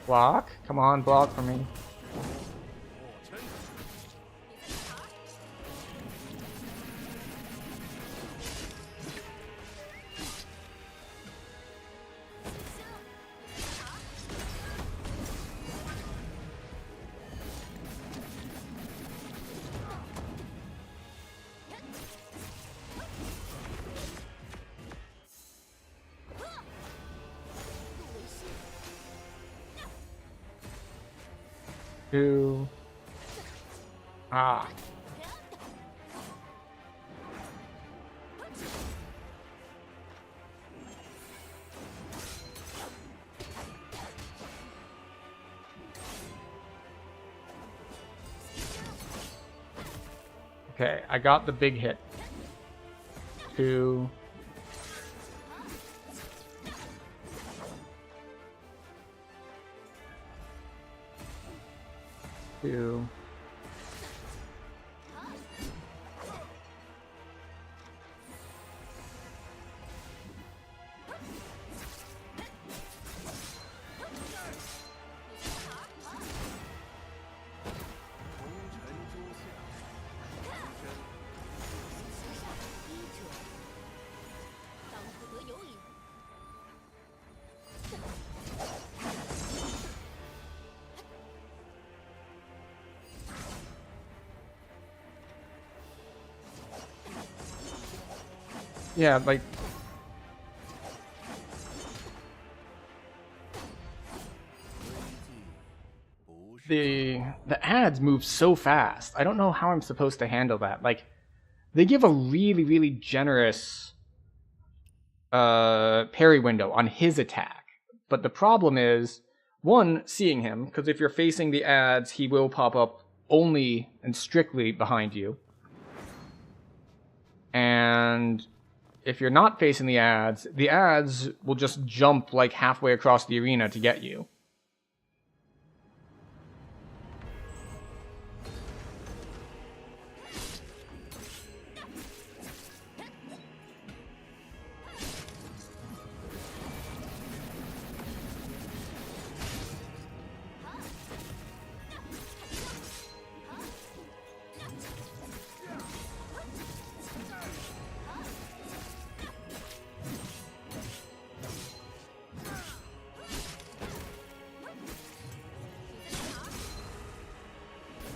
Block? Come on, block for me. Two. Ah. Okay, I got the big hit. Two. Two. Yeah, like the ads move so fast. I don't know how I'm supposed to handle that. Like they give a really generous parry window on his attack. But the problem is one, seeing him, because if you're facing the ads, he will pop up only and strictly behind you. And if you're not facing the ads will just jump like halfway across the arena to get you.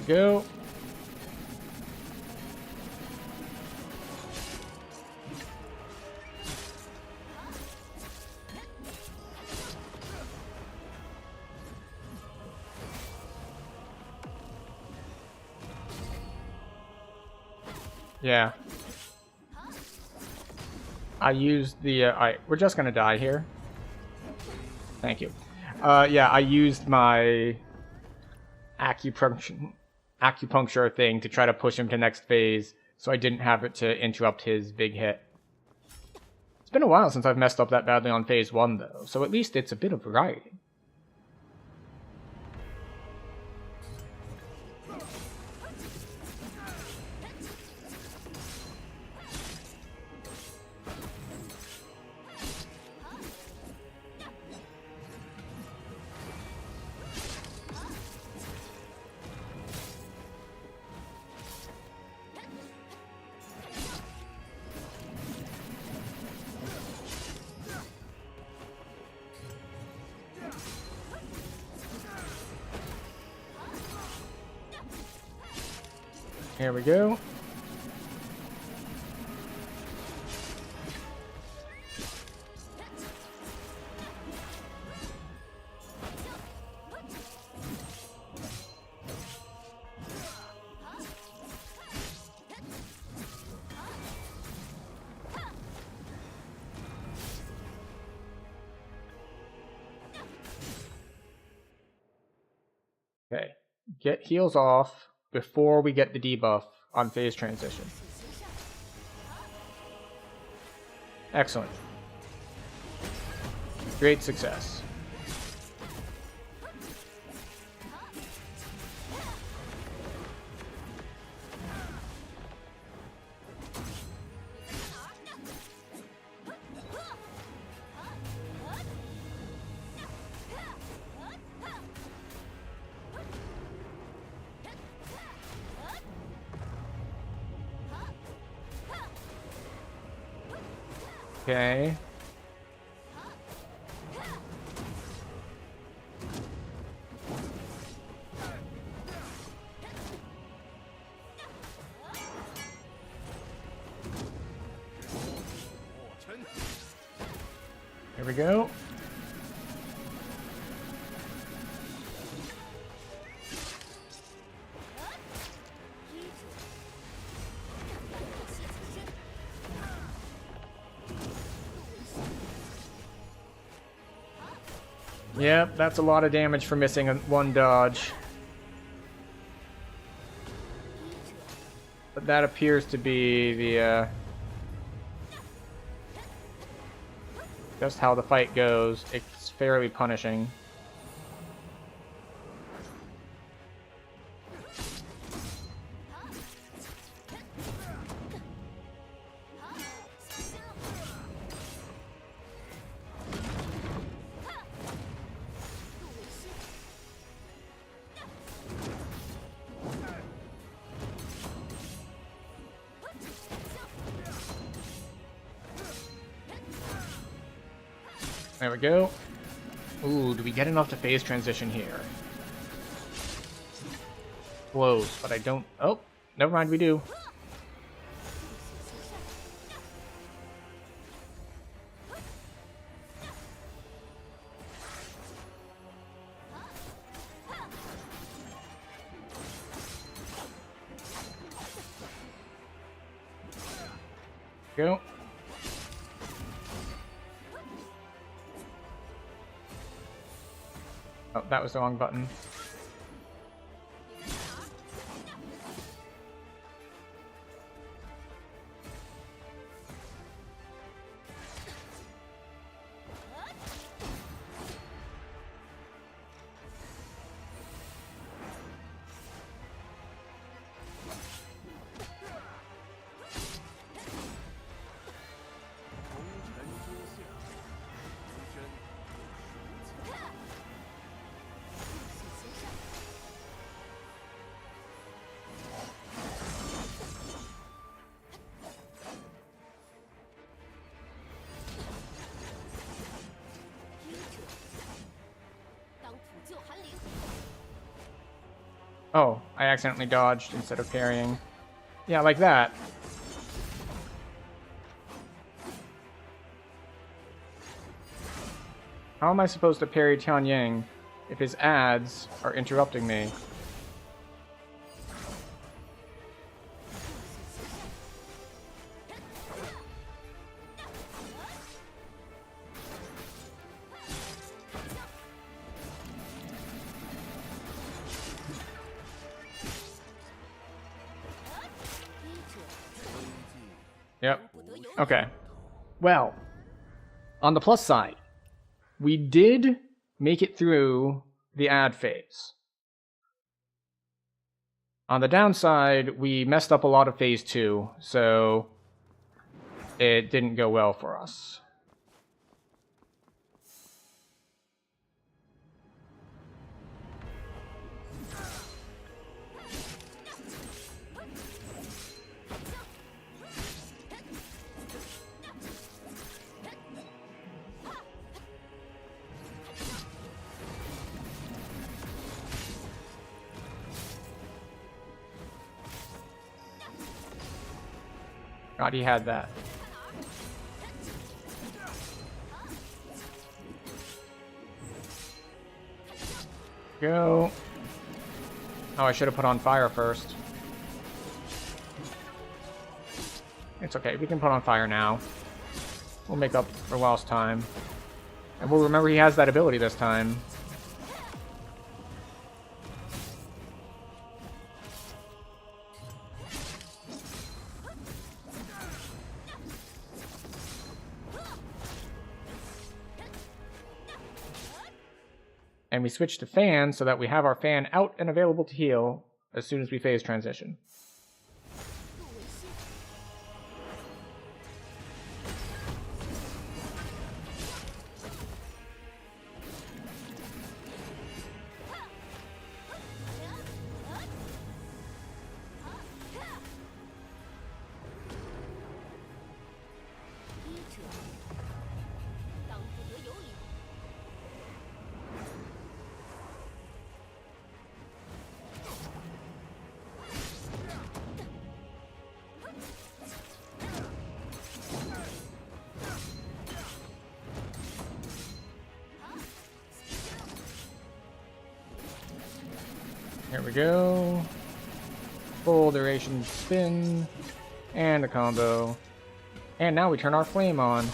Go. Yeah. I used the we're just gonna die here. Thank you. Yeah, I used my acupuncture thing to try to push him to next phase, so I didn't have it to interrupt his big hit. It's been a while since I've messed up that badly on phase 1, though, so at least it's a bit of variety. Here we go. Okay, get heals off before we get the debuff on phase transition. Excellent. Great success. Okay. Here we go. Yep, that's a lot of damage for missing one dodge. But that appears to be the just how the fight goes. It's fairly punishing. There we go. Ooh, do we get enough to phase transition here? Close, but I don't... Oh, never mind, we do. Go. Oh, that was the wrong button. Oh, I accidentally dodged instead of parrying. Yeah, like that. How am I supposed to parry Tian Ying if his ads are interrupting me? Yep. Okay. Well, on the plus side, we did make it through the ad phase. On the downside, we messed up a lot of phase 2, so it didn't go well for us. God, he had that. Go. Oh, I should have put on fire first. It's okay, we can put on fire now. We'll make up for lost time. And we'll remember he has that ability this time. And we switch to fan so that we have our fan out and available to heal as soon as we phase transition. Here we go. Full duration spin. And a combo. And now we turn our flame on.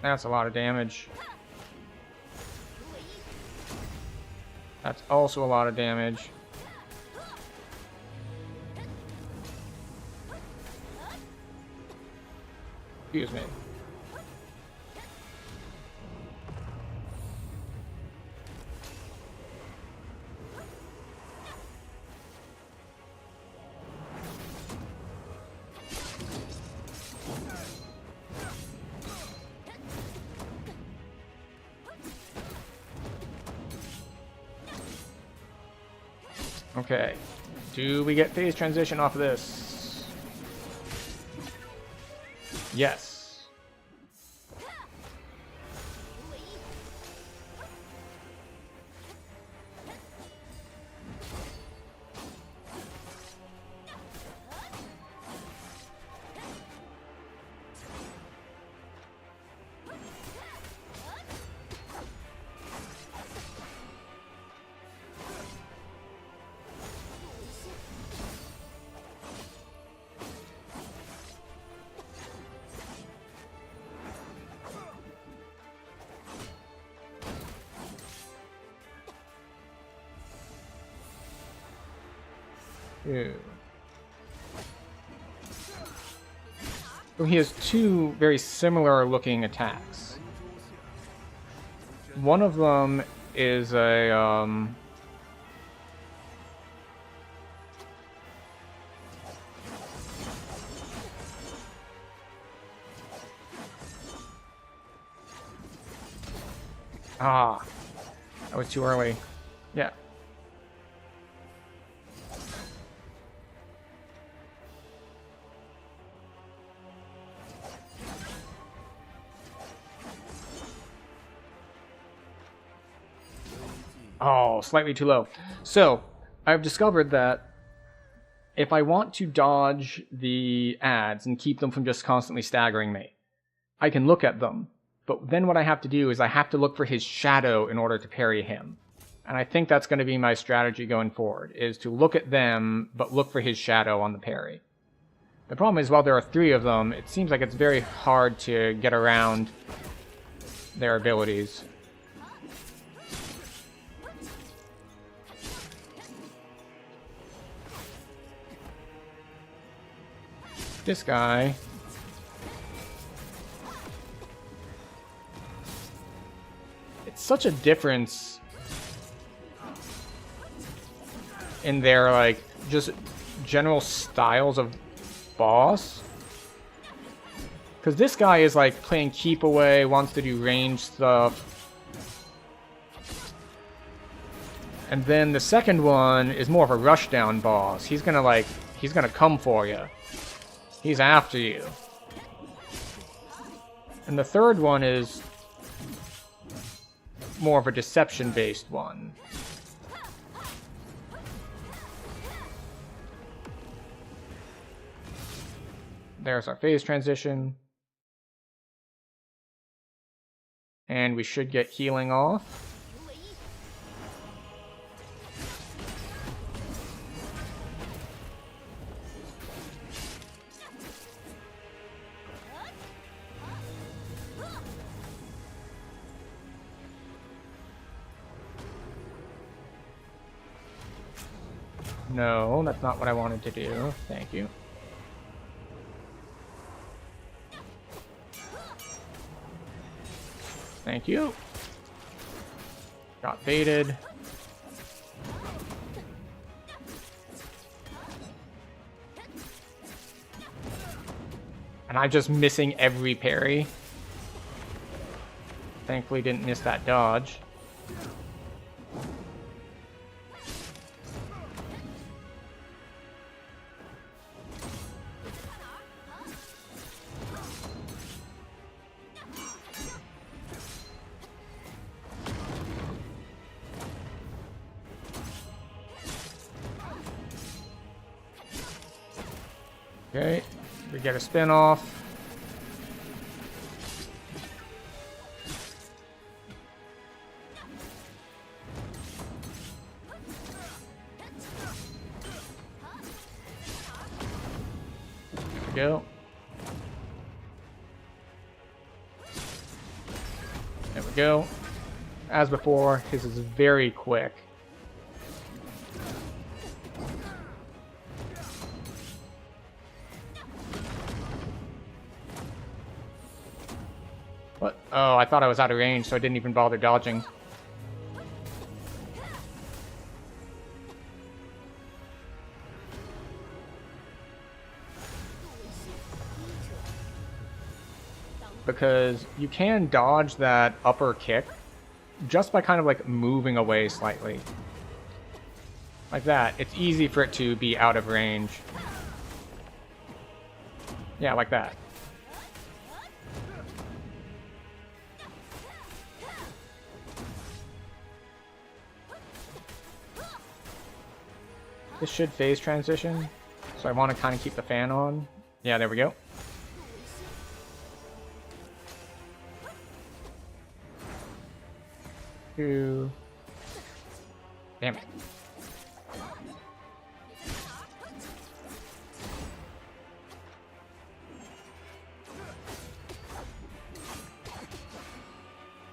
That's a lot of damage. That's also a lot of damage. Excuse me. Okay. Do we get phase transition off of this? Yes. Ew. So he has two very similar looking attacks. One of them is a that was too early. Yeah. Oh, slightly too low. So, I've discovered that if I want to dodge the ads and keep them from just constantly staggering me, I can look at them. But then what I have to do is I have to look for his shadow in order to parry him. And I think that's going to be my strategy going forward, is to look at them, but look for his shadow on the parry. The problem is, while there are three of them, it seems like it's very hard to get around their abilities. This guy. It's such a difference in their, like, just general styles of boss. Because this guy is, like, playing keep away, wants to do range stuff. And then the second one is more of a rushdown boss. He's gonna come for you. He's after you. And the third one is more of a deception-based one. There's our phase transition. And we should get healing off. No, that's not what I wanted to do. Thank you. Thank you. Got baited. And I'm just missing every parry. Thankfully didn't miss that dodge. Okay, we get a spin off. There we go. There we go. As before, his is very quick. What? Oh, I thought I was out of range, so I didn't even bother dodging. Because you can dodge that upper kick just by kind of like moving away slightly. Like that. It's easy for it to be out of range. Yeah, like that. This should phase transition, so I want to kind of keep the fan on. Yeah, there we go. Two. Damn it.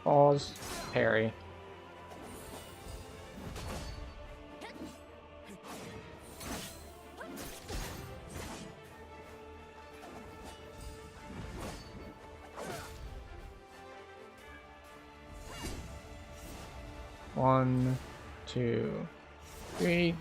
Pause. Parry. One, two, three.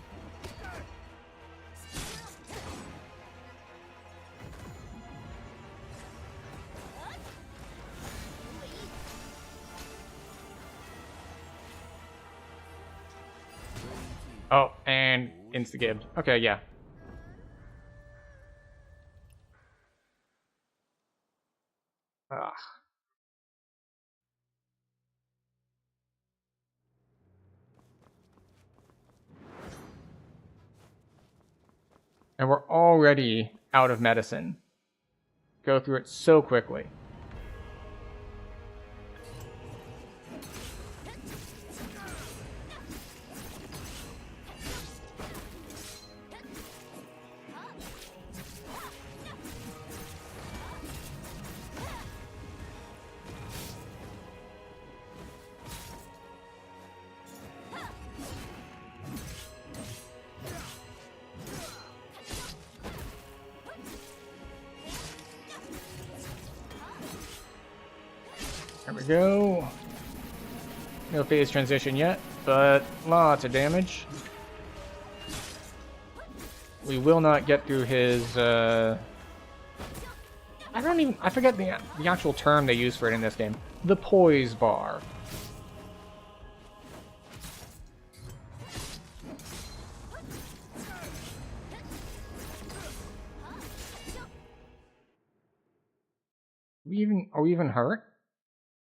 Oh, and insta-gib. Okay, yeah. Ugh. And we're already out of medicine. Go through it so quickly. There we go. No phase transition yet, but lots of damage. We will not get through his, I forget the actual term they use for it in this game. The poise bar. Are we even hurt?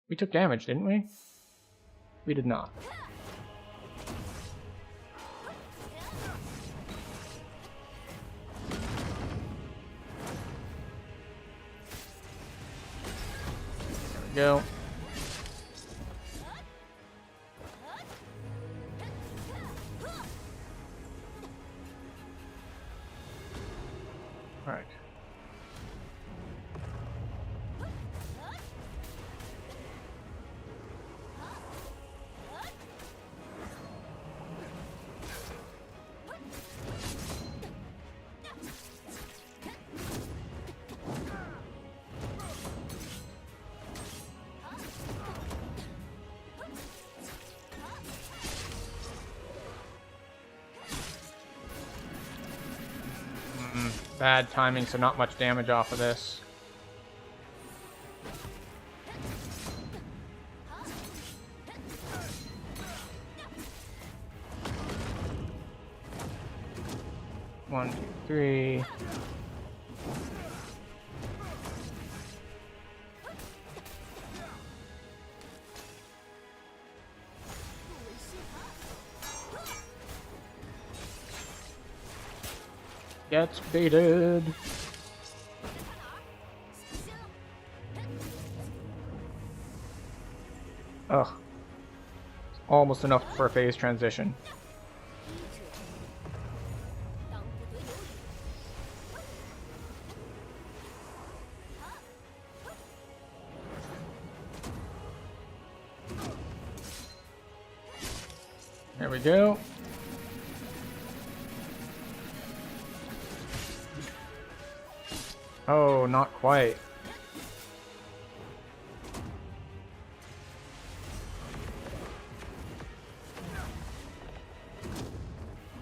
We took damage, didn't we? We did not. There we go. All right. Bad timing, so not much damage off of this. One, two, three. Gets baited. Ugh. Almost enough for a phase transition. There we go. Oh, not quite.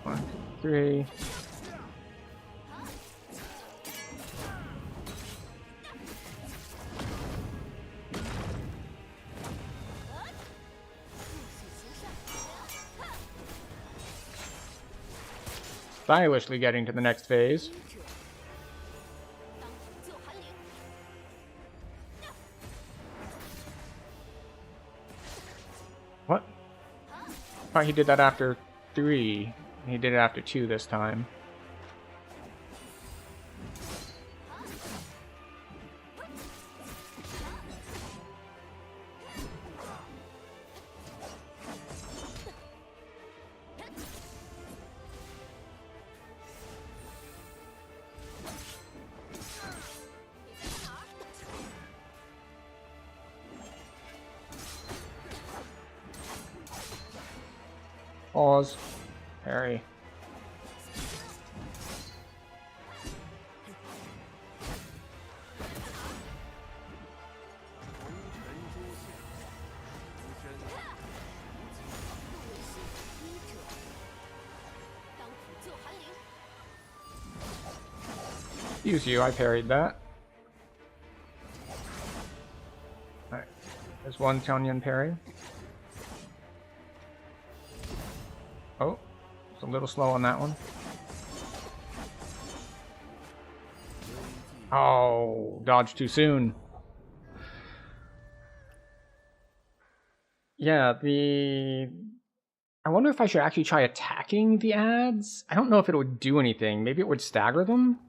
One, two, three. Stylishly getting to the next phase. What? I thought he did that after 3. He did it after 2 this time. Pause. Parry. Excuse you, I parried that. Alright. There's one Tian Ying parry. Oh, it's a little slow on that one. Oh, dodge too soon. Yeah, I wonder if I should actually try attacking the ads. I don't know if it would do anything. Maybe it would stagger them?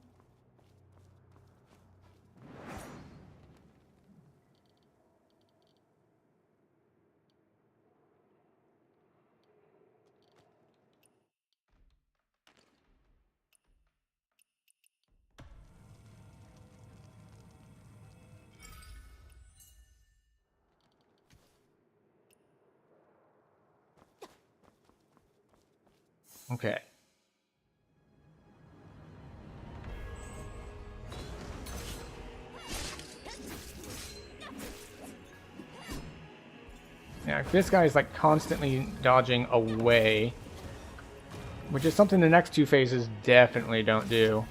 Okay. Yeah, this guy is like constantly dodging away, which is something the next 2 phases definitely don't do.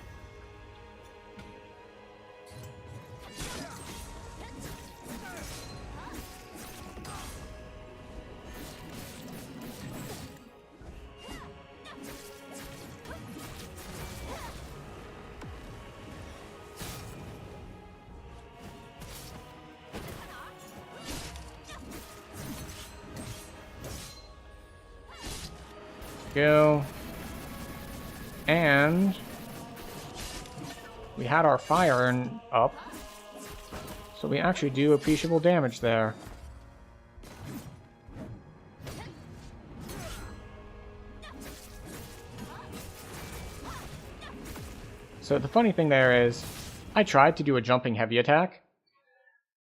Go. And we had our fire up, so we actually do appreciable damage there. So the funny thing there is, I tried to do a jumping heavy attack,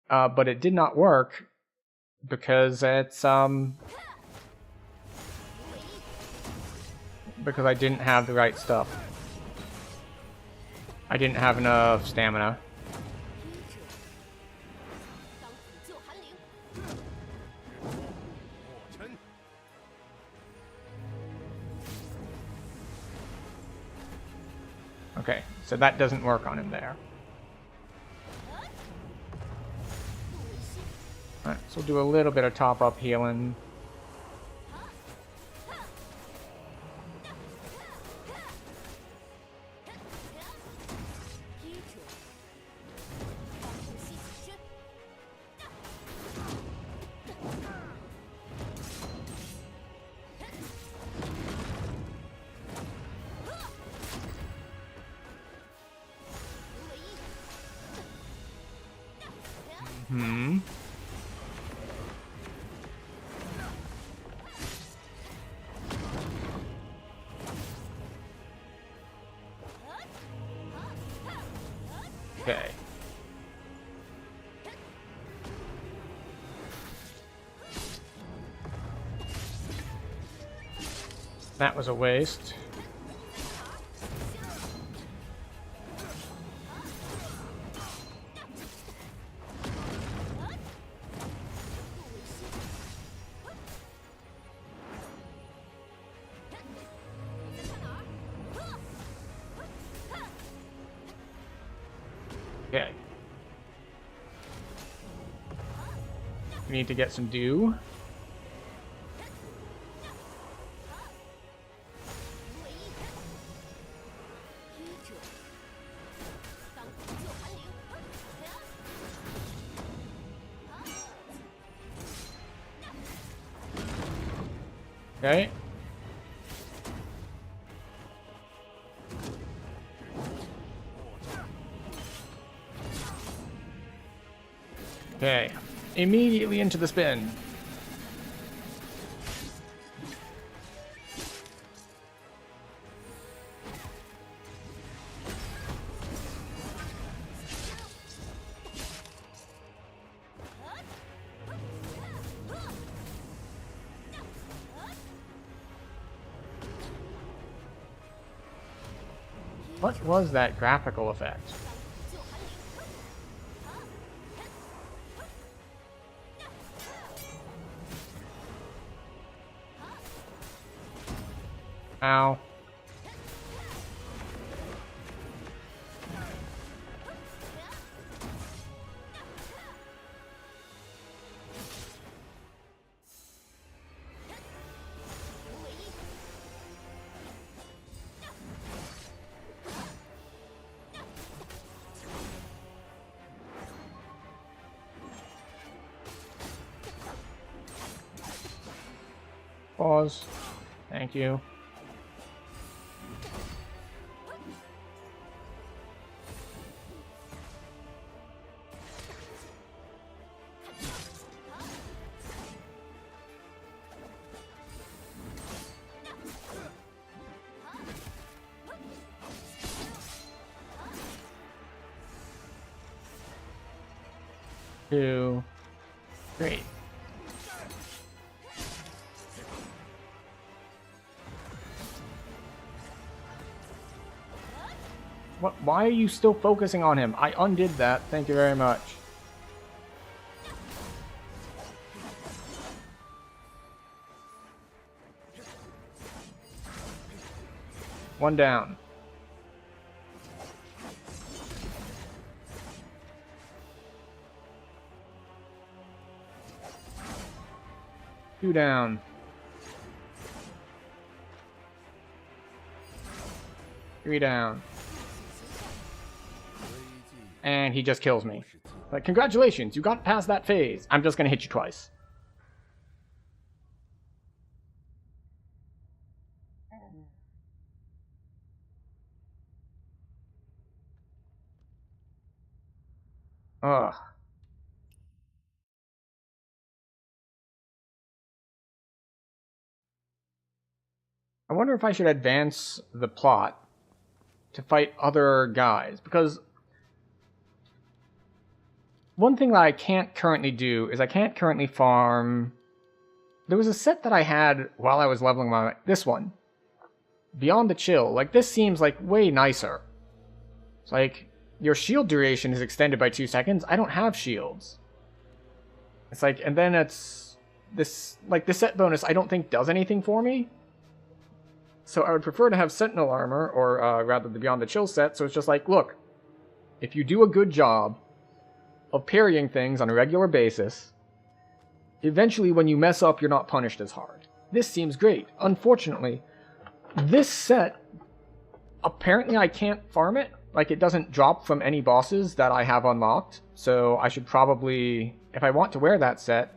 but it did not work because it's because I didn't have the right stuff. I didn't have enough stamina. Okay, so that doesn't work on him there. Alright, so we'll do a little bit of top-up healing. Hmm. Okay. That was a waste. Okay. We need to get some dew. Okay. Okay. Immediately into the spin. What was that graphical effect? Ow. Pause. Thank you. Two. Three. What? Why are you still focusing on him? I undid that. Thank you very much. One down. Two down. Three down. And he just kills me. Like, congratulations, you got past that phase. I'm just gonna hit you twice. Ugh. I wonder if I should advance the plot to fight other guys, because one thing that I can't currently do is I can't currently farm. There was a set that I had while I was leveling my... This one. Beyond the Chill. Like, this seems like way nicer. It's like, your shield duration is extended by 2 seconds. I don't have shields. It's like, and then it's... This, like, the set bonus I don't think does anything for me. So I would prefer to have Sentinel Armor, or rather the Beyond the Chill set, so it's just like, look, if you do a good job of parrying things on a regular basis, eventually when you mess up, you're not punished as hard. This seems great. Unfortunately, this set, apparently I can't farm it. Like, it doesn't drop from any bosses that I have unlocked, so I should probably, if I want to wear that set,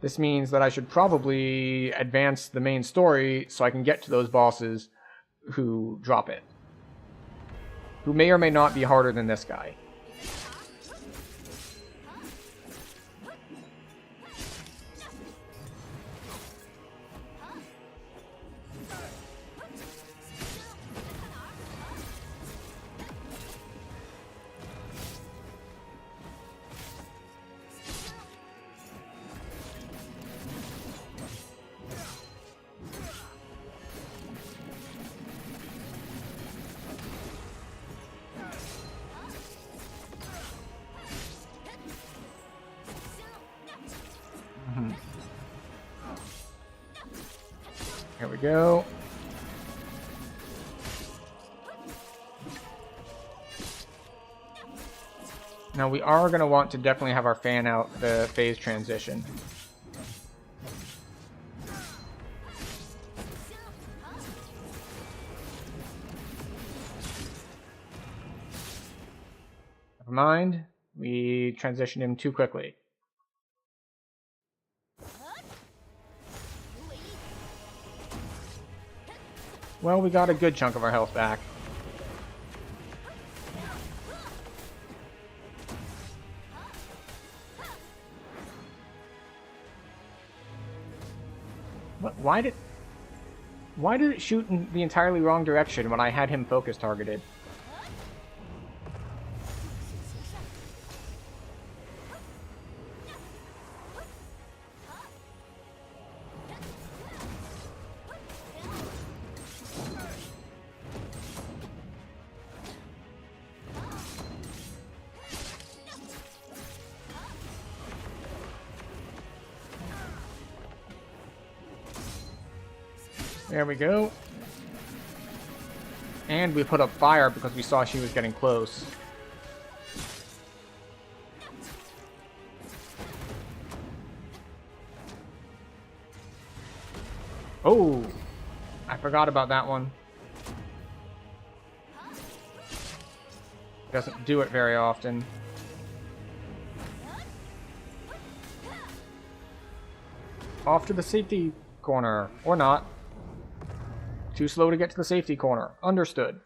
this means that I should probably advance the main story so I can get to those bosses who drop it. Who may or may not be harder than this guy. Here we go. Now we are going to want to definitely have our fan out the phase transition. Never mind, we transitioned him too quickly. Well, we got a good chunk of our health back. What? Why did it shoot in the entirely wrong direction when I had him focus targeted? There we go. And we put up fire because we saw she was getting close. Oh! I forgot about that one. Doesn't do it very often. Off to the safety corner. Or not. Too slow to get to the safety corner. Understood.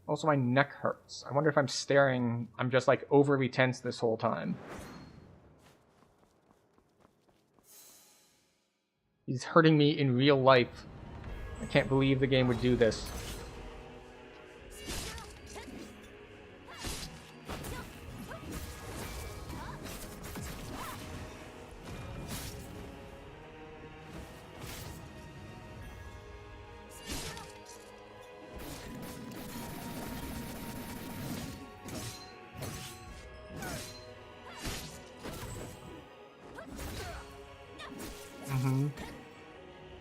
Also, my neck hurts. I wonder if I'm staring... I'm just, like, overly tense this whole time. He's hurting me in real life. I can't believe the game would do this.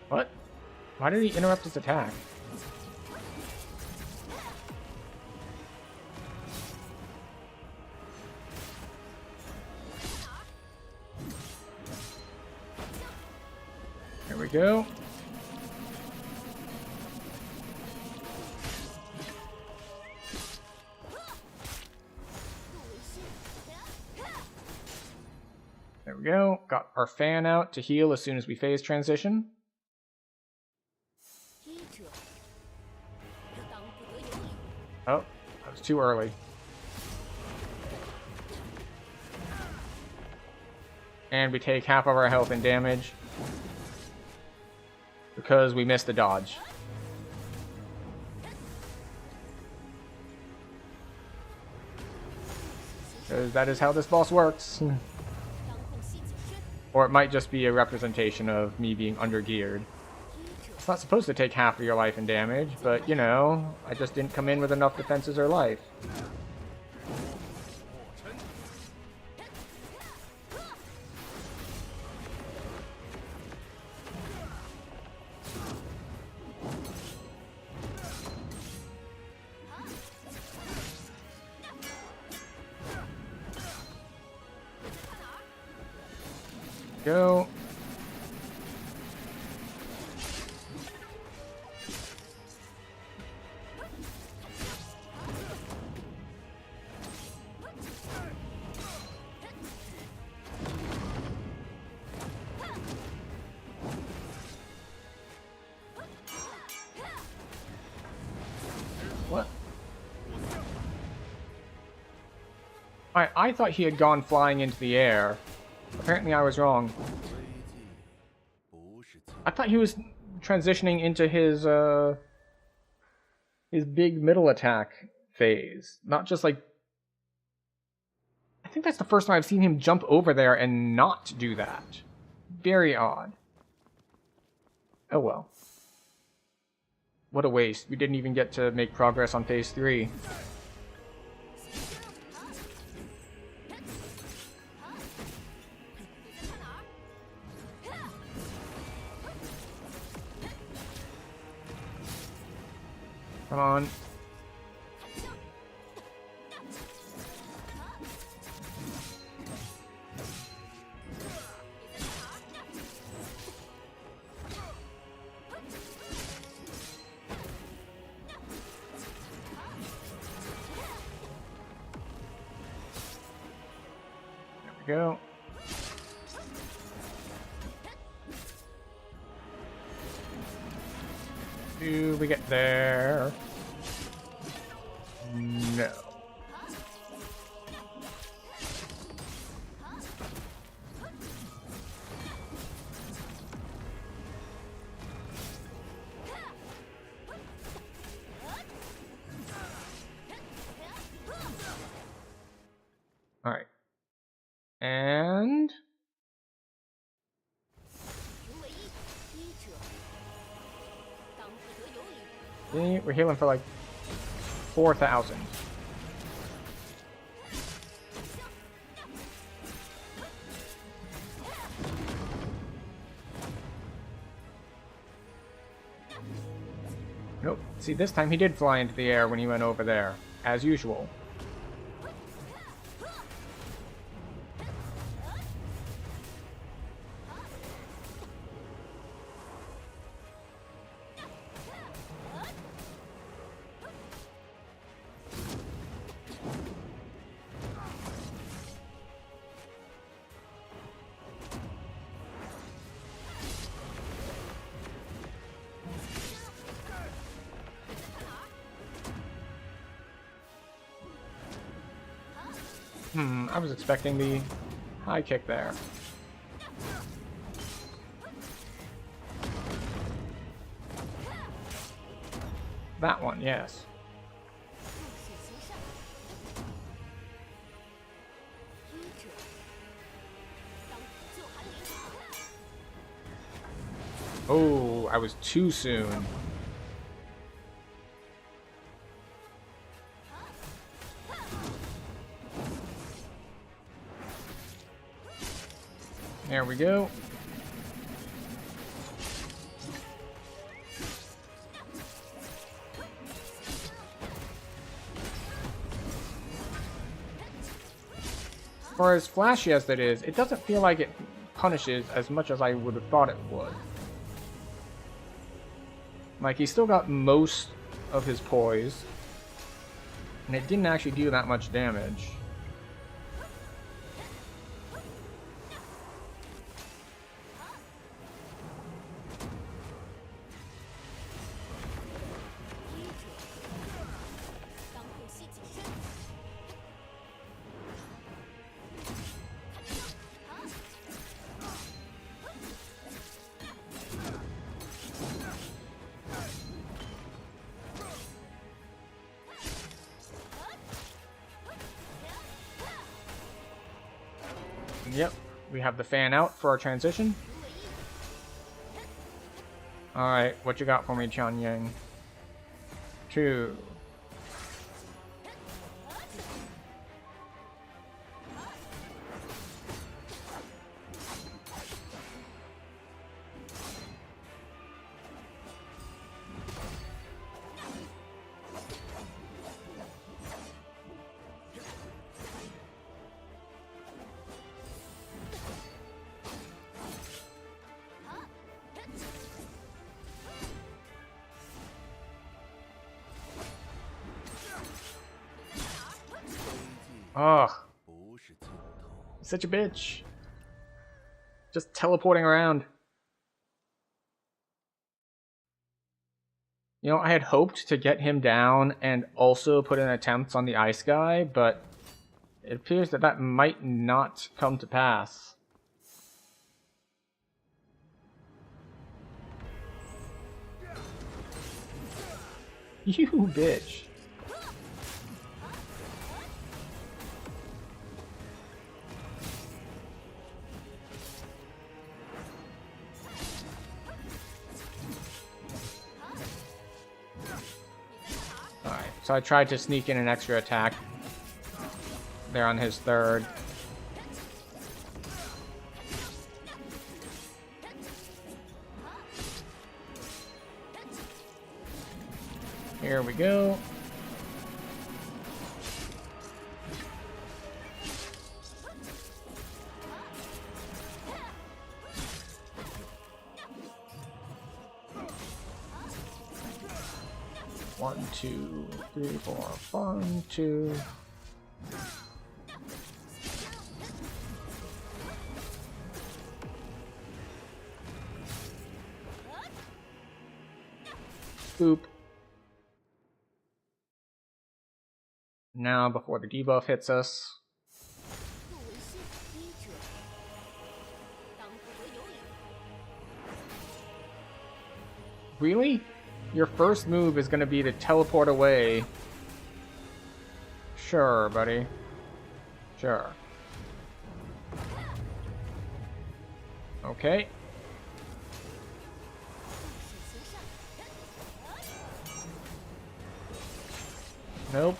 What? Why did he interrupt his attack? Here we go. There we go. Got our fan out to heal as soon as we phase transition. Oh, that was too early. And we take half of our health and damage because we missed the dodge. Because that is how this boss works. Or it might just be a representation of me being under-geared. It's not supposed to take half of your life and damage, but, you know, I just didn't come in with enough defenses or life. Go. What? I thought he had gone flying into the air. Apparently I was wrong. I thought he was transitioning into his big middle attack phase. Not just like... I think that's the first time I've seen him jump over there and not do that. Very odd. Oh well. What a waste. We didn't even get to make progress on phase 3. Come on. There we go. Do we get there? No. All right. And see, we're healing for like 4,000. Nope. See, this time he did fly into the air when he went over there, as usual. I was expecting the high kick there. That one, yes. Oh, I was too soon. There we go. For as flashy as that is, it doesn't feel like it punishes as much as I would have thought it would. Like, he still got most of his poise, and it didn't actually do that much damage. Yep, we have the fan out for our transition. Alright, what you got for me, Tian Ying? 2. Ugh. Such a bitch. Just teleporting around. You know, I had hoped to get him down and also put in attempts on the ice guy, but it appears that that might not come to pass. You bitch. Alright, so I tried to sneak in an extra attack there on his third. Here we go. One, two, three, four, 1, 2. Boop. Now, before the debuff hits us. Really? Your first move is going to be to teleport away. Sure, buddy. Sure. Okay. Nope.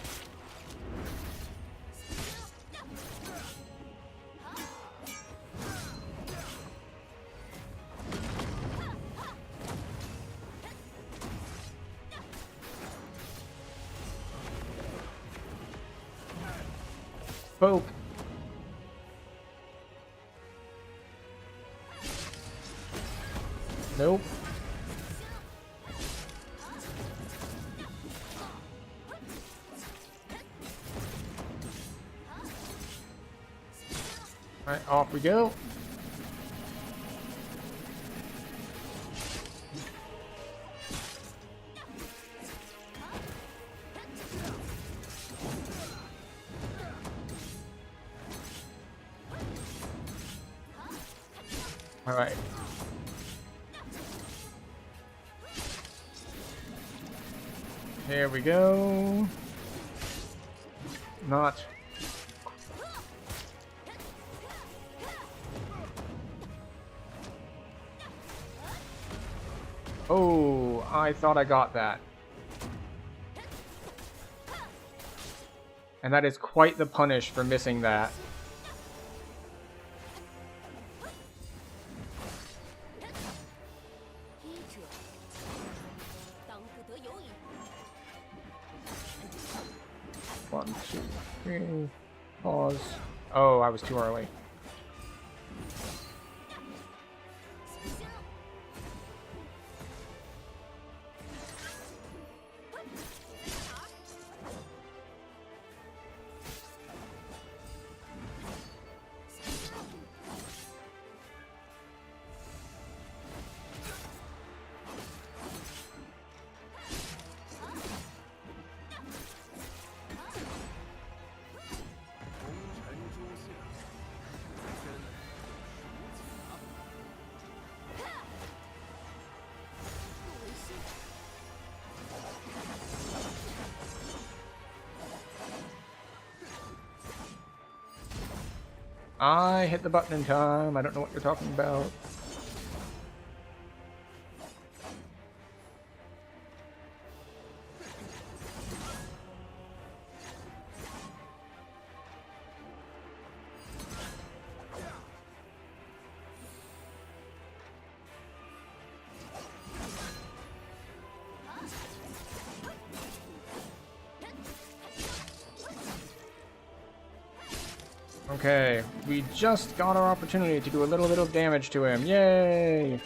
Spoke. Nope. Alright, off we go. Alright. Here we go. Not. Oh, I thought I got that. And that is quite the punish for missing that. One, two, three. Pause. Oh, I was too early. I hit the button in time. I don't know what you're talking about. Okay, we just got our opportunity to do a little bit of damage to him. Yay!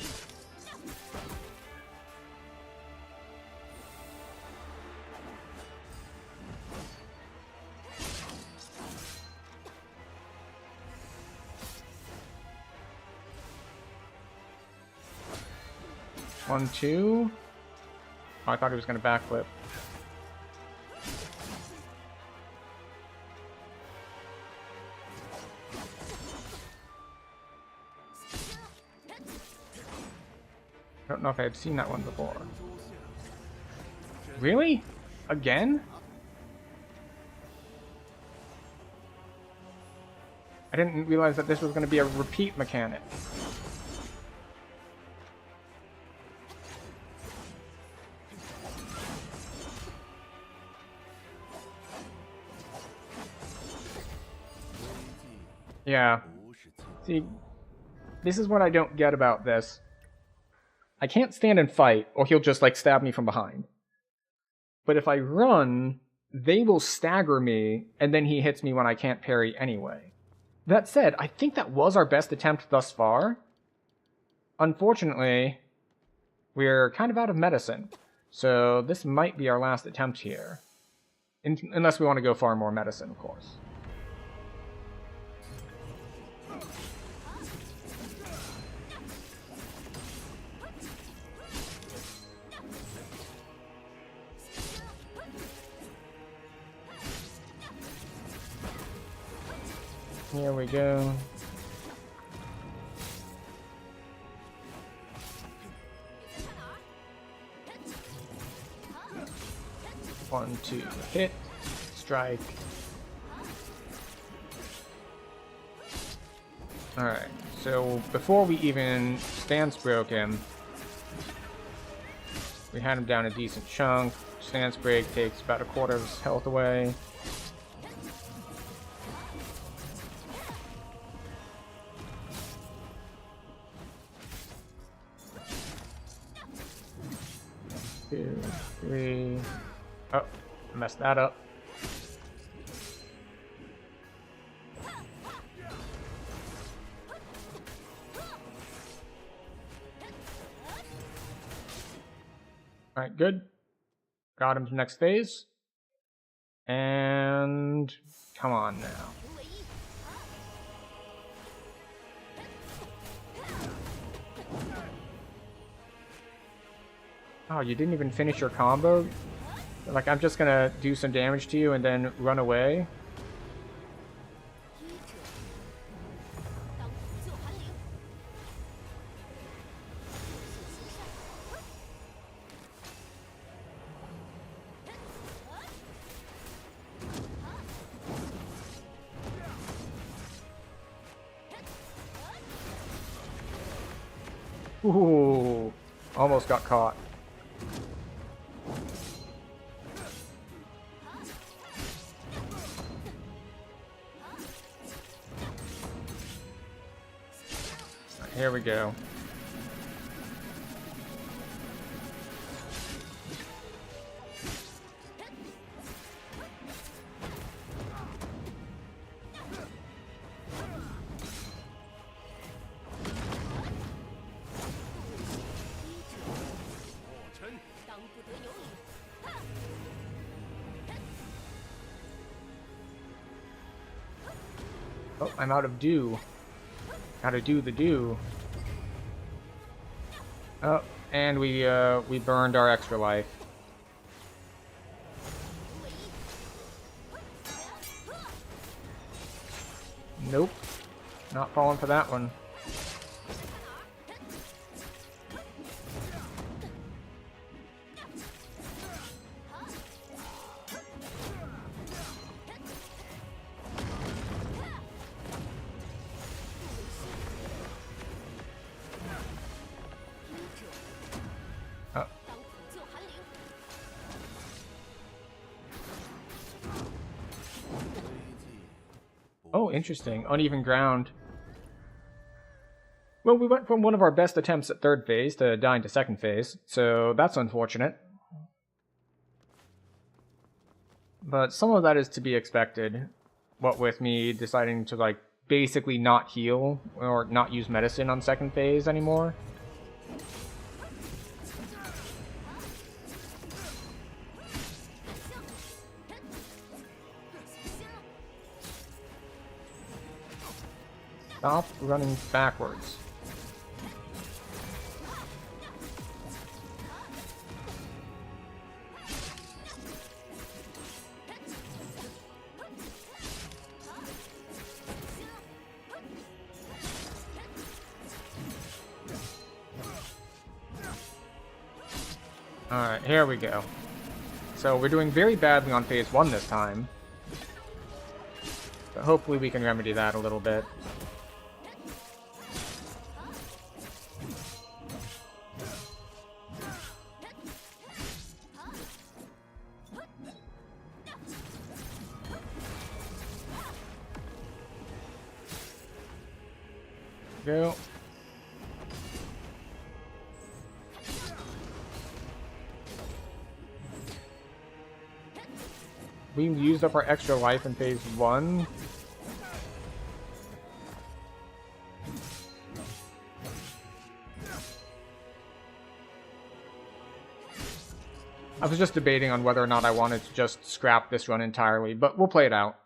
One, two. Oh, I thought he was going to backflip. I don't know if I had seen that one before. Really? Again? I didn't realize that this was going to be a repeat mechanic. Yeah. See, this is what I don't get about this. I can't stand and fight, or he'll just, like, stab me from behind. But if I run, they will stagger me, and then he hits me when I can't parry anyway. That said, I think that was our best attempt thus far. Unfortunately, we're kind of out of medicine, so this might be our last attempt here. Unless we want to go far more medicine, of course. Here we go. One, two, hit, strike. Alright, so before we even stance broke him, we had him down a decent chunk. Stance break takes about a quarter of his health away. Two, three. Oh, messed that up. Alright, good. Got him to next phase. And come on now. Oh, you didn't even finish your combo? Like, I'm just gonna do some damage to you and then run away? Ooh, almost got caught. Here we go. Oh, I'm out of dew. Gotta do the dew. Oh, and we burned our extra life. Nope. Not falling for that one. Oh, interesting. Uneven ground. Well, we went from one of our best attempts at third phase to dying to second phase, so that's unfortunate. But some of that is to be expected. What with me deciding to, like, basically not heal or not use medicine on second phase anymore. Stop running backwards. Alright, here we go. So we're doing very badly on phase 1 this time. But hopefully we can remedy that a little bit. Go. We used up our extra life in phase 1. I was just debating on whether or not I wanted to just scrap this run entirely, but we'll play it out.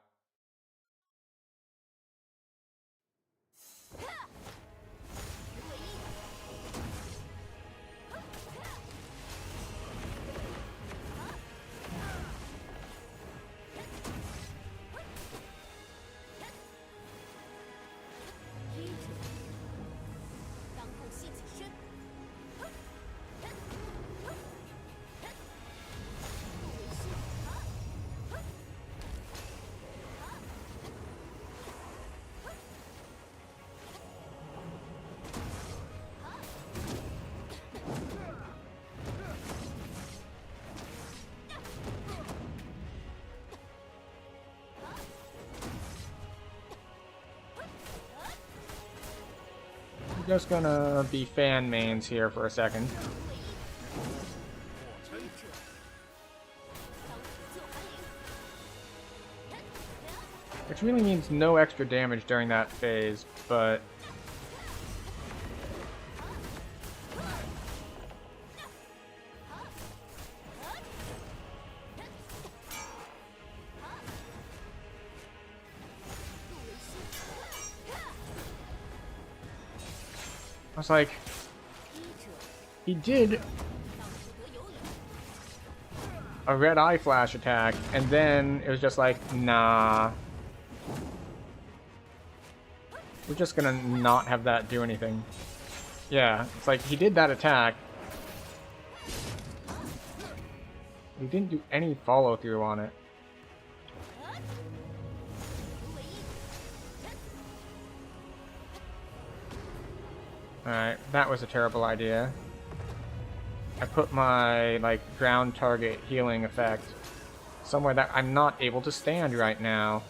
I'm just gonna be fan mains here for a second. Which really means no extra damage during that phase, but... I was like, he did a red eye flash attack, and then it was just like, nah. We're just gonna not have that do anything. Yeah, it's like he did that attack. He didn't do any follow through on it. Alright, that was a terrible idea. I put my, like, ground target healing effect somewhere that I'm not able to stand right now.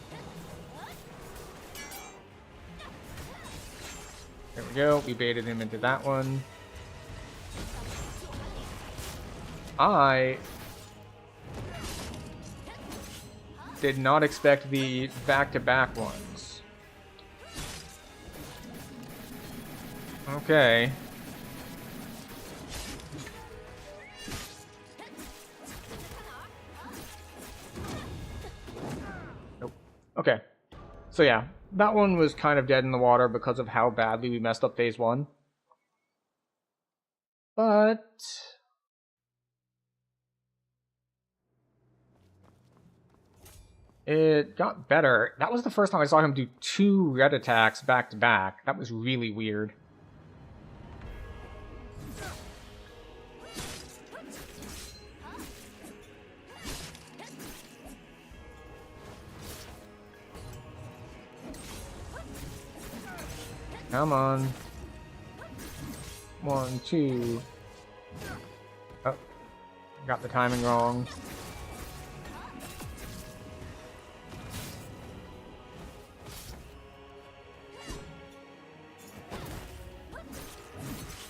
There we go, we baited him into that one. I did not expect the back-to-back ones. Okay. Nope. Okay. So yeah, that one was kind of dead in the water because of how badly we messed up phase 1. But... it got better. That was the first time I saw him do 2 red attacks back to back. That was really weird. Come on. 1, 2. Oh, got the timing wrong.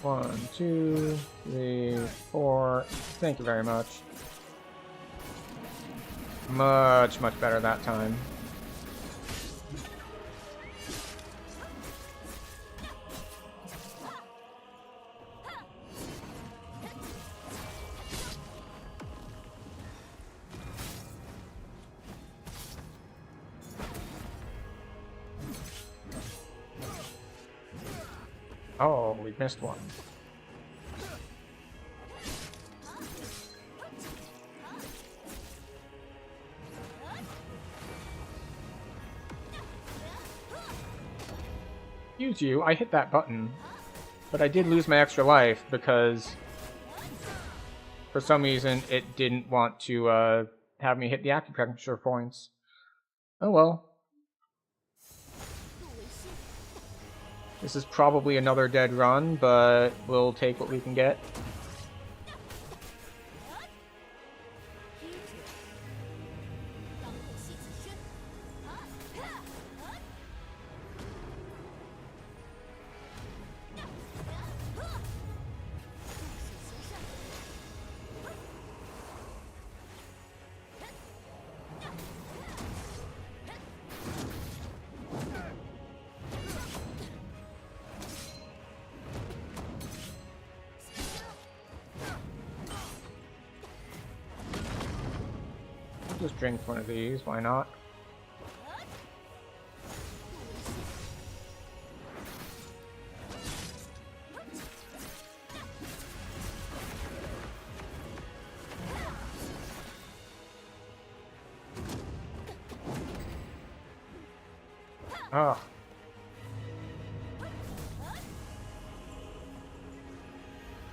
One, 2, 3, 4. Thank you very much. Much better that time. Oh, we missed one. Excuse you, I hit that button. But I did lose my extra life because for some reason it didn't want to have me hit the acupressure points. Oh well. This is probably another dead run, but we'll take what we can get. just drink one of these, why not? Ah.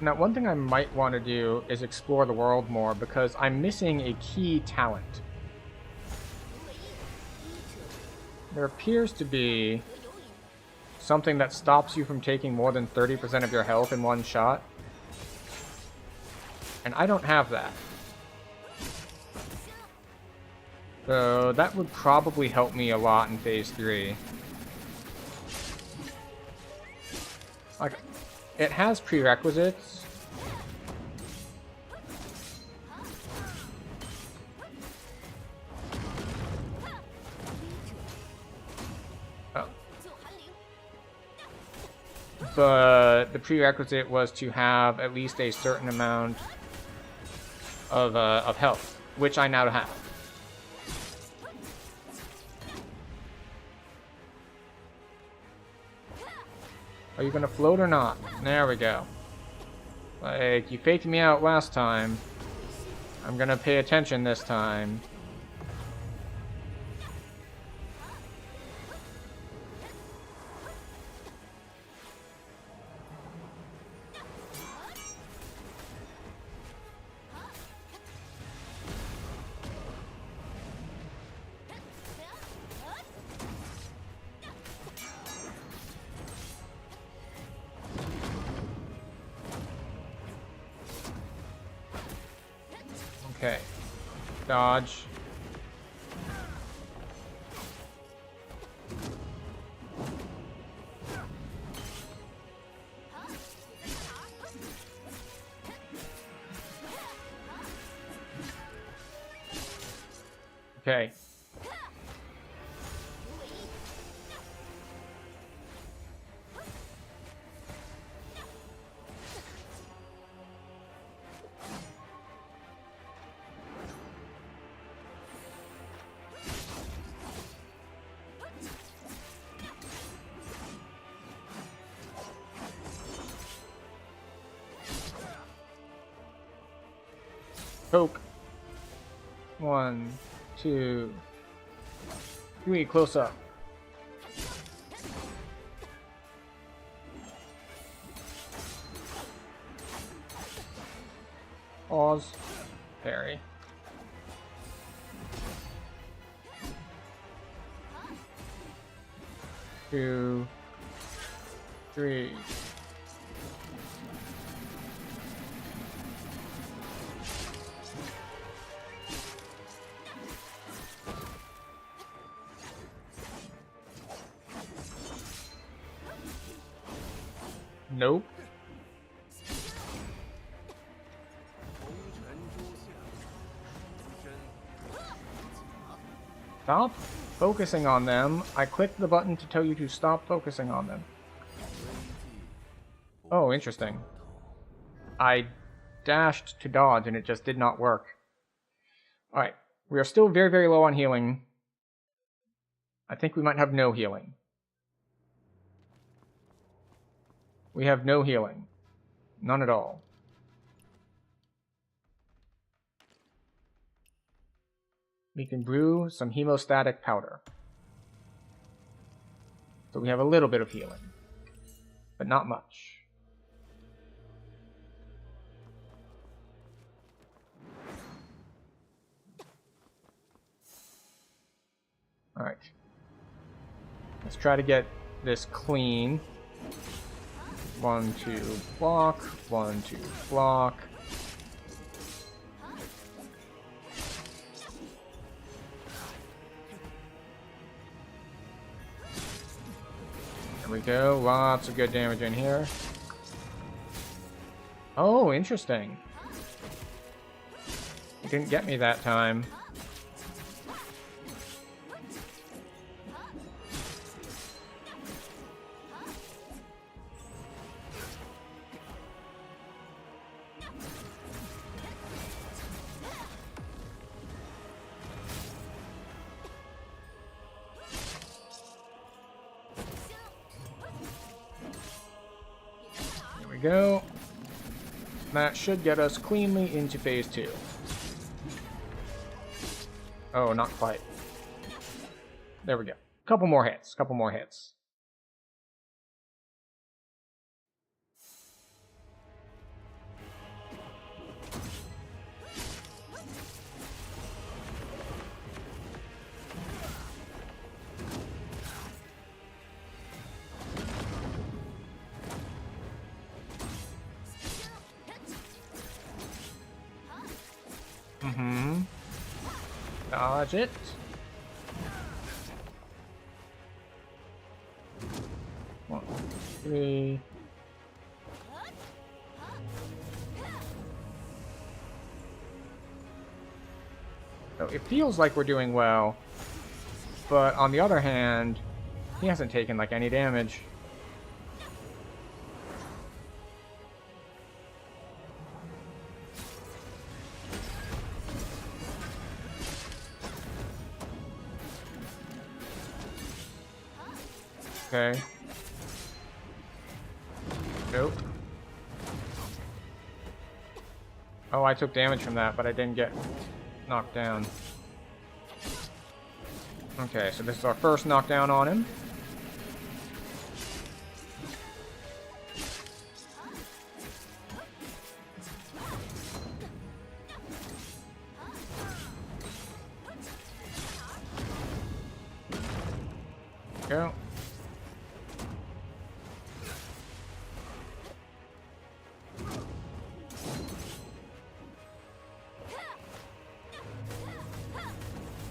Now, one thing I might want to do is explore the world more, because I'm missing a key talent. There appears to be something that stops you from taking more than 30% of your health in one shot. And I don't have that. So that would probably help me a lot in Phase 3. Like, it has prerequisites. Oh. But the prerequisite was to have at least a certain amount of health, which I now have. Are you gonna float or not? There we go. Like, you faked me out last time. I'm gonna pay attention this time. Okay. Dodge. Okay. Poke. 1, 2, 3, close up. Pause. Parry. Two, 3. Nope. Stop focusing on them. I clicked the button to tell you to stop focusing on them. Oh, interesting. I dashed to dodge and it just did not work. Alright, we are still very, very low on healing. I think we might have no healing. We have no healing. None at all. We can brew some hemostatic powder. So we have a little bit of healing. But not much. Alright. Let's try to get this clean. 1, 2, block. 1, 2, block. There we go. Lots of good damage in here. Oh, interesting. It didn't get me that time. we go. That should get us cleanly into phase 2. Oh, not quite. There we go. Couple more hits. Couple more hits. Dodge it. One, 3. So it feels like we're doing well, but on the other hand, he hasn't taken like any damage. Okay. Nope. Oh, I took damage from that, but I didn't get knocked down. Okay, so this is our first knockdown on him. Go.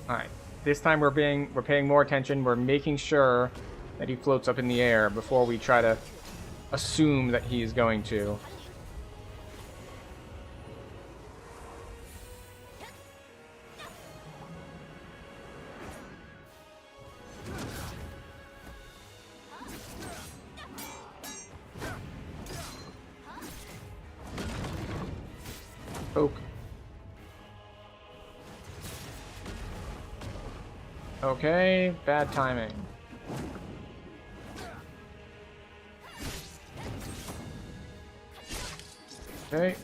Alright, this time we're paying more attention. We're making sure that he floats up in the air before we try to assume that he's going to. Poke. Okay, bad timing. Okay.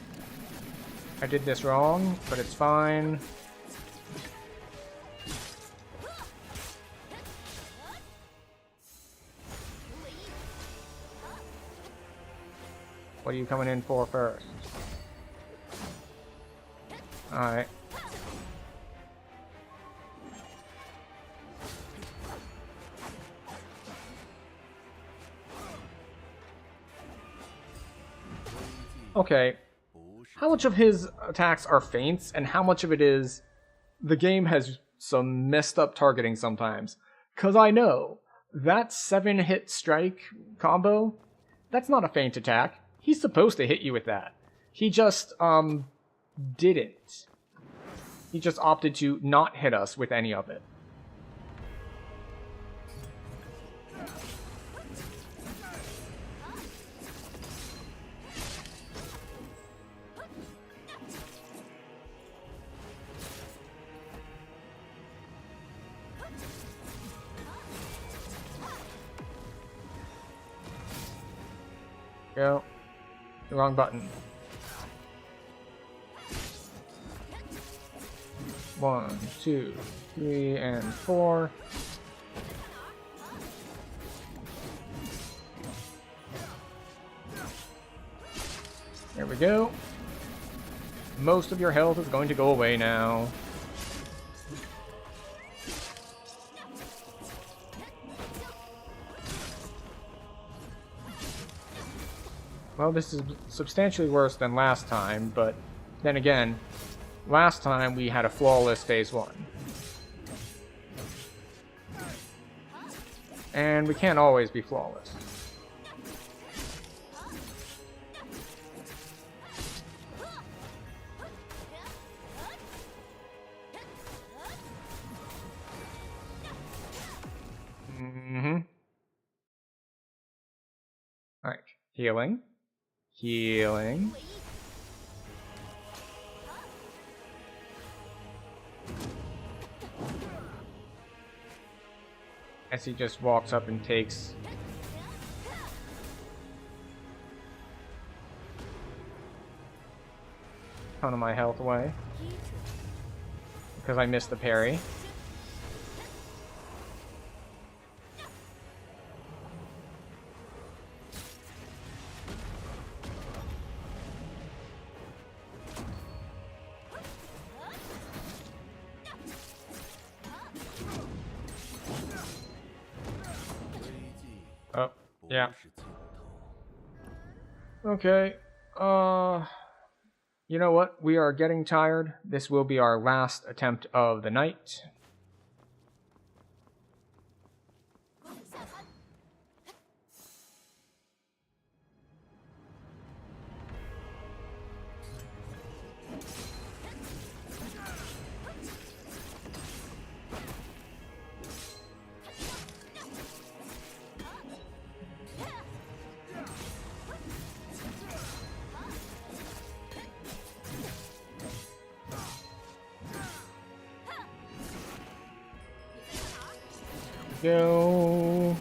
I did this wrong, but it's fine. What are you coming in for first? Alright. Okay, how much of his attacks are feints, and how much of it is the game has some messed up targeting sometimes? Because I know that 7-hit strike combo, that's not a feint attack. He's supposed to hit you with that. He just, didn't. He just opted to not hit us with any of it. Go. The wrong button. 1, 2, 3, and 4. There we go. Most of your health is going to go away now. Well, this is substantially worse than last time, but then again, last time we had a flawless phase 1. And we can't always be flawless. Alright, healing. Healing. As he just walks up and takes ton of my health away. Because I missed the parry. Oh, yeah. Okay. You know what? We are getting tired. This will be our last attempt of the night. Go.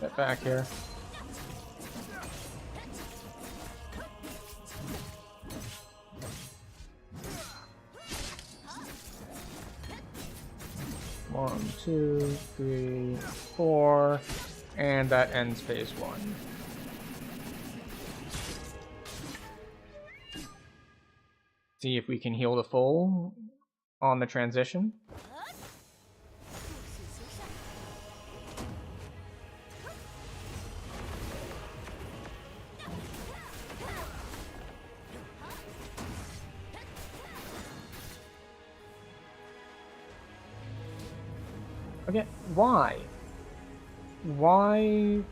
Get back here. One, two, three, four, and that ends phase one. See if we can heal the full on the transition. Okay, why? Why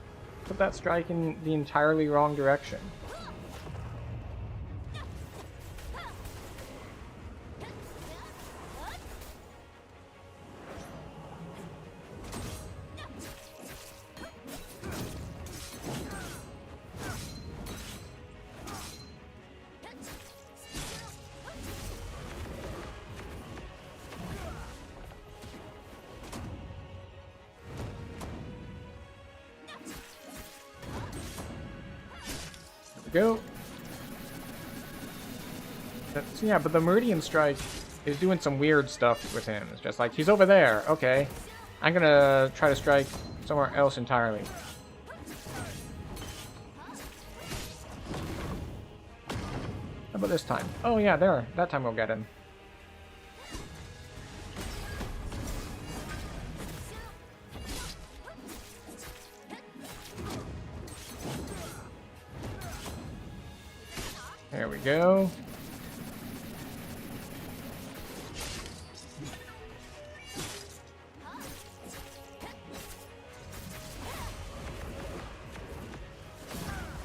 put that strike in the entirely wrong direction? Go. So yeah, but the Meridian Strike is doing some weird stuff with him. It's just like, he's over there. Okay. I'm gonna try to strike somewhere else entirely. How about this time? Oh yeah, there. That time we'll get him. There we go.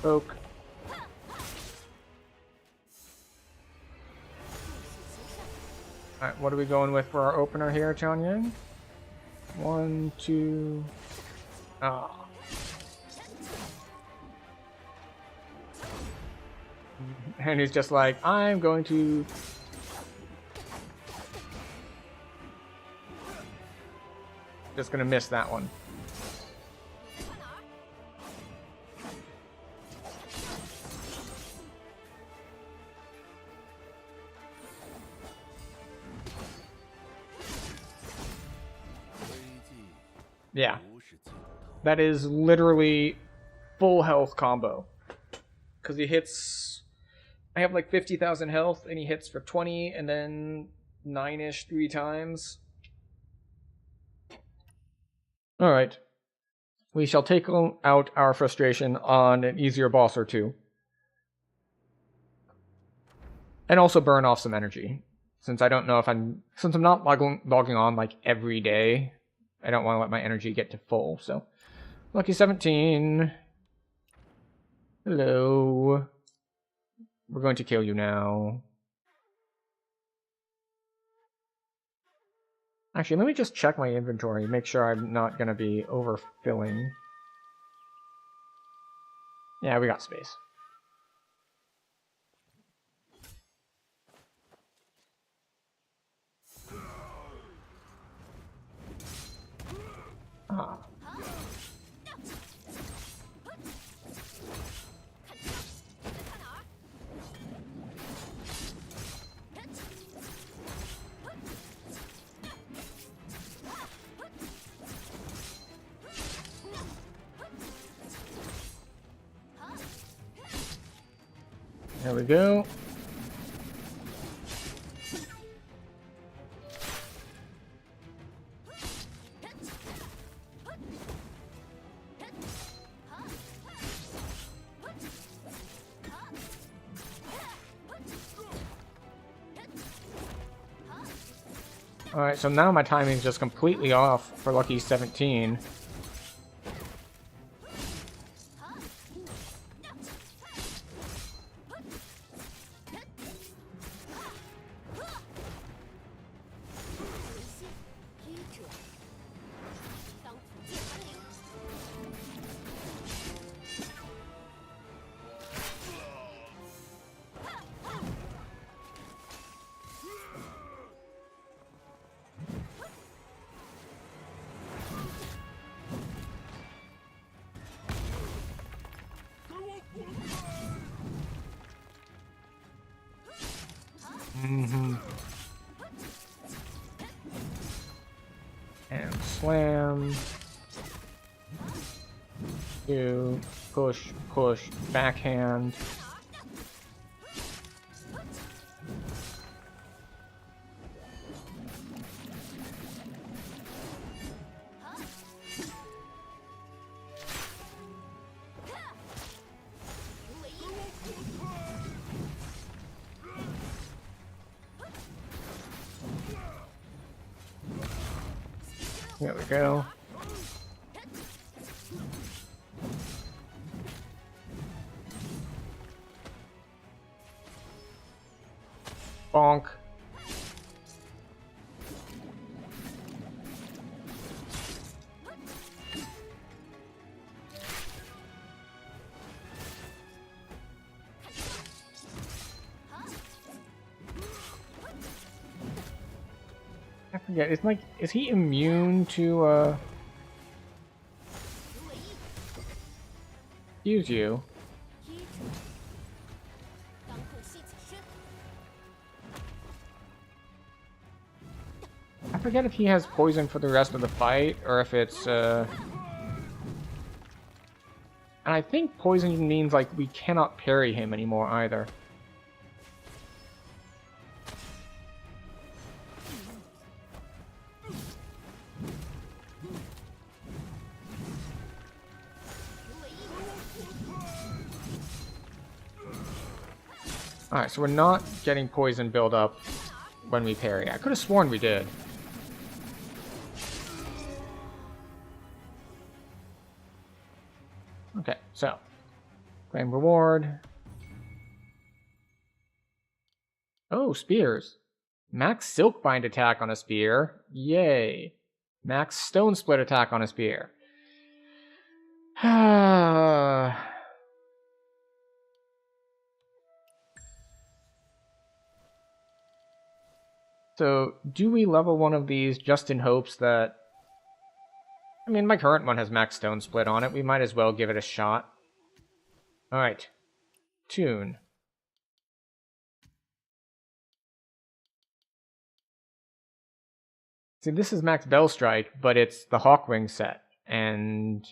Poke. Alright, what are we going with for our opener here, Tian Ying? 1, 2... Ah. And he's just like, I'm going to... Just gonna miss that one. Yeah. That is literally full health combo. Because he hits... I have like 50,000 health, and he hits for 20, and then 9-ish 3 times. Alright. We shall take out our frustration on an easier boss or two. And also burn off some energy. Since I don't know if since I'm not logging on like every day, I don't want to let my energy get to full, so. Lucky 17. Hello. We're going to kill you now. Actually, let me just check my inventory, make sure I'm not going to be overfilling. Yeah, we got space. There we go. Alright, so now my timing's just completely off for Lucky 17. And slam. Do push, push, backhand. There we go. Bonk. I forget, it's like, is he immune to, use you? I forget if he has poison for the rest of the fight, or if it's, and I think poison means, like, we cannot parry him anymore, either. Alright, so we're not getting poison build up when we parry. I could have sworn we did. Okay, so claim reward. Oh, spears. Max silk bind attack on a spear. Yay. Max stone split attack on a spear. So, do we level one of these just in hopes that... I mean, my current one has max stone split on it. We might as well give it a shot. Alright. Tune. See, this is max Bell Strike, but it's the Hawkwing set. And...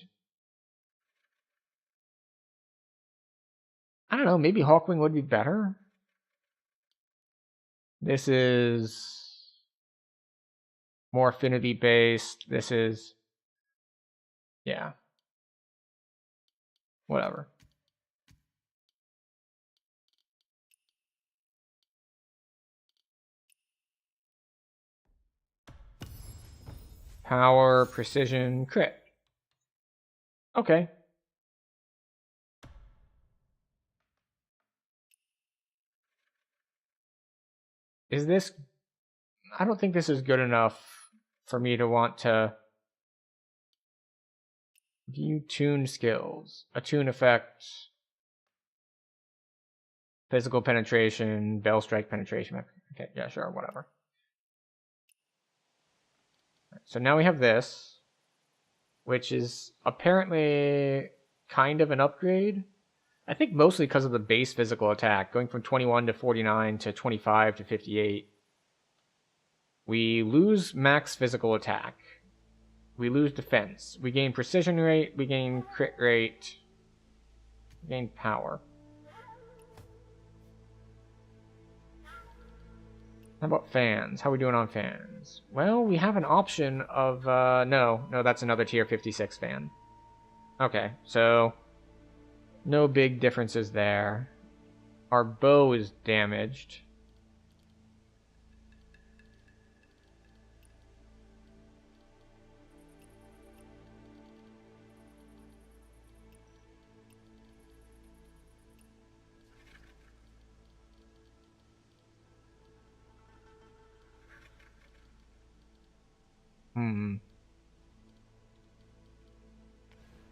I don't know, maybe Hawkwing would be better? This is... more affinity based. This is... yeah. Whatever. Power, precision, crit. Okay. Is this... I don't think this is good enough for me to want to... view tune skills. Attune effect. Physical penetration. Bell strike penetration. Okay, yeah, sure, whatever. So now we have this, which is apparently kind of an upgrade. I think mostly because of the base physical attack, going from 21 to 49 to 25 to 58. We lose max physical attack. We lose defense. We gain precision rate, we gain crit rate, we gain power. How about fans? How are we doing on fans? Well, we have an option of, no, that's another tier 56 fan. Okay, so no big differences there. Our bow is damaged.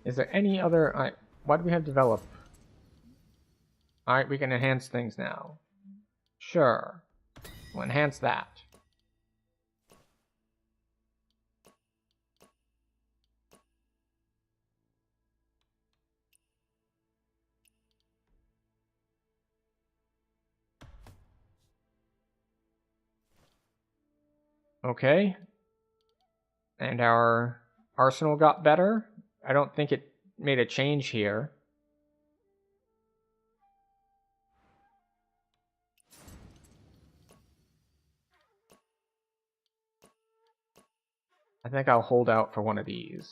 Is there any other... why do we have develop? Alright, we can enhance things now. Sure. We'll enhance that. Okay. And our arsenal got better. I don't think it made a change here. I think I'll hold out for one of these.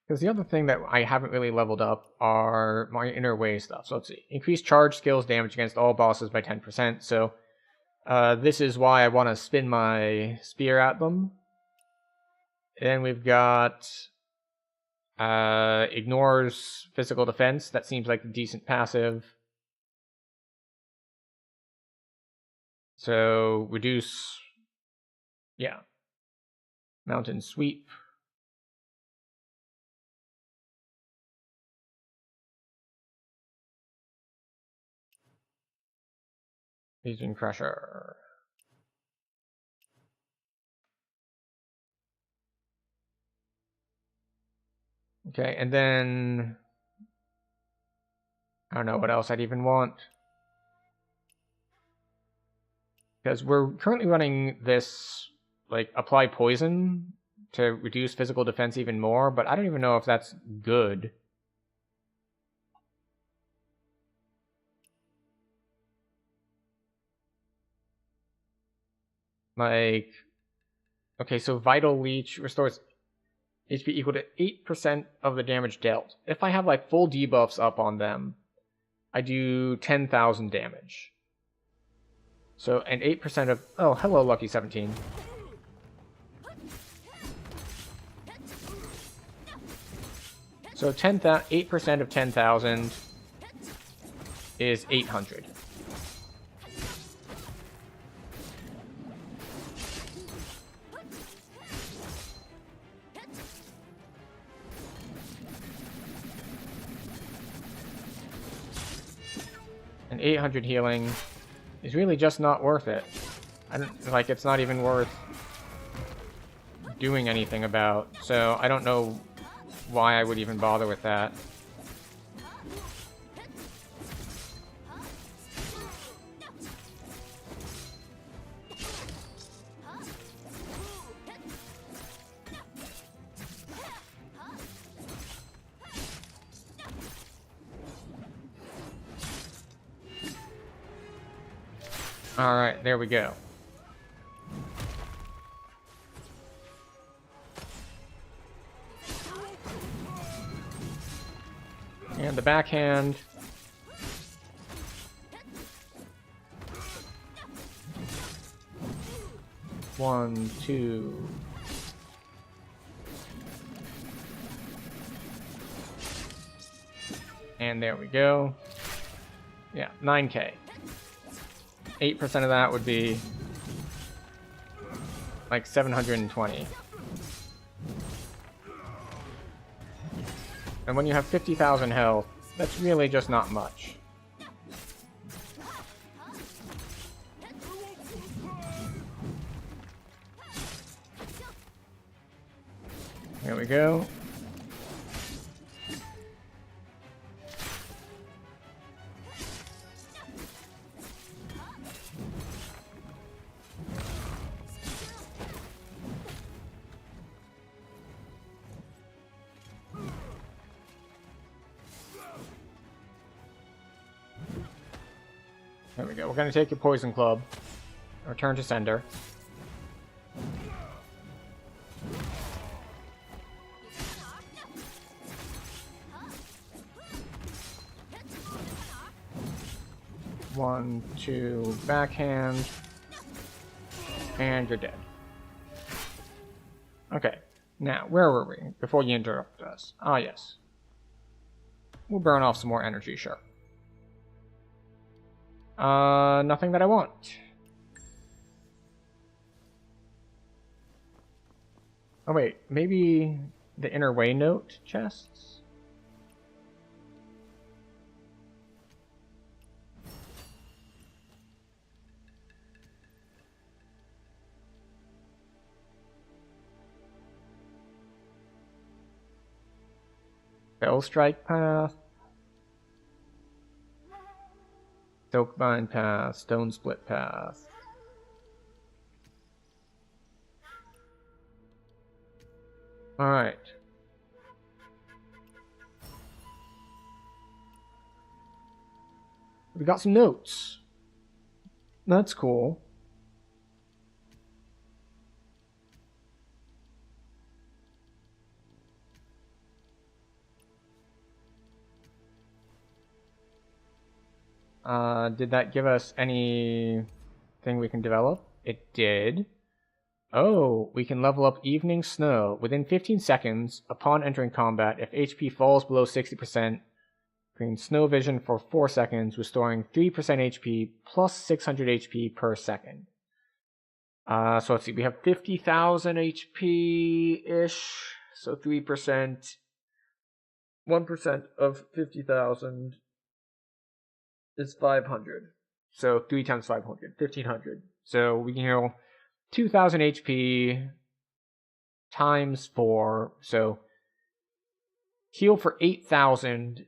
Because the other thing that I haven't really leveled up are my inner way stuff. So let's see. Increase charge skills damage against all bosses by 10%. So this is why I want to spin my spear at them. And we've got ignores physical defense. That seems like a decent passive. So reduce, yeah, mountain sweep. Legion Crusher. Okay, and then I don't know what else I'd even want. Because we're currently running this, like, apply poison to reduce physical defense even more, but I don't even know if that's good. Like, okay, so Vital Leech restores HP equal to 8% of the damage dealt. If I have, like, full debuffs up on them, I do 10,000 damage. So, and 8% of... Oh, hello, Lucky 17. So 8% of 10,000 is 800. And 800 healing is really just not worth it. I don't, like, it's not even worth doing anything about, so I don't know why I would even bother with that. Alright, there we go. And the backhand. One, two. And there we go. Yeah, 9k. 8% of that would be like 720. And when you have 50,000 health, that's really just not much. There we go. There we go. We're going to take your Poison Club. Return to sender. One, two, backhand. And you're dead. Okay. Now, where were we before you interrupted us? Ah, yes. We'll burn off some more energy, sure. Nothing that I want. Oh wait, maybe the inner way note chests? Bell Strike Path. Silkbind Path. Stone Split Path. Alright. We got some notes. That's cool. Did that give us anything we can develop? It did. Oh, we can level up Evening Snow. Within 15 seconds, upon entering combat, if HP falls below 60%, green Snow Vision for 4 seconds, restoring 3% HP plus 600 HP per second. So let's see, we have 50,000 HP-ish, so 3%. 1% of 50,000 is 500. So 3 times 500, 1,500. So we can heal 2,000 HP times 4. So heal for 8,000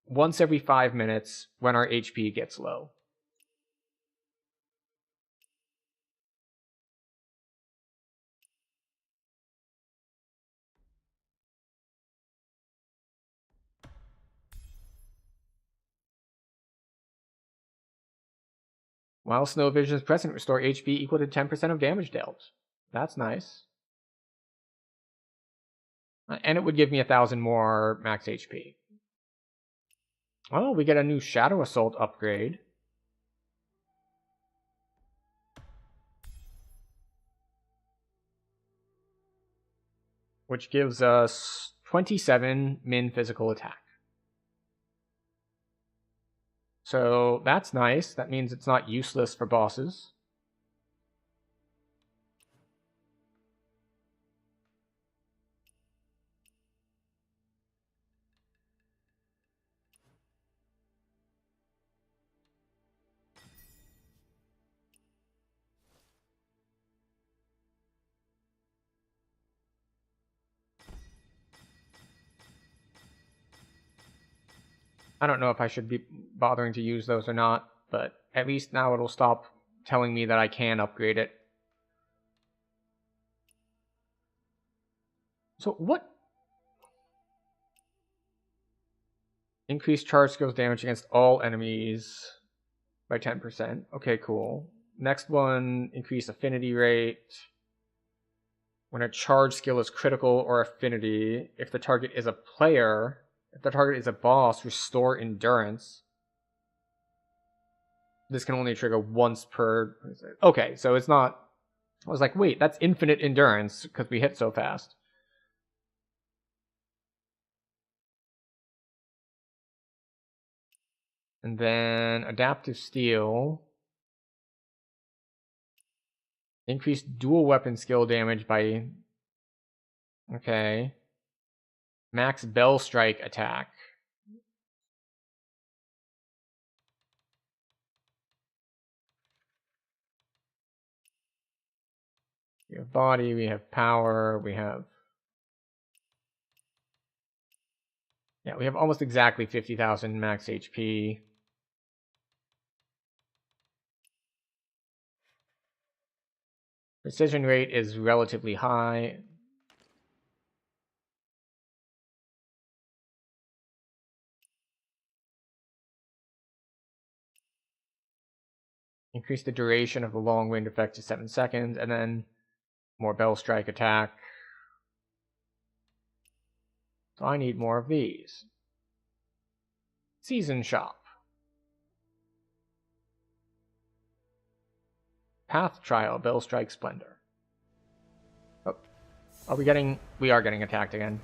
once every 5 minutes when our HP gets low. While Snow Vision is present, restore HP equal to 10% of damage dealt. That's nice. And it would give me 1,000 more max HP. Oh, we get a new Shadow Assault upgrade. Which gives us 27 min physical attack. So that's nice. That means it's not useless for bosses. I don't know if I should be bothering to use those or not, but at least now it'll stop telling me that I can upgrade it. So what? Increased charge skills damage against all enemies by 10%. Okay, cool. Next one, increase affinity rate. When a charge skill is critical or affinity, if the target is a player... If the target is a boss, restore endurance. This can only trigger once per... Okay, so it's not... I was like, wait, that's infinite endurance because we hit so fast. And then adaptive steel. Increased dual weapon skill damage by... Okay. Max bell strike attack. We have body, we have power, we have... Yeah, we have almost exactly 50,000 max HP. Precision rate is relatively high. Increase the duration of the long wind effect to 7 seconds, and then more Bell Strike attack. So I need more of these. Season Shop. Path Trial, Bell Strike Splendor. Oh, are we getting... We are getting attacked again.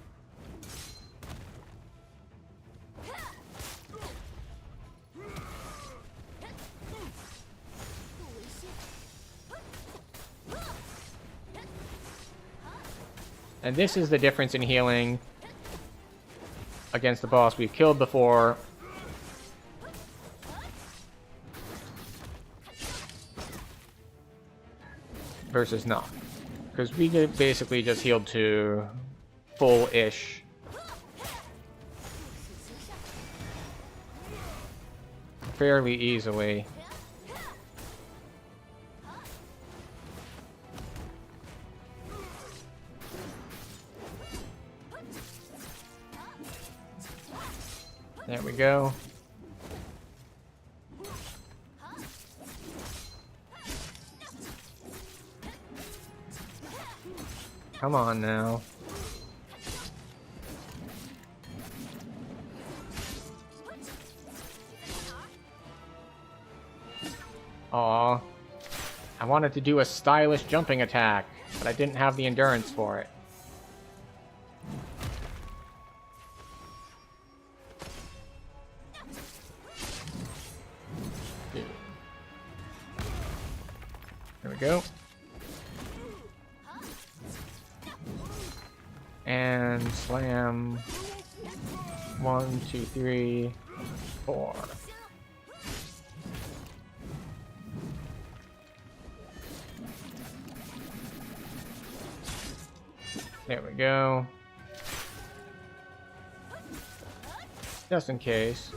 And this is the difference in healing against the boss we've killed before. Versus not. Because we basically just healed to full-ish. Fairly easily. There we go. Come on now. Aw. I wanted to do a stylish jumping attack, but I didn't have the endurance for it. There we go. And slam. 1, 2, 3, 4. There we go. Just in case.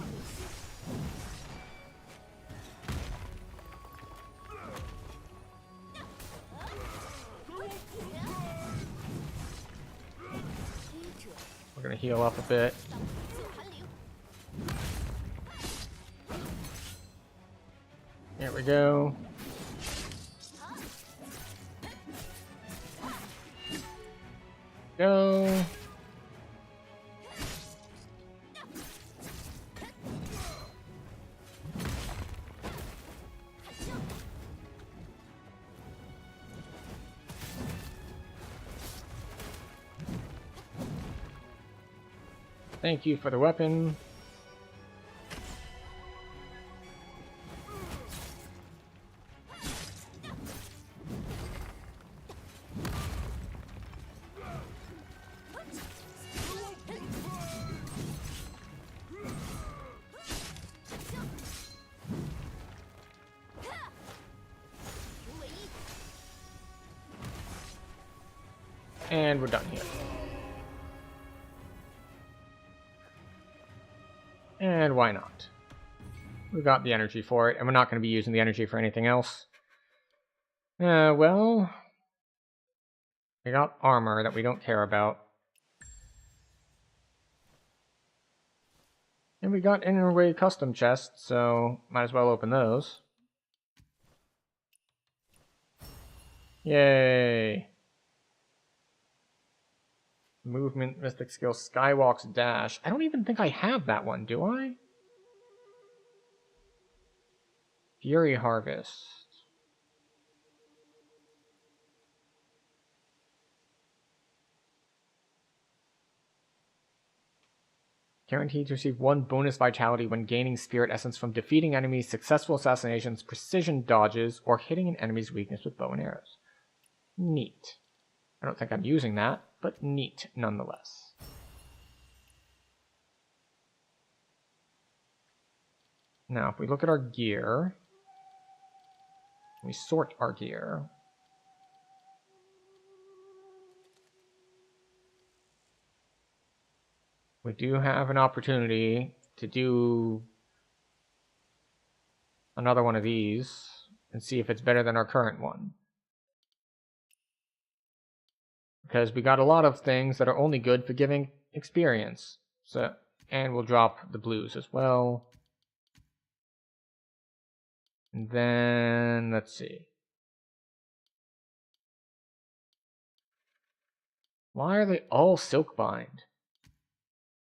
We're gonna heal up a bit. There we go. Go. Thank you for the weapon. And we're done here. And why not? We got the energy for it, and we're not going to be using the energy for anything else. Well... We got armor that we don't care about. And we got Innerway custom chests, so might as well open those. Yay! Movement, Mystic Skill, Skywalk's Dash. I don't even think I have that one, do I? Fury Harvest. Guaranteed to receive 1 bonus vitality when gaining Spirit Essence from defeating enemies, successful assassinations, precision dodges, or hitting an enemy's weakness with bow and arrows. Neat. I don't think I'm using that, but neat nonetheless. Now, if we look at our gear, we sort our gear. We do have an opportunity to do another one of these and see if it's better than our current one. Because we got a lot of things that are only good for giving experience. So, and we'll drop the blues as well. And then, let's see. Why are they all Silkbind?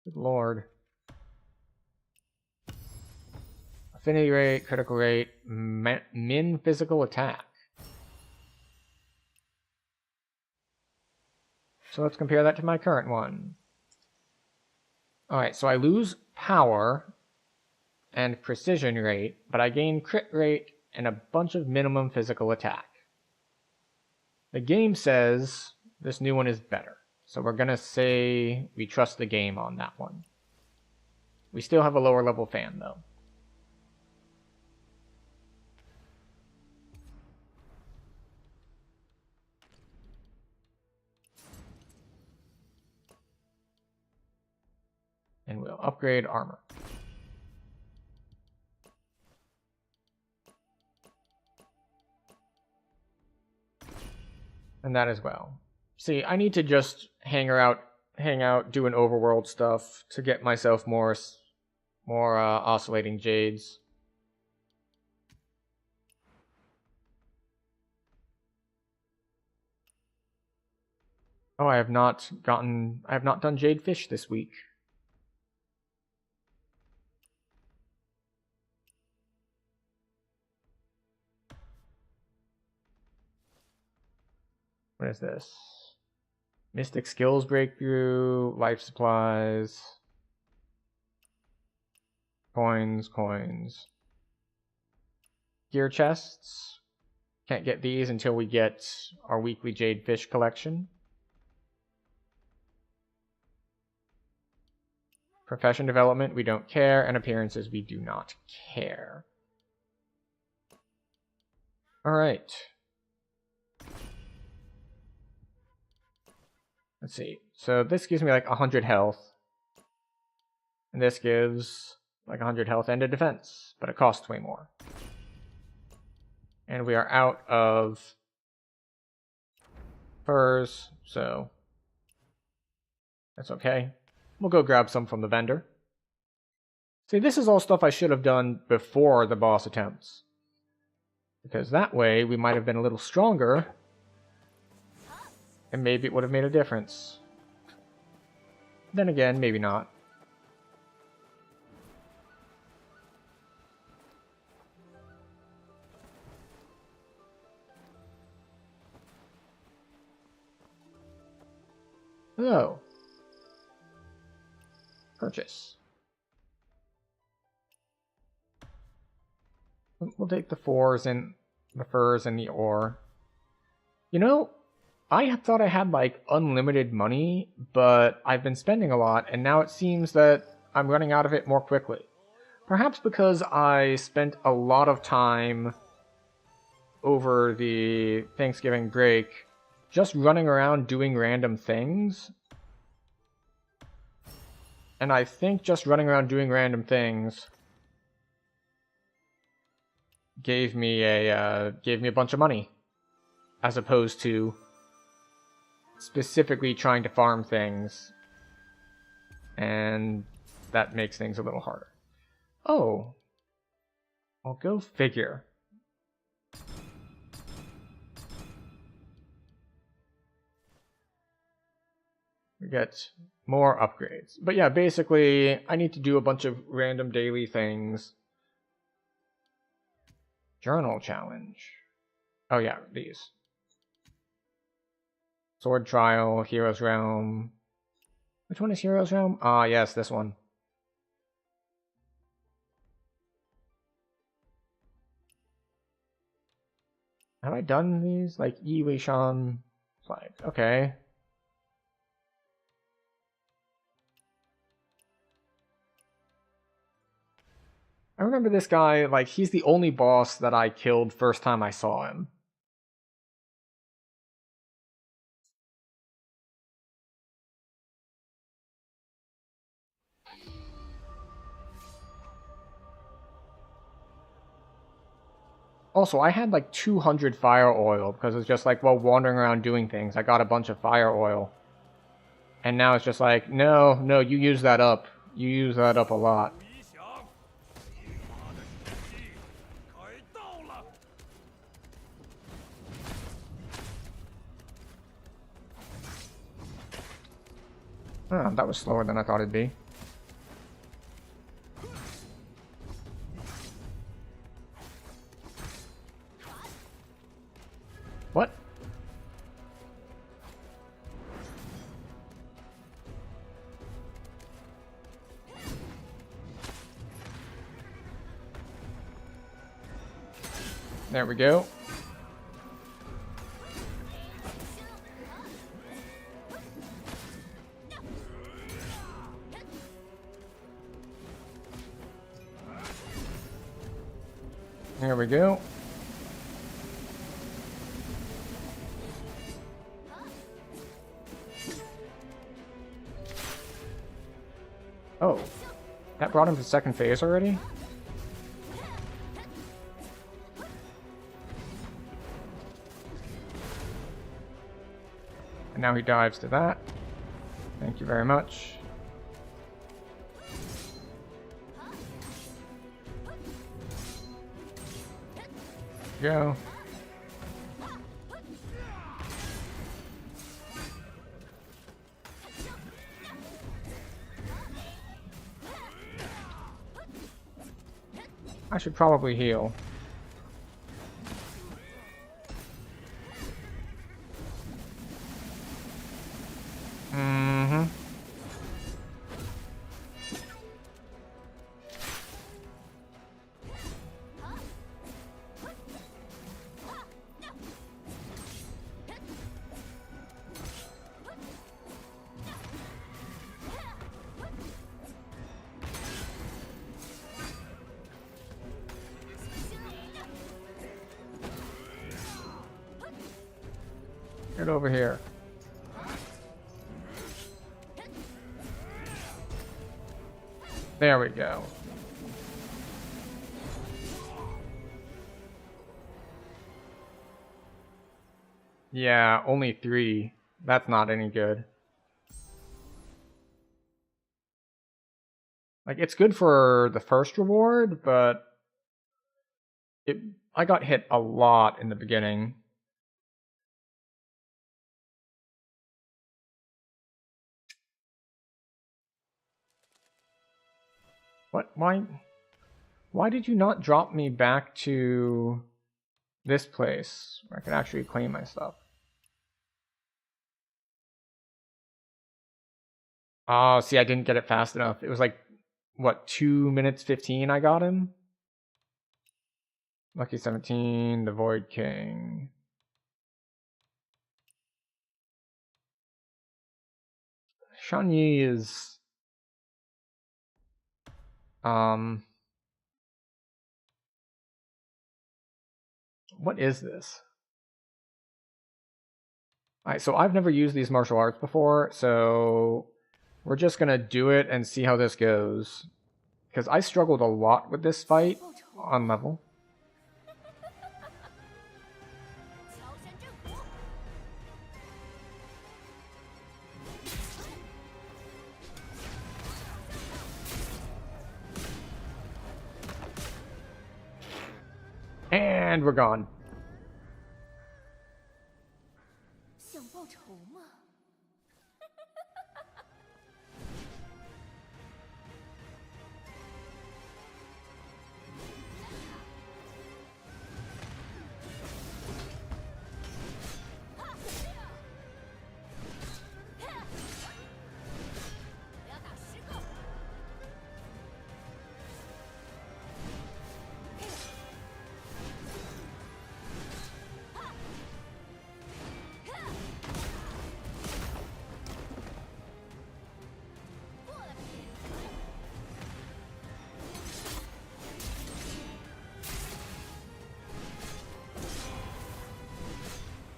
Good lord. Affinity rate, critical rate, min physical attack. So let's compare that to my current one. Alright, so I lose power and precision rate, but I gain crit rate and a bunch of minimum physical attack. The game says this new one is better, so we're gonna say we trust the game on that one. We still have a lower level fan though. And we'll upgrade armor. And that as well. See, I need to just hang out, doing overworld stuff to get myself more oscillating jades. Oh, I have not done jade fish this week. What is this? Mystic skills breakthrough, life supplies, coins. Gear chests. Can't get these until we get our weekly jade fish collection. Profession development, we don't care, and appearances, we do not care. Alright. Let's see. So this gives me like 100 health. And this gives like 100 health and a defense, but it costs way more. And we are out of furs, so that's okay. We'll go grab some from the vendor. See, this is all stuff I should have done before the boss attempts. Because that way, we might have been a little stronger, and maybe it would have made a difference. Then again, maybe not. Oh. Purchase. We'll take the furs and the ore. You know, I thought I had like unlimited money, but I've been spending a lot, and now it seems that I'm running out of it more quickly. Perhaps because I spent a lot of time over the Thanksgiving break just running around doing random things. And I think just running around doing random things gave me a bunch of money, as opposed to specifically trying to farm things, and that makes things a little harder. Oh, well, go figure. We get more upgrades. But yeah, basically, I need to do a bunch of random daily things. Journal challenge. Oh yeah, these. Sword Trial, Hero's Realm. Which one is Hero's Realm? Ah, yes, this one. Have I done these? Like Yi Wei Shan flag. Okay. I remember this guy, like, he's the only boss that I killed first time I saw him. Also, I had like 200 fire oil because it's just like, while wandering around doing things, I got a bunch of fire oil. And now it's just like, no, you use that up. You use that up a lot. Oh, that was slower than I thought it'd be. What? There we go. There we go. Oh, that brought him to second phase already? And now he dives to that. Thank you very much. Go. I should probably heal. Mm-hmm. Get over here. There we go. Yeah, only 3. That's not any good. Like, it's good for the first reward, but I got hit a lot in the beginning. What? Why did you not drop me back to this place where I can actually claim my stuff? Oh, see, I didn't get it fast enough. It was like, what, 2 minutes 15 I got him? Lucky 17, the Void King. Tian Ying is... What is this? Alright, so I've never used these martial arts before, so we're just gonna do it and see how this goes. Because I struggled a lot with this fight on level. And we're gone.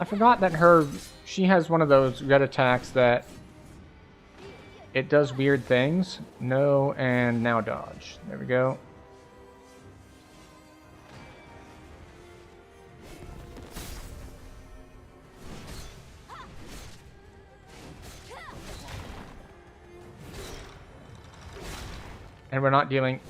I forgot that she has one of those red attacks that it does weird things. No, and now dodge. There we go. And we're not dealing...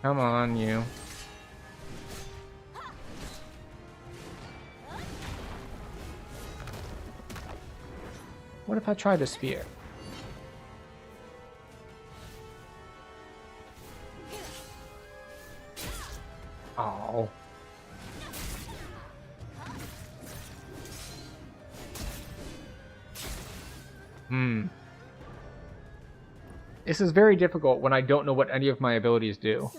Come on, you. What if I try the spear? Oh. This is very difficult when I don't know what any of my abilities do.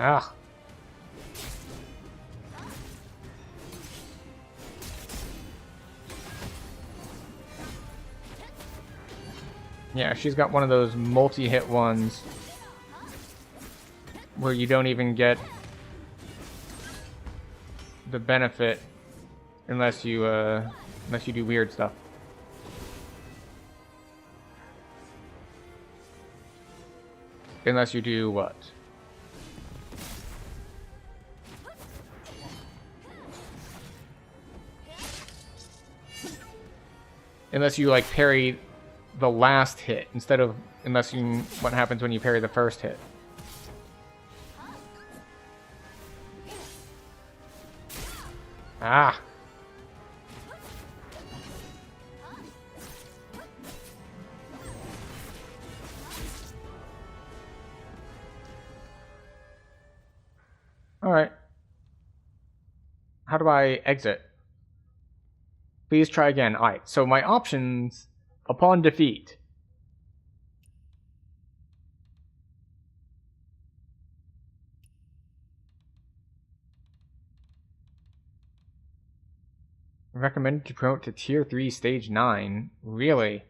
Ah. Yeah, she's got one of those multi-hit ones where you don't even get the benefit unless you do weird stuff. Unless you do what? Unless you like parry the last hit instead of what happens when you parry the first hit. Ah. All right. How do I exit? Please try again. All right. So my options upon defeat. Recommended to promote to Tier 3 Stage 9. Really?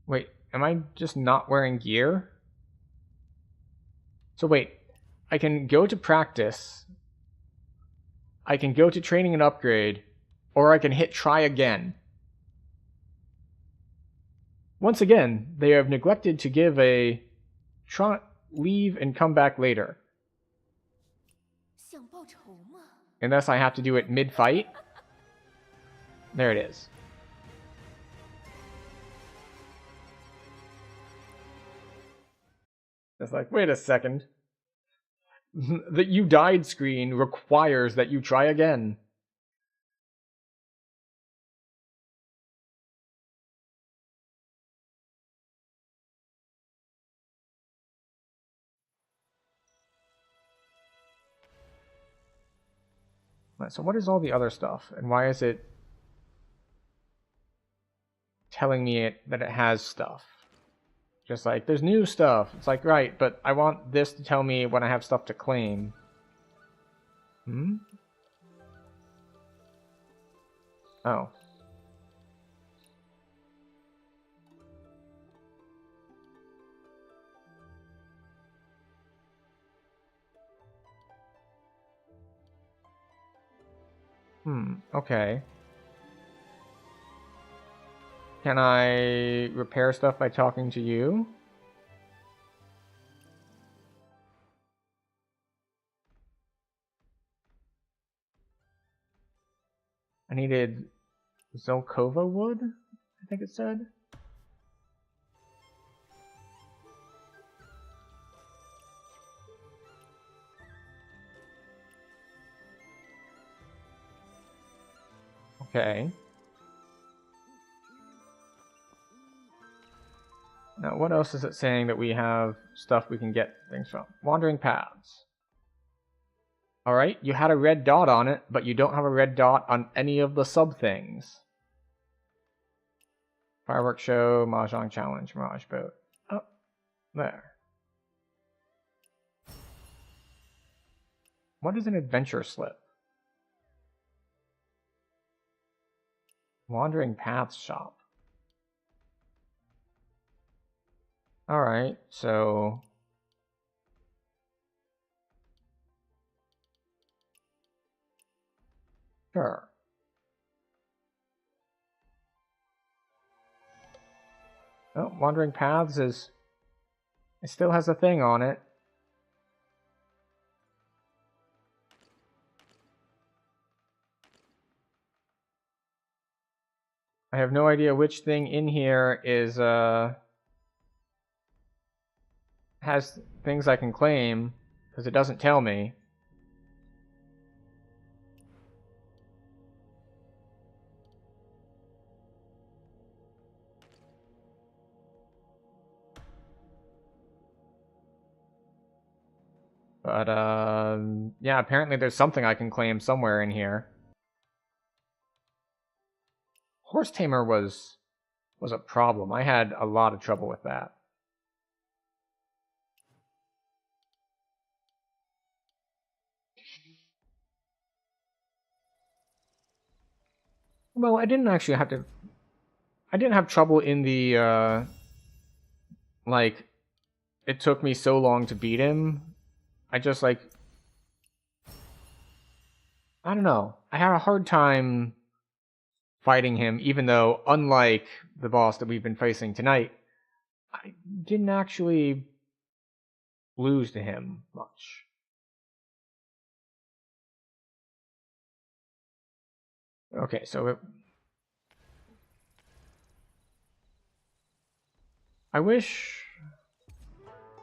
Wait, am I just not wearing gear? So wait, I can go to practice, I can go to training and upgrade, or I can hit try again. Once again, they have neglected to give a leave and come back later. Unless I have to do it mid-fight. There it is. It's like, wait a second. The "you died" screen requires that you try again. So what is all the other stuff? And why is it telling me that it has stuff? Just like, there's new stuff. It's like, right, but I want this to tell me when I have stuff to claim. Oh. Okay. Can I repair stuff by talking to you? I needed Zelkova wood, I think it said. Okay. Now, what else is it saying that we have stuff we can get things from? Wandering paths. Alright, you had a red dot on it, but you don't have a red dot on any of the sub-things. Fireworks show, Mahjong challenge, Mirage boat. Oh, there. What is an adventure slip? Wandering paths shop. Alright, so... Sure. Oh, Wandering Paths is... It still has a thing on it. I have no idea which thing in here is, has things I can claim, because it doesn't tell me. But, yeah, apparently there's something I can claim somewhere in here. Horse Tamer was a problem. I had a lot of trouble with that. Well, I didn't actually have to... I didn't have trouble in the, like, it took me so long to beat him. I just, like... I don't know. I had a hard time fighting him, even though, unlike the boss that we've been facing tonight, I didn't actually lose to him much. Okay, so I wish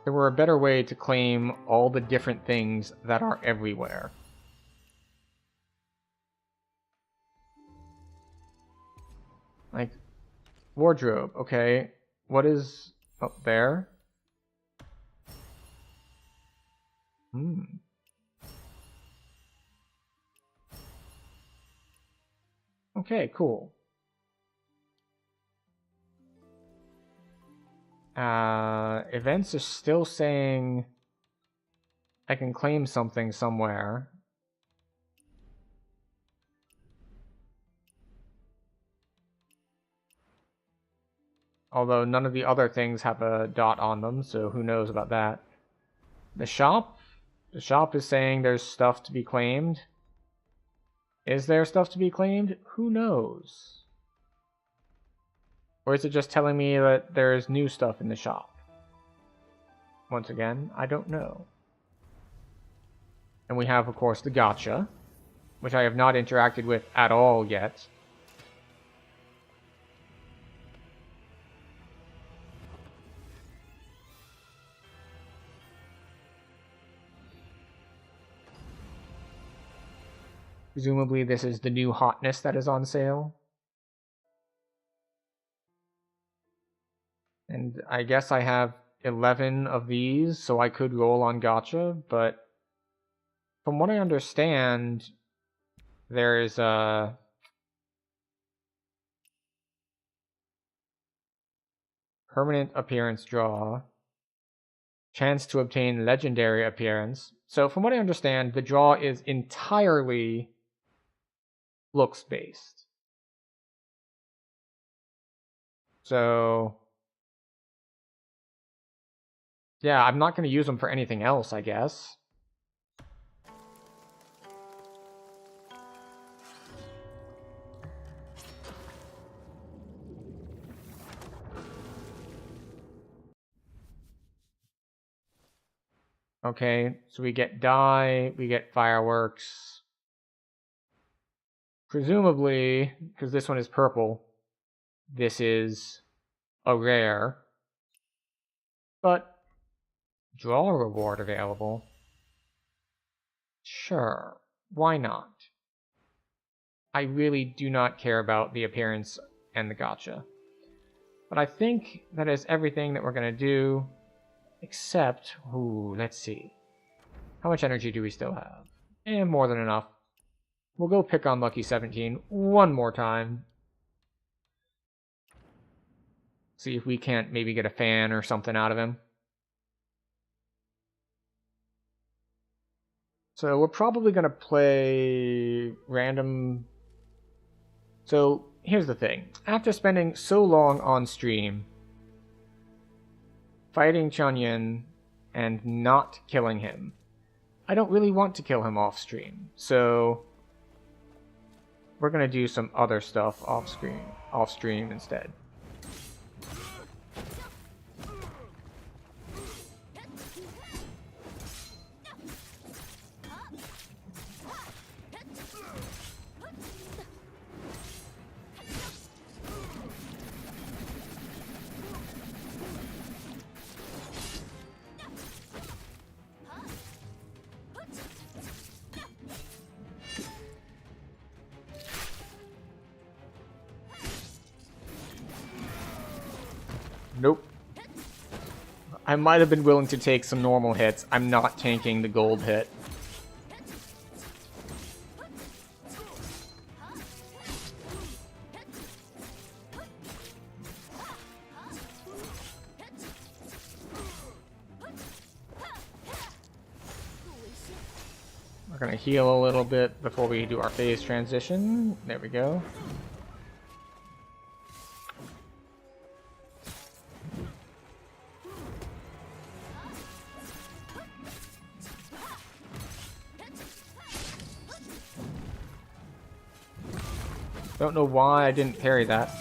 there were a better way to claim all the different things that are everywhere. Like, wardrobe, okay. What is up there? Okay, cool. Events are still saying I can claim something somewhere. Although none of the other things have a dot on them, so who knows about that. The shop? The shop is saying there's stuff to be claimed. Is there stuff to be claimed? Who knows? Or is it just telling me that there's new stuff in the shop? Once again, I don't know. And we have, of course, the gacha, which I have not interacted with at all yet. Presumably this is the new hotness that is on sale. And I guess I have 11 of these, so I could roll on gacha, but from what I understand, there is a permanent appearance draw, chance to obtain legendary appearance. So from what I understand, the draw is entirely looks based. So yeah, I'm not going to use them for anything else, I guess. Okay, so we get dye, we get fireworks. Presumably, because this one is purple, this is a rare. But draw reward available. Sure, why not? I really do not care about the appearance and the gacha. But I think that is everything that we're going to do. Except, ooh, let's see. How much energy do we still have? And more than enough. We'll go pick on Lucky 17 one more time. See if we can't maybe get a fan or something out of him. So we're probably going to play random... So here's the thing. After spending so long on stream fighting Tian Ying and not killing him, I don't really want to kill him off stream. So we're gonna do some other stuff off stream instead. Nope. I might have been willing to take some normal hits. I'm not tanking the gold hit. We're gonna heal a little bit before we do our phase transition. There we go. Don't know why I didn't parry that.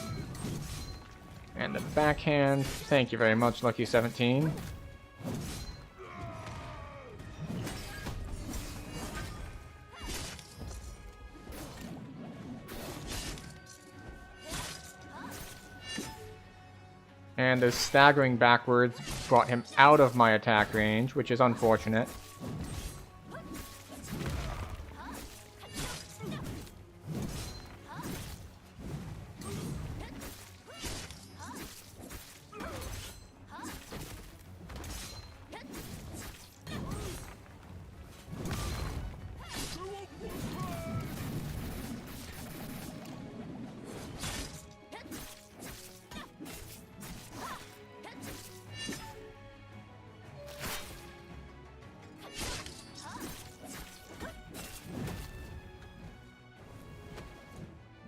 And the backhand. Thank you very much, Lucky 17. And the staggering backwards brought him out of my attack range, which is unfortunate.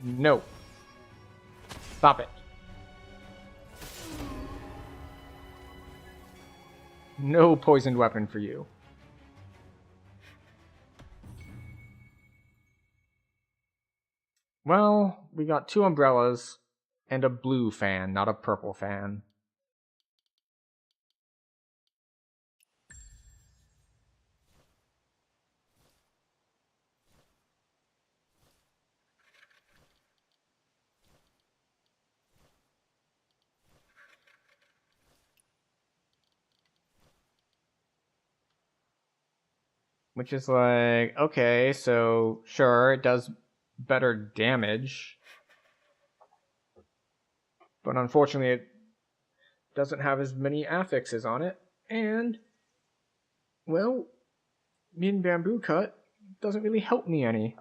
No. Stop it. No poisoned weapon for you. Well, we got 2 umbrellas and a blue fan, not a purple fan. Which is like, okay, so sure, it does better damage. But unfortunately, it doesn't have as many affixes on it. And, well, Min Bamboo Cut doesn't really help me any.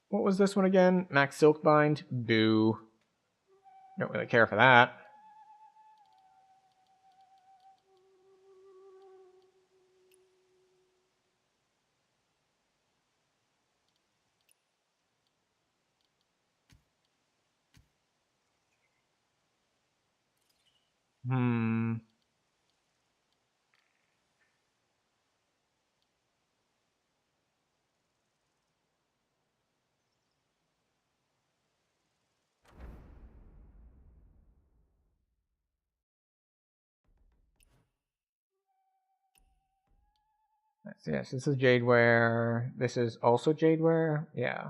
What was this one again? Max Silkbind? Boo. Don't really care for that. Yes, this is Jadeware. This is also Jadeware? Yeah.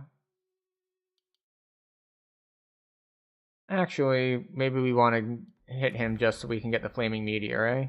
Actually, maybe we want to hit him just so we can get the Flaming Meteor, eh?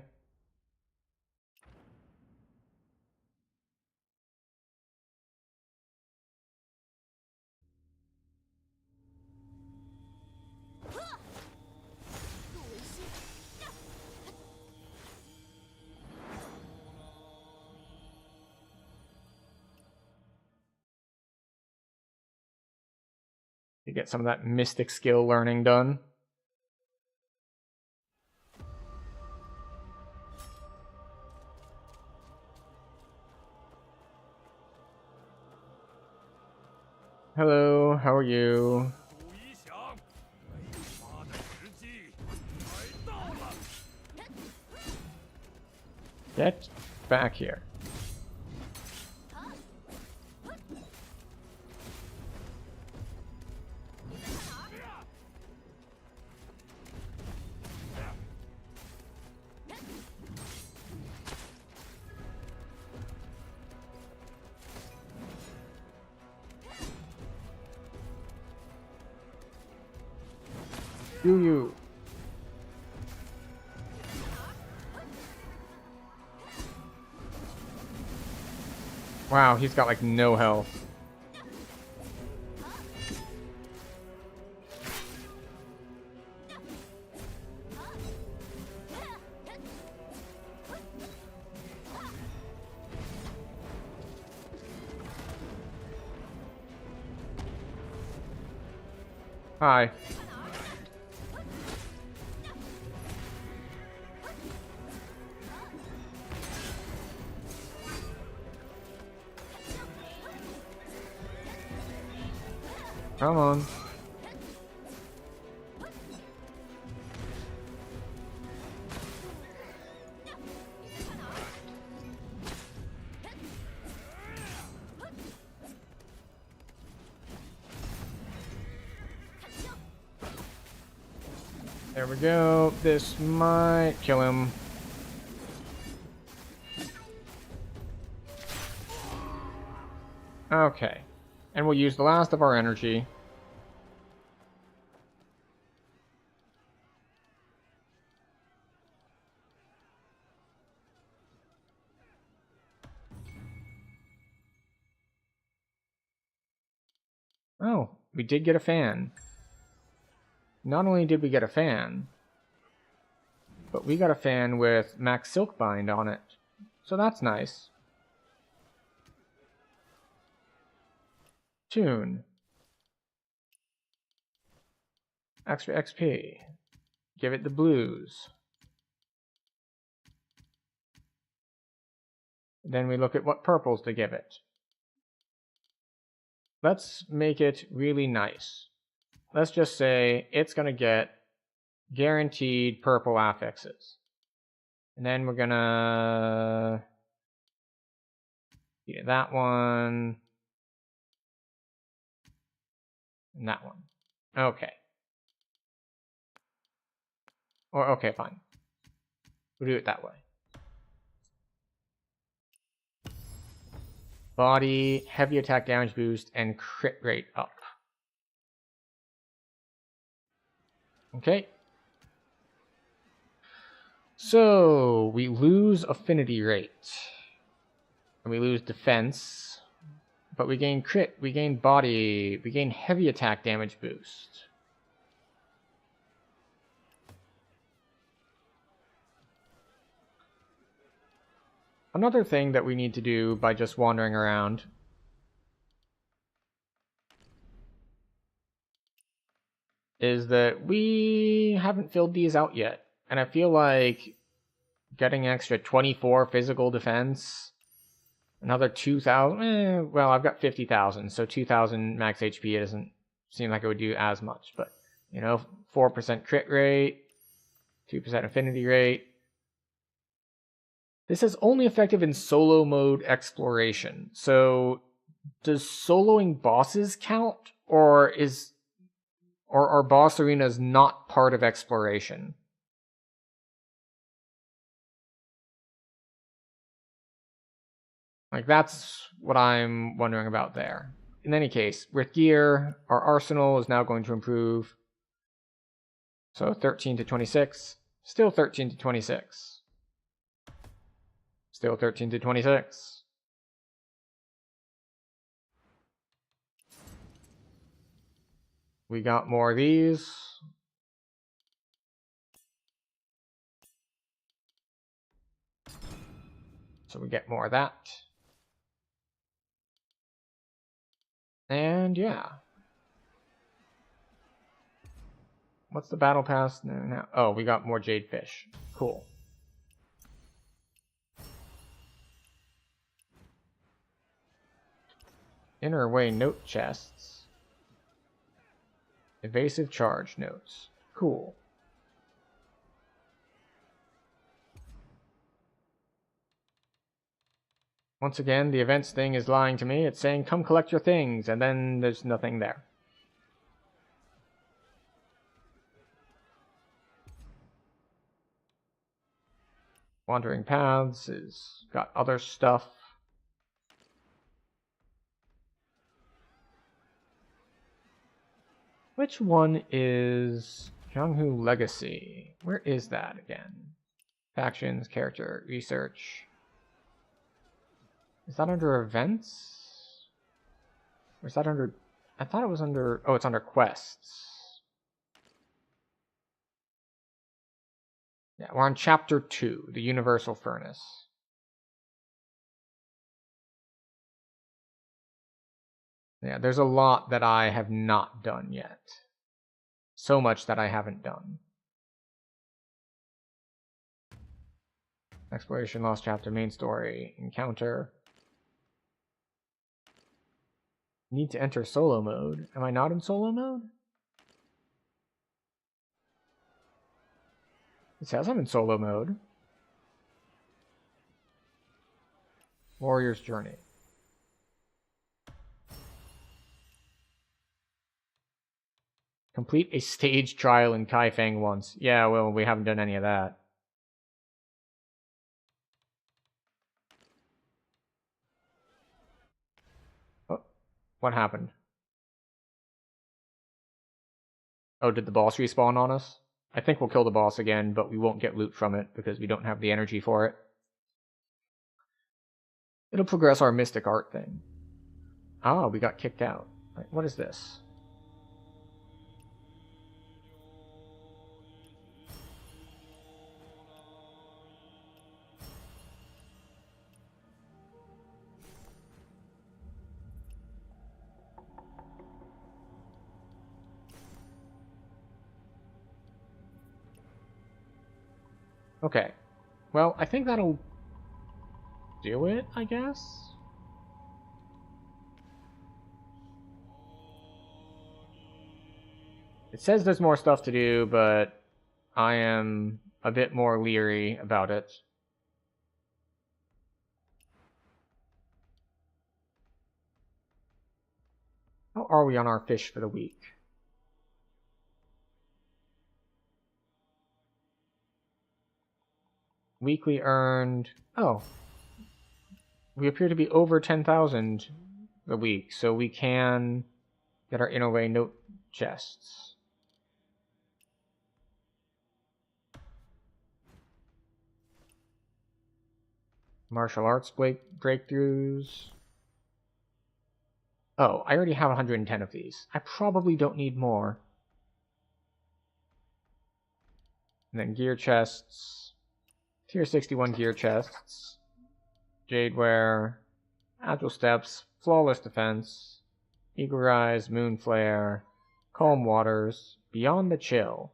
To get some of that mystic skill learning done. Hello, how are you? Get back here. Do you? Wow, he's got like no health. Hi. Come on. There we go. This might kill him. Okay. And we'll use the last of our energy. Oh, we did get a fan. Not only did we get a fan, but we got a fan with Max Silkbind on it. So that's nice. Tune. Extra XP. Give it the blues. Then we look at what purples to give it. Let's make it really nice. Let's just say it's going to get guaranteed purple affixes. And then we're going to get that one. And that one. Okay. Or, okay, fine. We'll do it that way. Body, heavy attack damage boost, and crit rate up. Okay. So, we lose affinity rate. And we lose defense. But we gain crit, we gain body, we gain heavy attack damage boost. Another thing that we need to do by just wandering around is that we haven't filled these out yet. And I feel like getting an extra 24 physical defense, another 2,000, well, I've got 50,000, so 2,000 max HP doesn't seem like it would do as much. But, you know, 4% crit rate, 2% affinity rate. This is only effective in solo mode exploration. So does soloing bosses count, or are boss arenas not part of exploration? Like, that's what I'm wondering about there. In any case, with gear, our arsenal is now going to improve. So 13 to 26, still 13 to 26. Still 13 to 26. We got more of these. So we get more of that. And yeah. What's the battle pass now? Oh, we got more jade fish. Cool. Inner way note chests. Evasive charge notes. Cool. Once again, the events thing is lying to me. It's saying, come collect your things, and then there's nothing there. Wandering Paths is got other stuff. Which one is Jianghu Legacy. Where is that again? Factions, character, research. Is that under events? Or is that under... I thought it was under... Oh, it's under quests. Yeah, we're on chapter 2, the Universal Furnace. Yeah, there's a lot that I have not done yet. So much that I haven't done. Exploration, Lost Chapter, Main Story, Encounter. Need to enter solo mode. Am I not in solo mode? It says I'm in solo mode. Warrior's Journey. Complete a stage trial in Kaifeng once. Yeah, well, we haven't done any of that. Oh, what happened? Oh, did the boss respawn on us? I think we'll kill the boss again, but we won't get loot from it because we don't have the energy for it. It'll progress our mystic art thing. Ah, we got kicked out. Right, what is this? Okay. Well, I think that'll do it, I guess? It says there's more stuff to do, but I am a bit more leery about it. How are we on our fish for the week? Weekly earned... Oh. We appear to be over 10,000 a week, so we can get our inner way note chests. Martial arts breakthroughs. Oh, I already have 110 of these. I probably don't need more. And then gear chests. Tier 61 gear chests. Jadeware. Agile steps. Flawless defense. Eagle rise. Moon flare. Calm waters. Beyond the chill.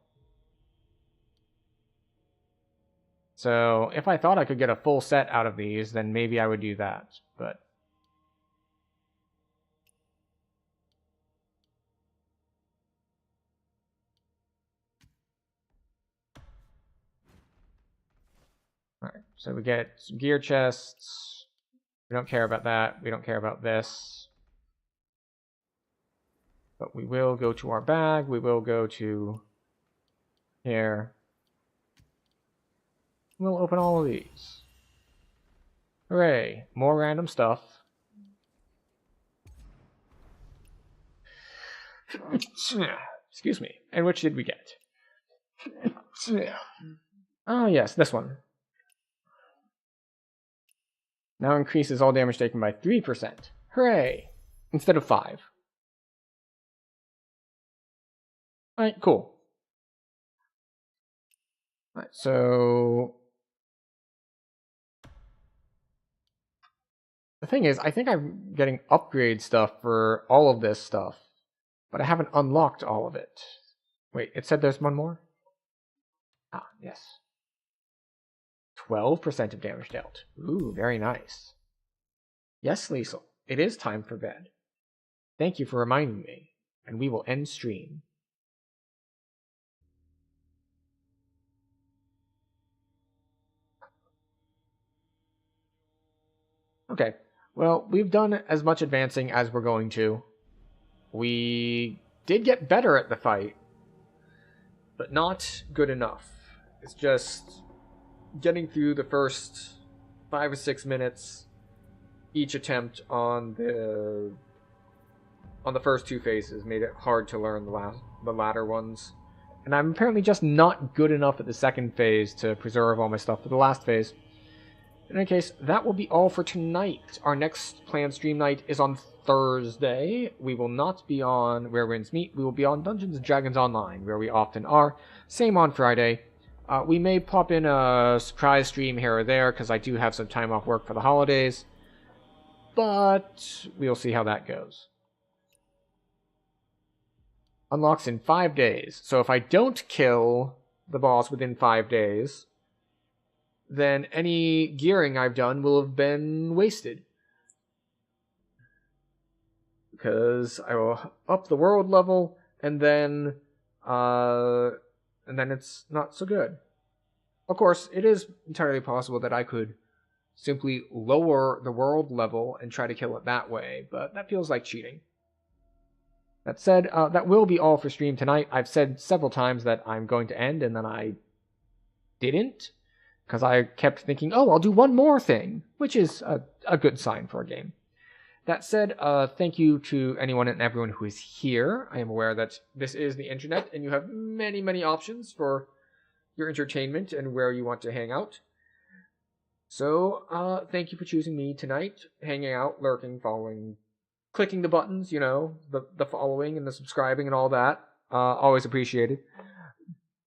So, if I thought I could get a full set out of these, then maybe I would do that, but... Alright, so we get some gear chests. We don't care about that. We don't care about this. But we will go to our bag. We will go to here. We'll open all of these. Hooray! More random stuff. Excuse me. And which did we get? Oh yes, this one. Now increases all damage taken by 3%. Hooray! Instead of 5. Alright, cool. Alright, so... The thing is, I think I'm getting upgrade stuff for all of this stuff, but I haven't unlocked all of it. Wait, it said there's one more? Ah, yes. 12% of damage dealt. Ooh, very nice. Yes, Liesel, it is time for bed. Thank you for reminding me, and we will end stream. Okay, well, we've done as much advancing as we're going to. We did get better at the fight, but not good enough. It's just getting through the first 5 or 6 minutes each attempt on the first 2 phases made it hard to learn the latter ones. And I'm apparently just not good enough at the second phase to preserve all my stuff for the last phase. In any case, that will be all for tonight. Our next planned stream night is on Thursday. We will not be on Where Winds Meet. We will be on Dungeons & Dragons Online, where we often are. Same on Friday. We may pop in a surprise stream here or there, because I do have some time off work for the holidays. But we'll see how that goes. Unlocks in 5 days. So if I don't kill the boss within 5 days, then any gearing I've done will have been wasted. Because I will up the world level, and then it's not so good. Of course, it is entirely possible that I could simply lower the world level and try to kill it that way, but that feels like cheating. That said, that will be all for stream tonight. I've said several times that I'm going to end, and then I didn't, because I kept thinking, oh, I'll do one more thing, which is a good sign for a game. That said, thank you to anyone and everyone who is here. I am aware that this is the internet, and you have many, many options for your entertainment and where you want to hang out. So, thank you for choosing me tonight, hanging out, lurking, following, clicking the buttons, you know, the following and the subscribing and all that. Always appreciated.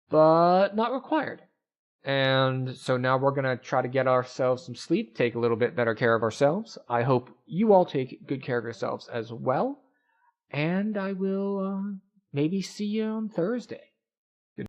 But not required. And so now we're going to try to get ourselves some sleep, take a little bit better care of ourselves. I hope you all take good care of yourselves as well. And I will maybe see you on Thursday.